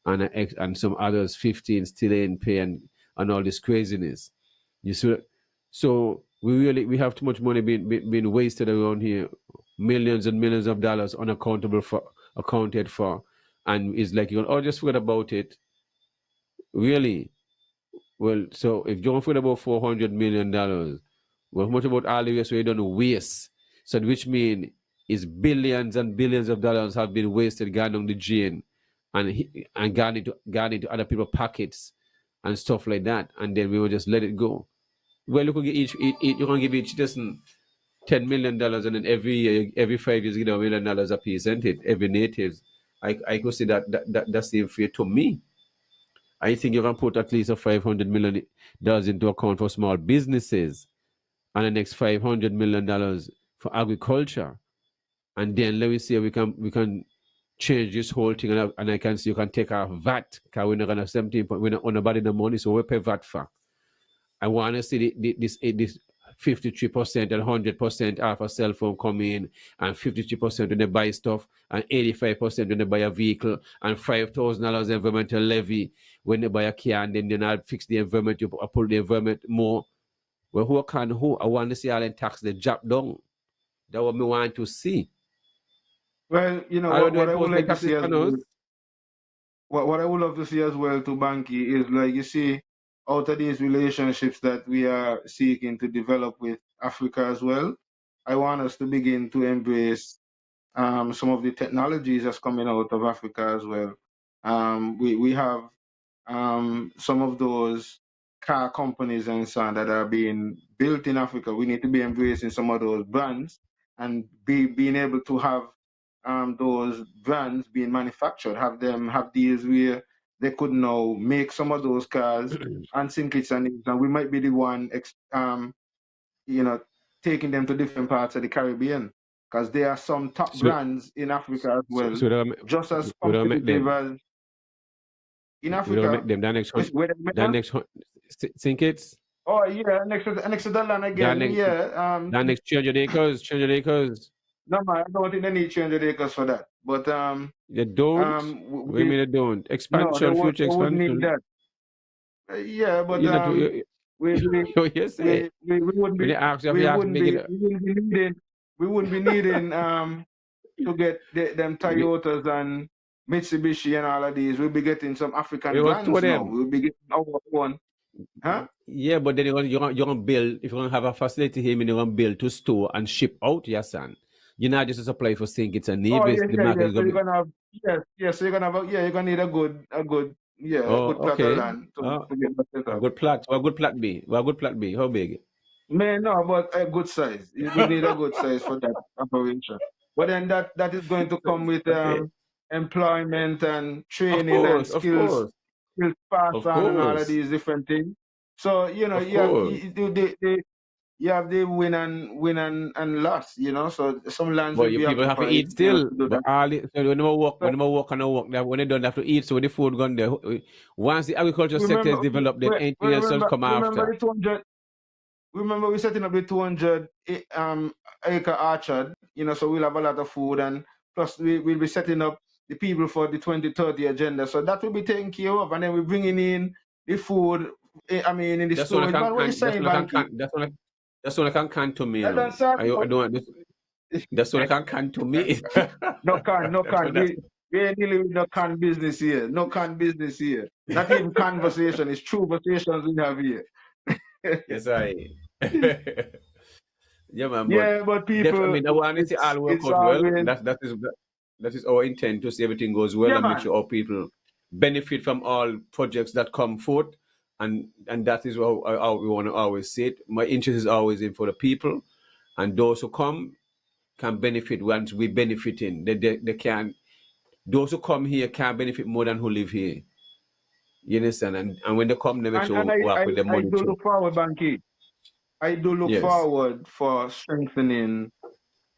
and some others 15 still ain't paying, and all this craziness. You see, so we have too much money being wasted around here, millions and millions of dollars accounted for, and it's like you can all just forget about it. Really? Well, so if you don't forget about $400 million, well, how much about all the rest where you don't waste? So which means is billions and billions of dollars have been wasted, gone down the drain, and gone into other people's pockets and stuff like that, and then we will just let it go. Well, you can give you can give each person $10 million, and then every year, every 5 years, you get $1 million a piece, isn't it? Every natives. I could say that's the fair to me. I think you can put at least a $500 million into account for small businesses, and the next $500 million for agriculture, and then let me see we can change this whole thing, and I can see you can take our VAT because we're not gonna 17. We're not on nobody the money, so we pay VAT for. I want to see this 53% and 100% off a cell phone come in, and 53% when they buy stuff, and 85% when they buy a vehicle, and $5,000 environmental levy when they buy a car, and then they not fix the environment, you pull the environment more. Well, who? I want to see all the tax they drop down. That's what me want to see. Well, I don't what I impose would my like to taxes see as on us. well, what I would love to see as well to Banky is like you see. out of these relationships that we are seeking to develop with Africa as well, I want us to begin to embrace some of the technologies that's coming out of Africa as well. We have some of those car companies and so on that are being built in Africa. We need to be embracing some of those brands and being able to have those brands being manufactured, have deals where they could now make some of those cars and sink it and we might be the one you know, taking them to different parts of the Caribbean because there are some top So, brands in Africa as well, so just as we don't make competitive them. as in We don't make Africa. them. That next hunt. Where That next hunt. Think it's oh yeah, next to the land that again, next. yeah. That next 300 acres. 300 acres. No man, I don't think they need 300 acres for that. But They don't. What do you we mean they don't? no, Expansion, future they would need expansion. that. Yeah, but You know, we we you say we wouldn't when be they ask you if you have to make it. we wouldn't be needing to get them Toyotas and Mitsubishi and all of these. We'll be getting some African It was two of brands now. them. We'll be getting our own. Huh? Yeah, but then you're gonna build if you're gonna have a facility here, you're gonna build to store and ship out, yes, son. You're not just a supply for St. Kitts and Oh Nevis. yes, The yeah, market yeah. is So gonna you're be gonna have yes. So you're gonna have you're gonna need a oh good plot of okay. land to get that set A up. good plot. Or a good plot B. Or a good plot B. How big? Man, no, but a good size. We need a good size for that operation. But then that is going to come with Okay. employment and Of training and course, of course, skills pass of on and all of course, these different things. So you know of course. you have the win and loss. You know, so some lands But will you be people have to occupied. eat You know, still. to do But that. all the, so So when they work and they work, that when they don't have to eat, so the food gone there. Once the agriculture sector is remember, developed, then anything else will come remember after. the 200. Remember we setting up the 200 acre orchard, you know, so we'll have a lot of food and plus we'll be setting up the people for the 2030 agenda. So that will be taken care of and then we're bringing in the food, in the That's one I storage. can, Man, what you that's saying, one I can, Banky? that's one I can can to me, you That don't know. sound I don't want this. That's one I can can to me. no That's can. what that's. We ain't dealing with no can business here. No can business here. Not even conversation. It's true conversations we have here. Yes, I. Yeah, man. But Yeah, but I people, mean, I want to see all work it's out well. always That is our intent to see everything goes well yeah, and make man. sure our people benefit from all projects that come forth, and that is how we want to always see it. My interest is always in for the people, and those who come can benefit once we benefiting. They can. Those who come here can benefit more than who live here. You understand? And when they come, they make And sure we work with the I money do too. look forward, Banky. I do look Yes. forward for strengthening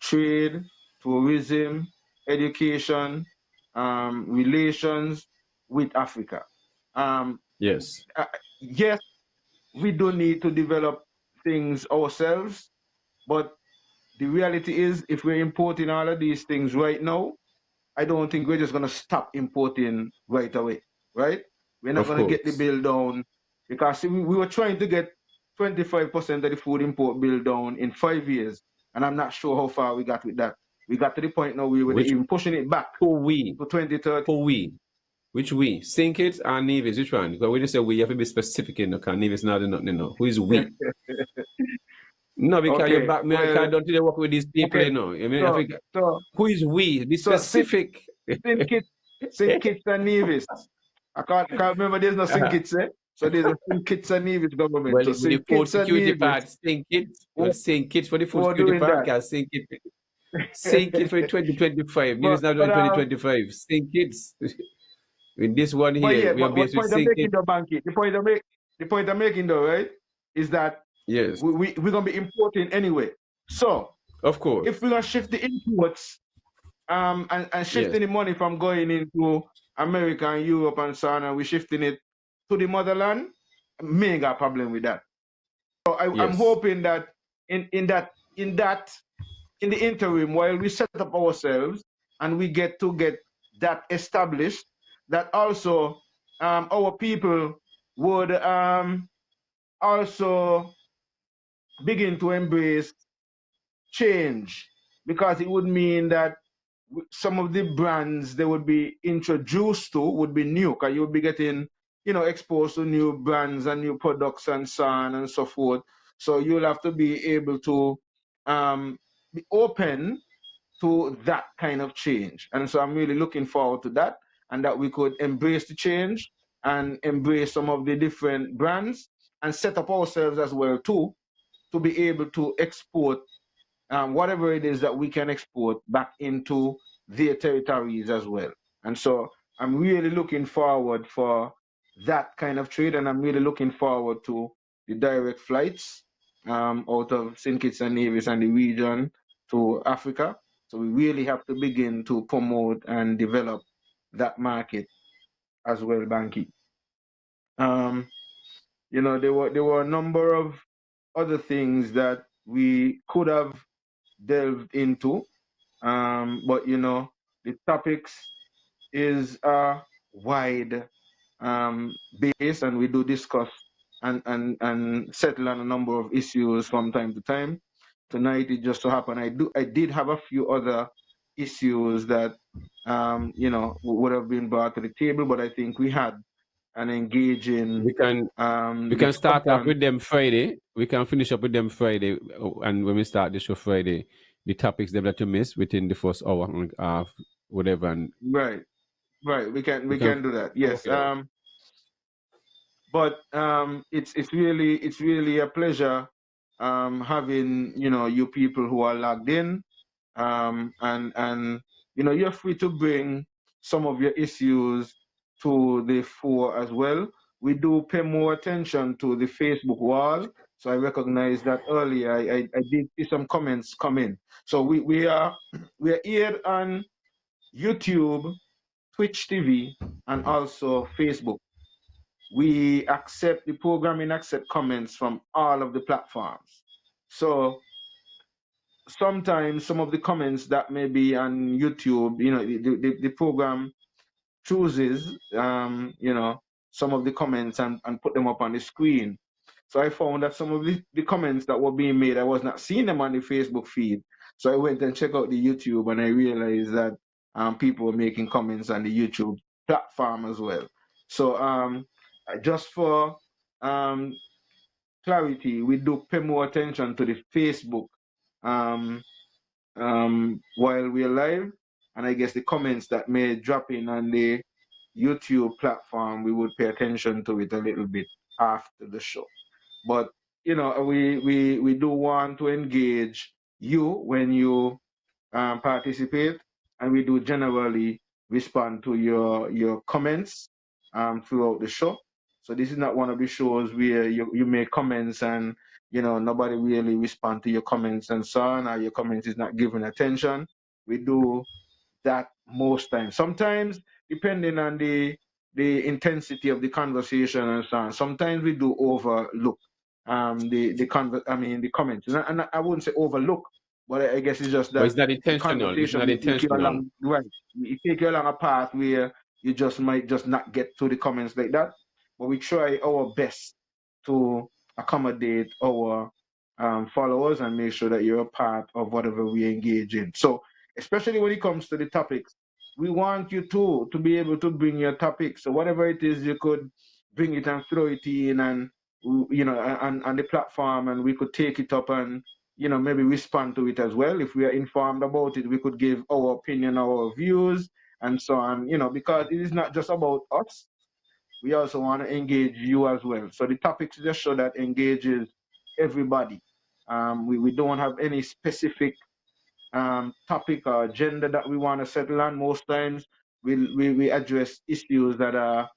trade, tourism, education, relations with Africa. Um, Yes. uh, yes, we do need to develop things ourselves, but the reality is, if we're importing all of these things right now, I don't think we're just going to stop importing right away, right? We're not Of going to get the course. bill down because see, we were trying to get 25% of the food import bill down in 5 years, and I'm not sure how far we got with that. We got to the point now where we're Which even pushing it back who we? to 2030. Who we? Which we? Sink it or Nevis? Which one? Because when you say we, you have to be specific in the can Nevis not nothing, you know. Who is we? No, because you Okay, back me, I well, don't think they work with these people, okay. you know. I mean, I So, think so, who is we? Be so, specific. St. Kitts and Nevis. I can't remember there's no St. Kitts, eh? So there's a St. Kitts and Nevis government. Well, So with the St. food Kitts and security Nevis, part, sink it. Well, who, sink it for the who food are security doing part, that? can sink it. Sink it for 2025. Nevis now But 2025. Sink it. In this one but here, yeah, we are but what based with point I'm sink making it. though, Banky, the point I'm making though, right, is that Yes, we're gonna be importing anyway. So of course. if we're gonna shift the imports, and Yes, shifting the money from going into America and Europe and so on, and we're shifting it to the motherland, me ain't got a problem with that. So I'm yes, hoping that in the interim, while we set up ourselves and we get that established, that also our people would also begin to embrace change because it would mean that some of the brands they would be introduced to would be new because you would be getting exposed to new brands and new products and so on and so forth. So you'll have to be able to be open to that kind of change. And so I'm really looking forward to that, and that we could embrace the change and embrace some of the different brands and set up ourselves as well too, to be able to export whatever it is that we can export back into their territories as well. And so I'm really looking forward for that kind of trade, and I'm really looking forward to the direct flights out of St. Kitts and Nevis and the region to Africa. So we really have to begin to promote and develop that market as well, Banky. There were a number of other things that we could have delved into, but the topics is wide base, and we do discuss and settle on a number of issues from time to time. Tonight it just so happened I did have a few other issues that would have been brought to the table, but I think we had an engaging We can start off discussion. with them Friday. We can finish up with them Friday, and when we start the show Friday, the topics they've got to miss within the first hour and a half, whatever. And Right. We can do that. Yes. Okay. But it's really a pleasure having you people who are logged in, and you're free to bring some of your issues to the fore as well. We do pay more attention to the Facebook wall, so I recognize that earlier I did see some comments come in. So we are here on YouTube, Twitch TV, and also Facebook. We accept the programming, accept comments from all of the platforms. So sometimes some of the comments that may be on YouTube, the program chooses, some of the comments and put them up on the screen. So I found that some of the comments that were being made, I was not seeing them on the Facebook feed. So I went and checked out the YouTube, and I realized that people were making comments on the YouTube platform as well. So just for clarity, we do pay more attention to the Facebook while we're live, and I guess the comments that may drop in on the YouTube platform, we would pay attention to it a little bit after the show. But we do want to engage you when you participate, and we do generally respond to your comments throughout the show. So this is not one of the shows where you make comments and nobody really respond to your comments and so on, or your comments is not given attention. We do that most times. Sometimes, depending on the intensity of the conversation and so on, sometimes we do overlook the comments. And I wouldn't say overlook, but I guess it's just But that it's not the intentional. It's conversation not will take you intentional. along, right? It take you along a path where you just might just not get to the comments like that. But we try our best to accommodate our followers and make sure that you're a part of whatever we engage in. So especially when it comes to the topics, we want you to be able to bring your topics. So whatever it is, you could bring it and throw it in, and on the platform, and we could take it up and maybe respond to it as well. If we are informed about it, we could give our opinion, our views, and so on. Because it is not just about us. We also want to engage you as well. So the topics just show that engages everybody. We don't have any specific topic or agenda that we want to settle on. Most times we address issues that are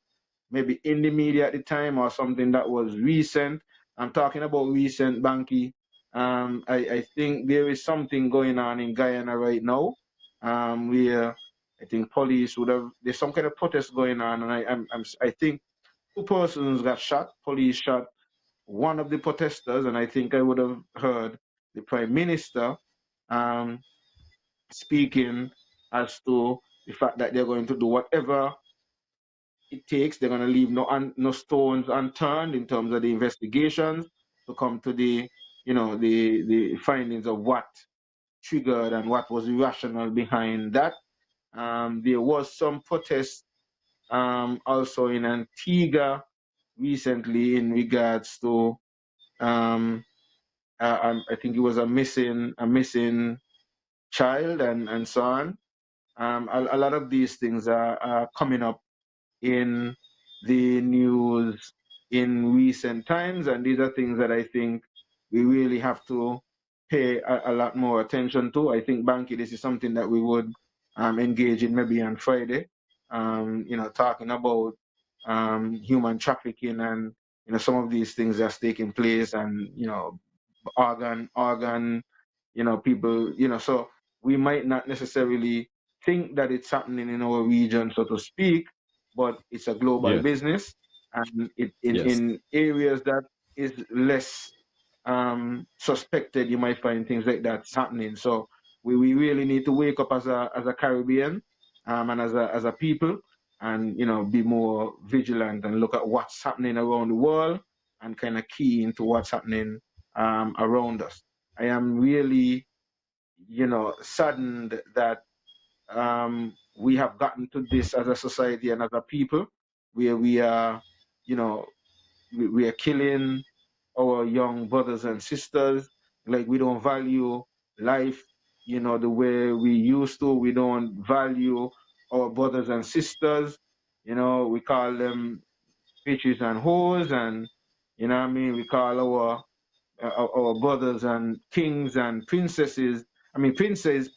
maybe in the media at the time, or something that was recent. I'm talking about recent, Banky. I think there is something going on in Guyana right now, where I think police there's some kind of protest going on, and I think 2 persons got shot. Police shot one of the protesters, and I think I would have heard the Prime Minister speaking as to the fact that they're going to do whatever it takes. They're going to leave no stones unturned in terms of the investigations to come to the the findings of what triggered and what was the rationale behind that. There was some protest also in Antigua recently in regards to I think it was a missing child and so on. A lot of these things are coming up in the news in recent times, and these are things that I think we really have to pay a lot more attention to. I think, Banky, this is something that we would engage in maybe on Friday. Talking about human trafficking and some of these things that's taking place, and organ people, so we might not necessarily think that it's happening in our region, so to speak, but it's a global Yes. business, and Yes. in areas that is less suspected, you might find things like that's happening. So we really need to wake up as a Caribbean, and as a people, and be more vigilant and look at what's happening around the world, and kind of key into what's happening around us. I am really saddened that we have gotten to this as a society and as a people, where we are, we are killing our young brothers and sisters. Like, we don't value life, the way we used to. We don't value our brothers and sisters. We call them bitches and whores, and what I mean. We call our brothers and kings and princesses. I mean, princes,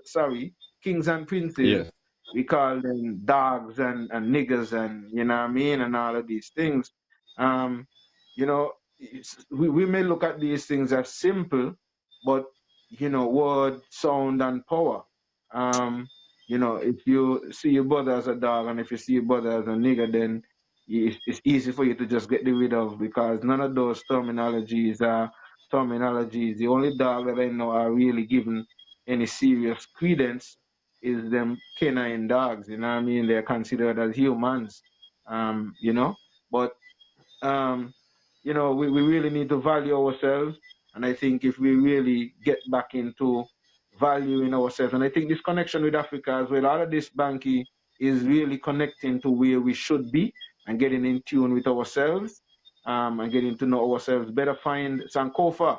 sorry, kings and princes. Yes. We call them dogs and niggers, and what I mean, and all of these things. Um, we may look at these things as simple, but word, sound, and power. If you see your brother as a dog, and if you see your brother as a nigger, then it's easy for you to just get rid of, because none of those terminologies are terminologies. The only dog that I know are really given any serious credence is them canine dogs. You know what I mean? They're considered as humans. But we really need to value ourselves. And I think if we really get back into valuing ourselves, and I think this connection with Africa as well, all of this, Banky, is really connecting to where we should be and getting in tune with ourselves, and getting to know ourselves better. Find Sankofa,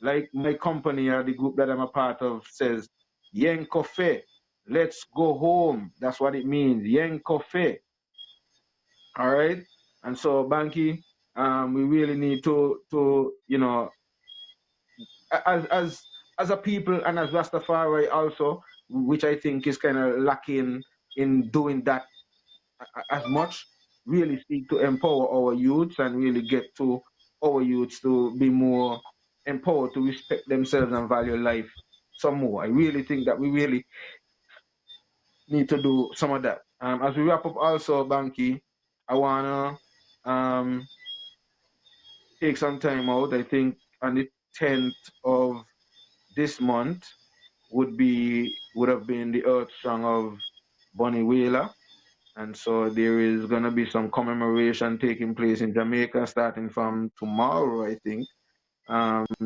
like my company or the group that I'm a part of says, Yen Kofe, let's go home. That's what it means, Yen Kofe. All right. And so, Banky, we really need to as a people, and as Rastafari also, which I think is kind of lacking in doing that as much, really seek to empower our youths and really get to our youths to be more empowered to respect themselves and value life some more. I really think that we really need to do some of that. As we wrap up also, Banky, I wanna take some time out. I think on the 10th of this month would have been the Earth Song of Bonnie Whaler. And so there is gonna be some commemoration taking place in Jamaica starting from tomorrow, I think.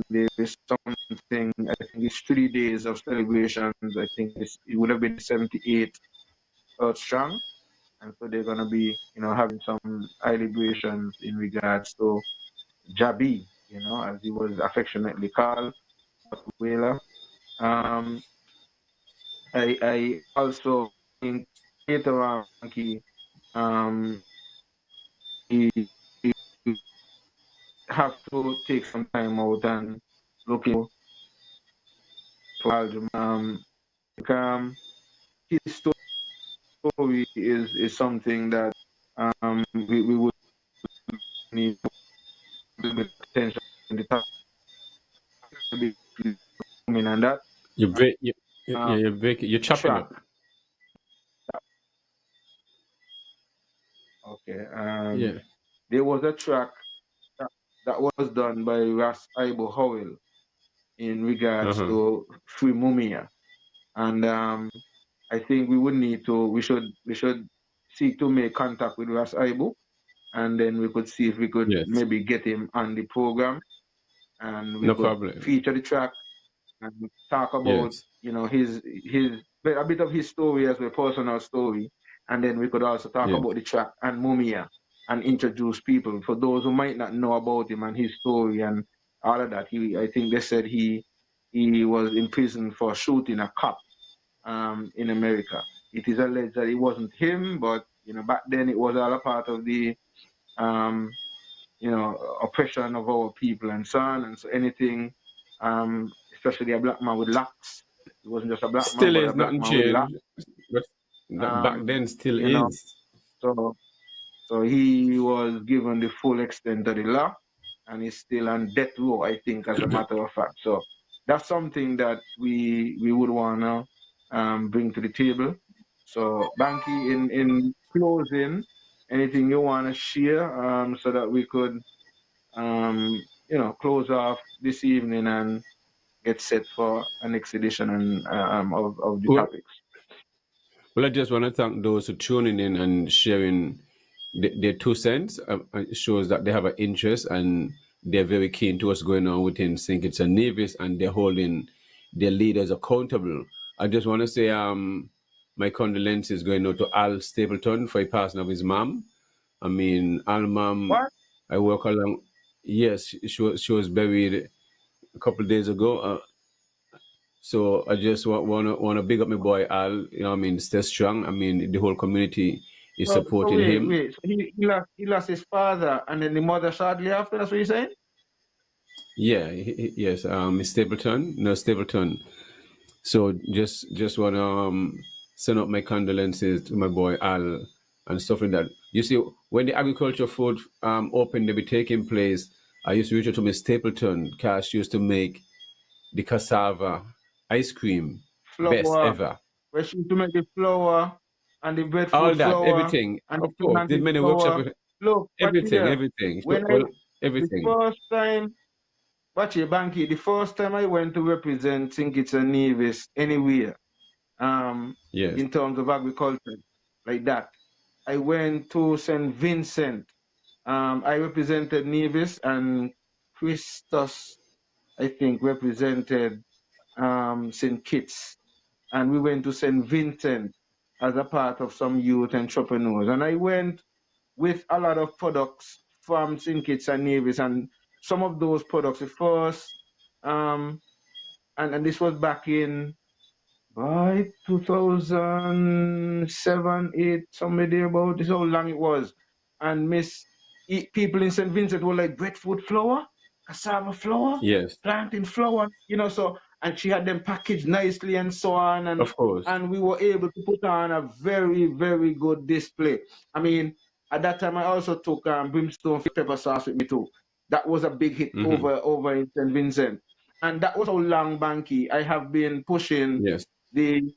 There is something, I think it's 3 days of celebrations. I think it would have been 78 Earth Strong. And so they're gonna be, having some celebrations in regards to Jabi, as he was affectionately called, Whaler. Um, I also think later on, um, we have to take some time out and look into um, his story is something that we would need a little bit of attention in the time, and that You break. um, You break. You're chopping track. up. Okay. Yeah. There was a track that was done by Ras Ibo Howell in regards Uh-huh. to Free Mumia. And I think we should seek to make contact with Ras Ibo, and then we could see if we could Yes. maybe get him on the program, and we No could problem. feature the track and talk about Yes. his a bit of his story as a personal story, And then we could also talk about the track and Mumia and introduce people. For those who might not know about him and his story and all of that, I think they said he was imprisoned for shooting a cop in America. It is alleged that it wasn't him, but back then it was all a part of the um, oppression of our people and so on. And so anything, especially a black man with locks, it wasn't just a black man, Still but is a black nothing man with locks. changed. But back then still You know, is. so he was given the full extent of the law, and he's still on death row, I think, as a matter of fact. So that's something that we would wanna bring to the table. So Banky, in closing, anything you wanna share, so that we could close off this evening and get set for an next edition and of the Well, topics. Well, I just want to thank those who tuning in and sharing their 2 cents. It shows that they have an interest and they're very keen to what's going on within St. Kitts and Nevis, and they're holding their leaders accountable. I just want to say my condolences going out to Al Stapleton for the passing of his mom. I mean, Al mom, What? I work along. Yes, she was buried a couple of days ago. So I just want to big up my boy Al. I mean, stay strong. I mean, the whole community is So supporting wait, him. wait. So he lost his father and then the mother shortly after. That's what you're saying? Yeah, yes. Stapleton, no Stapleton. So just want to send up my condolences to my boy Al and stuff like that. You see, when the agriculture food open to be taking place, I used to reach out to Miss Stapleton because she used to make the cassava ice cream best Flour. ever. Where she used to make the flour and the All breadfruit that, flour everything, and the of course. Did plantain many workshop flour. with Look, watch everything, here. everything. So, When well, the everything. first time, watch here, Banky, the first time I went to represent St. Kitts and Nevis anywhere, Yes, in terms of agriculture, like that, I went to St. Vincent. I represented Nevis and Christos, I think, represented St. Kitts. And we went to St. Vincent as a part of some youth entrepreneurs. And I went with a lot of products from St. Kitts and Nevis. And some of those products, the first, and this was back in by 2007, 8, somewhere there about. This is how long it was. And people in St. Vincent were like breadfruit flour, cassava flour, yes, plantain flour, so, and she had them packaged nicely and so on. of course. And we were able to put on a very, very good display. I mean, at that time, I also took brimstone pepper sauce with me too. That was a big hit Hmm. over in St. Vincent. And that was how long, Banky, I have been pushing Yes, the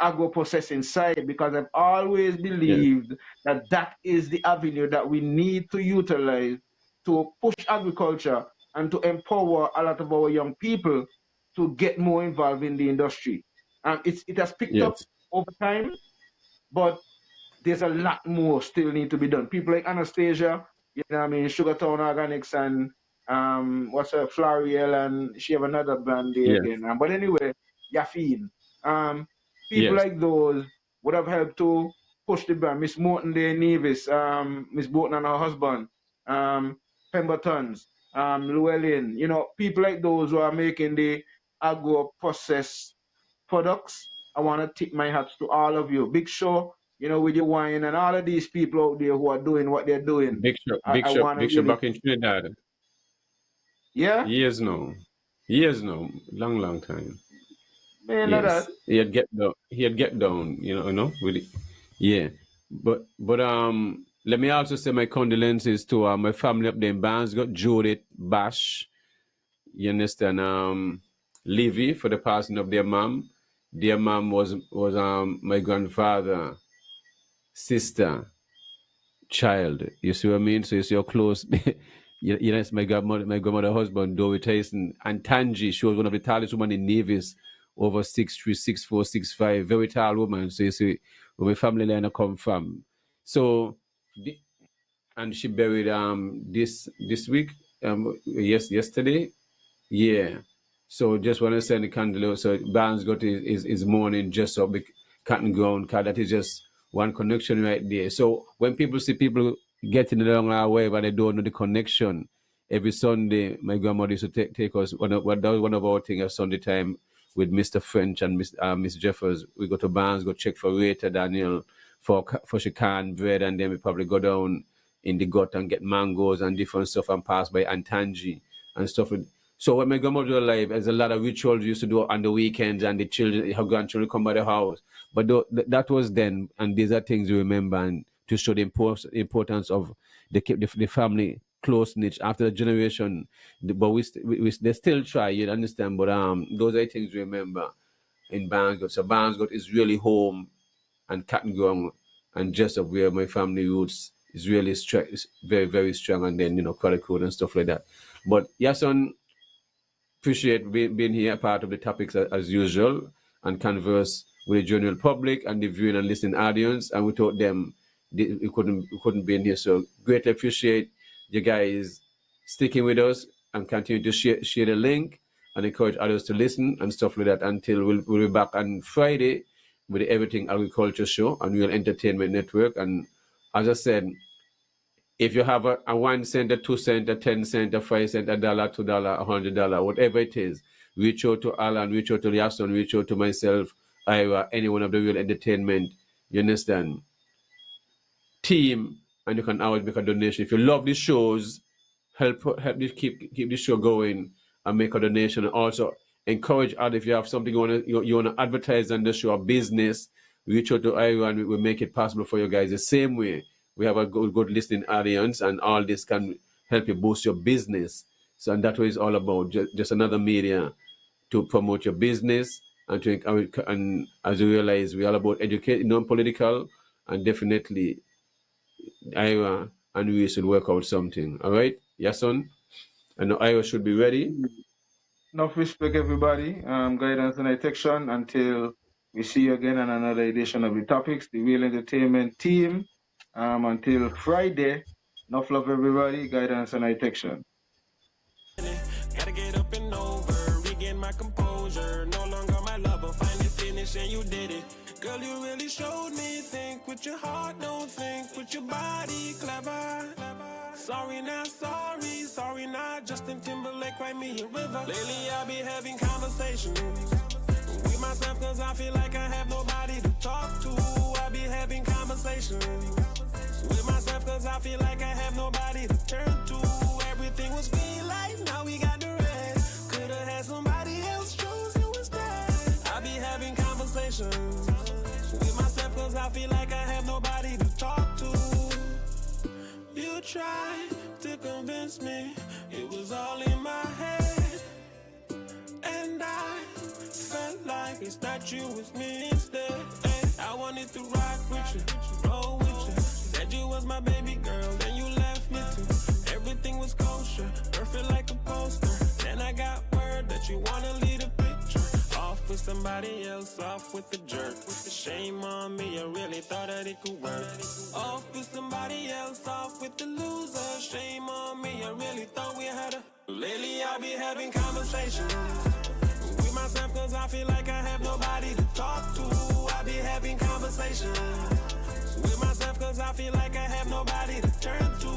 agro processing side, because I've always yes, believed that that is the avenue that we need to utilize to push agriculture and to empower a lot of our young people to get more involved in the industry. It has picked up yes, over time, but there's a lot more still need to be done. People like Anastasia, Sugartown Organics and what's her Floriel, and she have another brand there yes, again. But anyway, Yaffine. Um, People yes, like those would have helped to push the brand. Miss Morton there, Nevis, Miss Morton and her husband, Pembertons, Llewellyn, people like those who are making the agro process products. I want to tip my hats to all of you. Big Show, with your wine and all of these people out there who are doing what they're doing. I want to Big shop really, back in Trinidad. yeah, Years now, long time. man, Yes, that. he had get down. He had get down. With it. Yeah, but let me also say my condolences to my family up there in Barnes. Got Judith Bash. You understand? Levy for the passing of their mom. Their mom was my grandfather, sister, child. You see what I mean? So you see how close. It's my grandmother husband, Dory Tyson, and Tangi. She was one of the tallest women in Nevis, over 6'3", 6'4", 6'5", very tall woman. So you see where my family line I come from. So, and she buried this week, yesterday. Yeah. So just want to send the candle. So Barnes got his morning just up the cotton ground car. That is just one connection right there. So when people see people getting along our way, but they don't know the connection, every Sunday, my grandmother used to take us, that was one of our things at Sunday time with Mr. French and Miss Jeffers. We go to Barnes, go check for Rita Daniel for she can bread, and then we probably go down in the gut and get mangoes and different stuff and pass by Antangi and stuff. So when my grandmother was alive, there's a lot of rituals we used to do on the weekends, and the children, her grandchildren come by the house. But that was then, and these are things you remember, and to show the importance of the family close knit after the generation. But they still try, you understand. But those are things we remember in Barnsgot. So Barnsgot is really home, and Cattengong and Jessup, where my family roots is really very, very strong, and then Code and stuff like that. But Yason, appreciate being here, part of the topics as usual, and converse with the general public and the viewing and listening audience. And without them, we couldn't be in here. So greatly appreciate you guys sticking with us and continue to share the link and encourage others to listen and stuff like that. Until we'll be back on Friday with the Everything Agriculture Show on Real Entertainment Network. And as I said, if you have a 1 cent, a 2 cent, a 10 cent, a 5 cent, $1, $2, $100, whatever it is, reach out to Alan, reach out to Yason, reach out to myself, Ira, anyone of the Real Entertainment, you understand, team, and you can always make a donation. If you love the shows, help keep the show going and make a donation. And also encourage others, if you have something you want to advertise on the show, a business, reach out to Ira and we'll make it possible for you guys. The same way, we have a good listening audience, and all this can help you boost your business. So, and that's what it's all about. Just another media to promote your business and to encourage. And as you realize, we're all about educating, non-political, and definitely Ira and we should work out something. All right, Yason? I know Ira should be ready. Enough respect, everybody. Guidance and detection until we see you again on another edition of the Topics, the Real Entertainment team. Until Friday, enough love, everybody. Guidance and detection. Gotta get up and over, regain my composure. No longer my lover, finally finished and you did it. Girl, you really showed me. Think with your heart, don't think with your body. Clever. Sorry, not sorry. Sorry, not Justin Timberlake, write me a river. Lately, I be having conversations with myself, cause I feel like I have nobody to talk to. I be having conversations with myself, cause I feel like I have nobody to turn to. Everything was green light, now we got the red. Could've had somebody else, chose you instead. I be having conversations with myself, cause I feel like I have nobody to talk to. You tried to convince me it was all in my head, and I felt like it's that you was me instead. I wanted to rock with you, roll with you. Said you was my baby girl, then you left me too. Everything was kosher, perfect like a poster. Then I got word that you wanna leave a picture. Off with somebody else, off with the jerk. With the shame on me, I really thought that it could work. Off with somebody else, off with the loser. Shame on me, I really thought we had a. Lately I be having conversations with myself, cause I feel like I have nobody to talk to. I be having conversations with myself, cause I feel like I have nobody to turn to.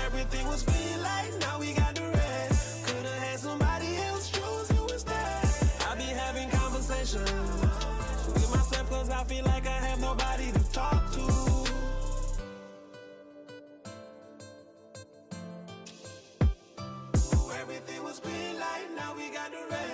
Everything was green light, now we got the red. Could've had somebody else, chose you instead. I be having conversations with myself, cause I feel like I have nobody to talk to. Everything was green light, now we got the red.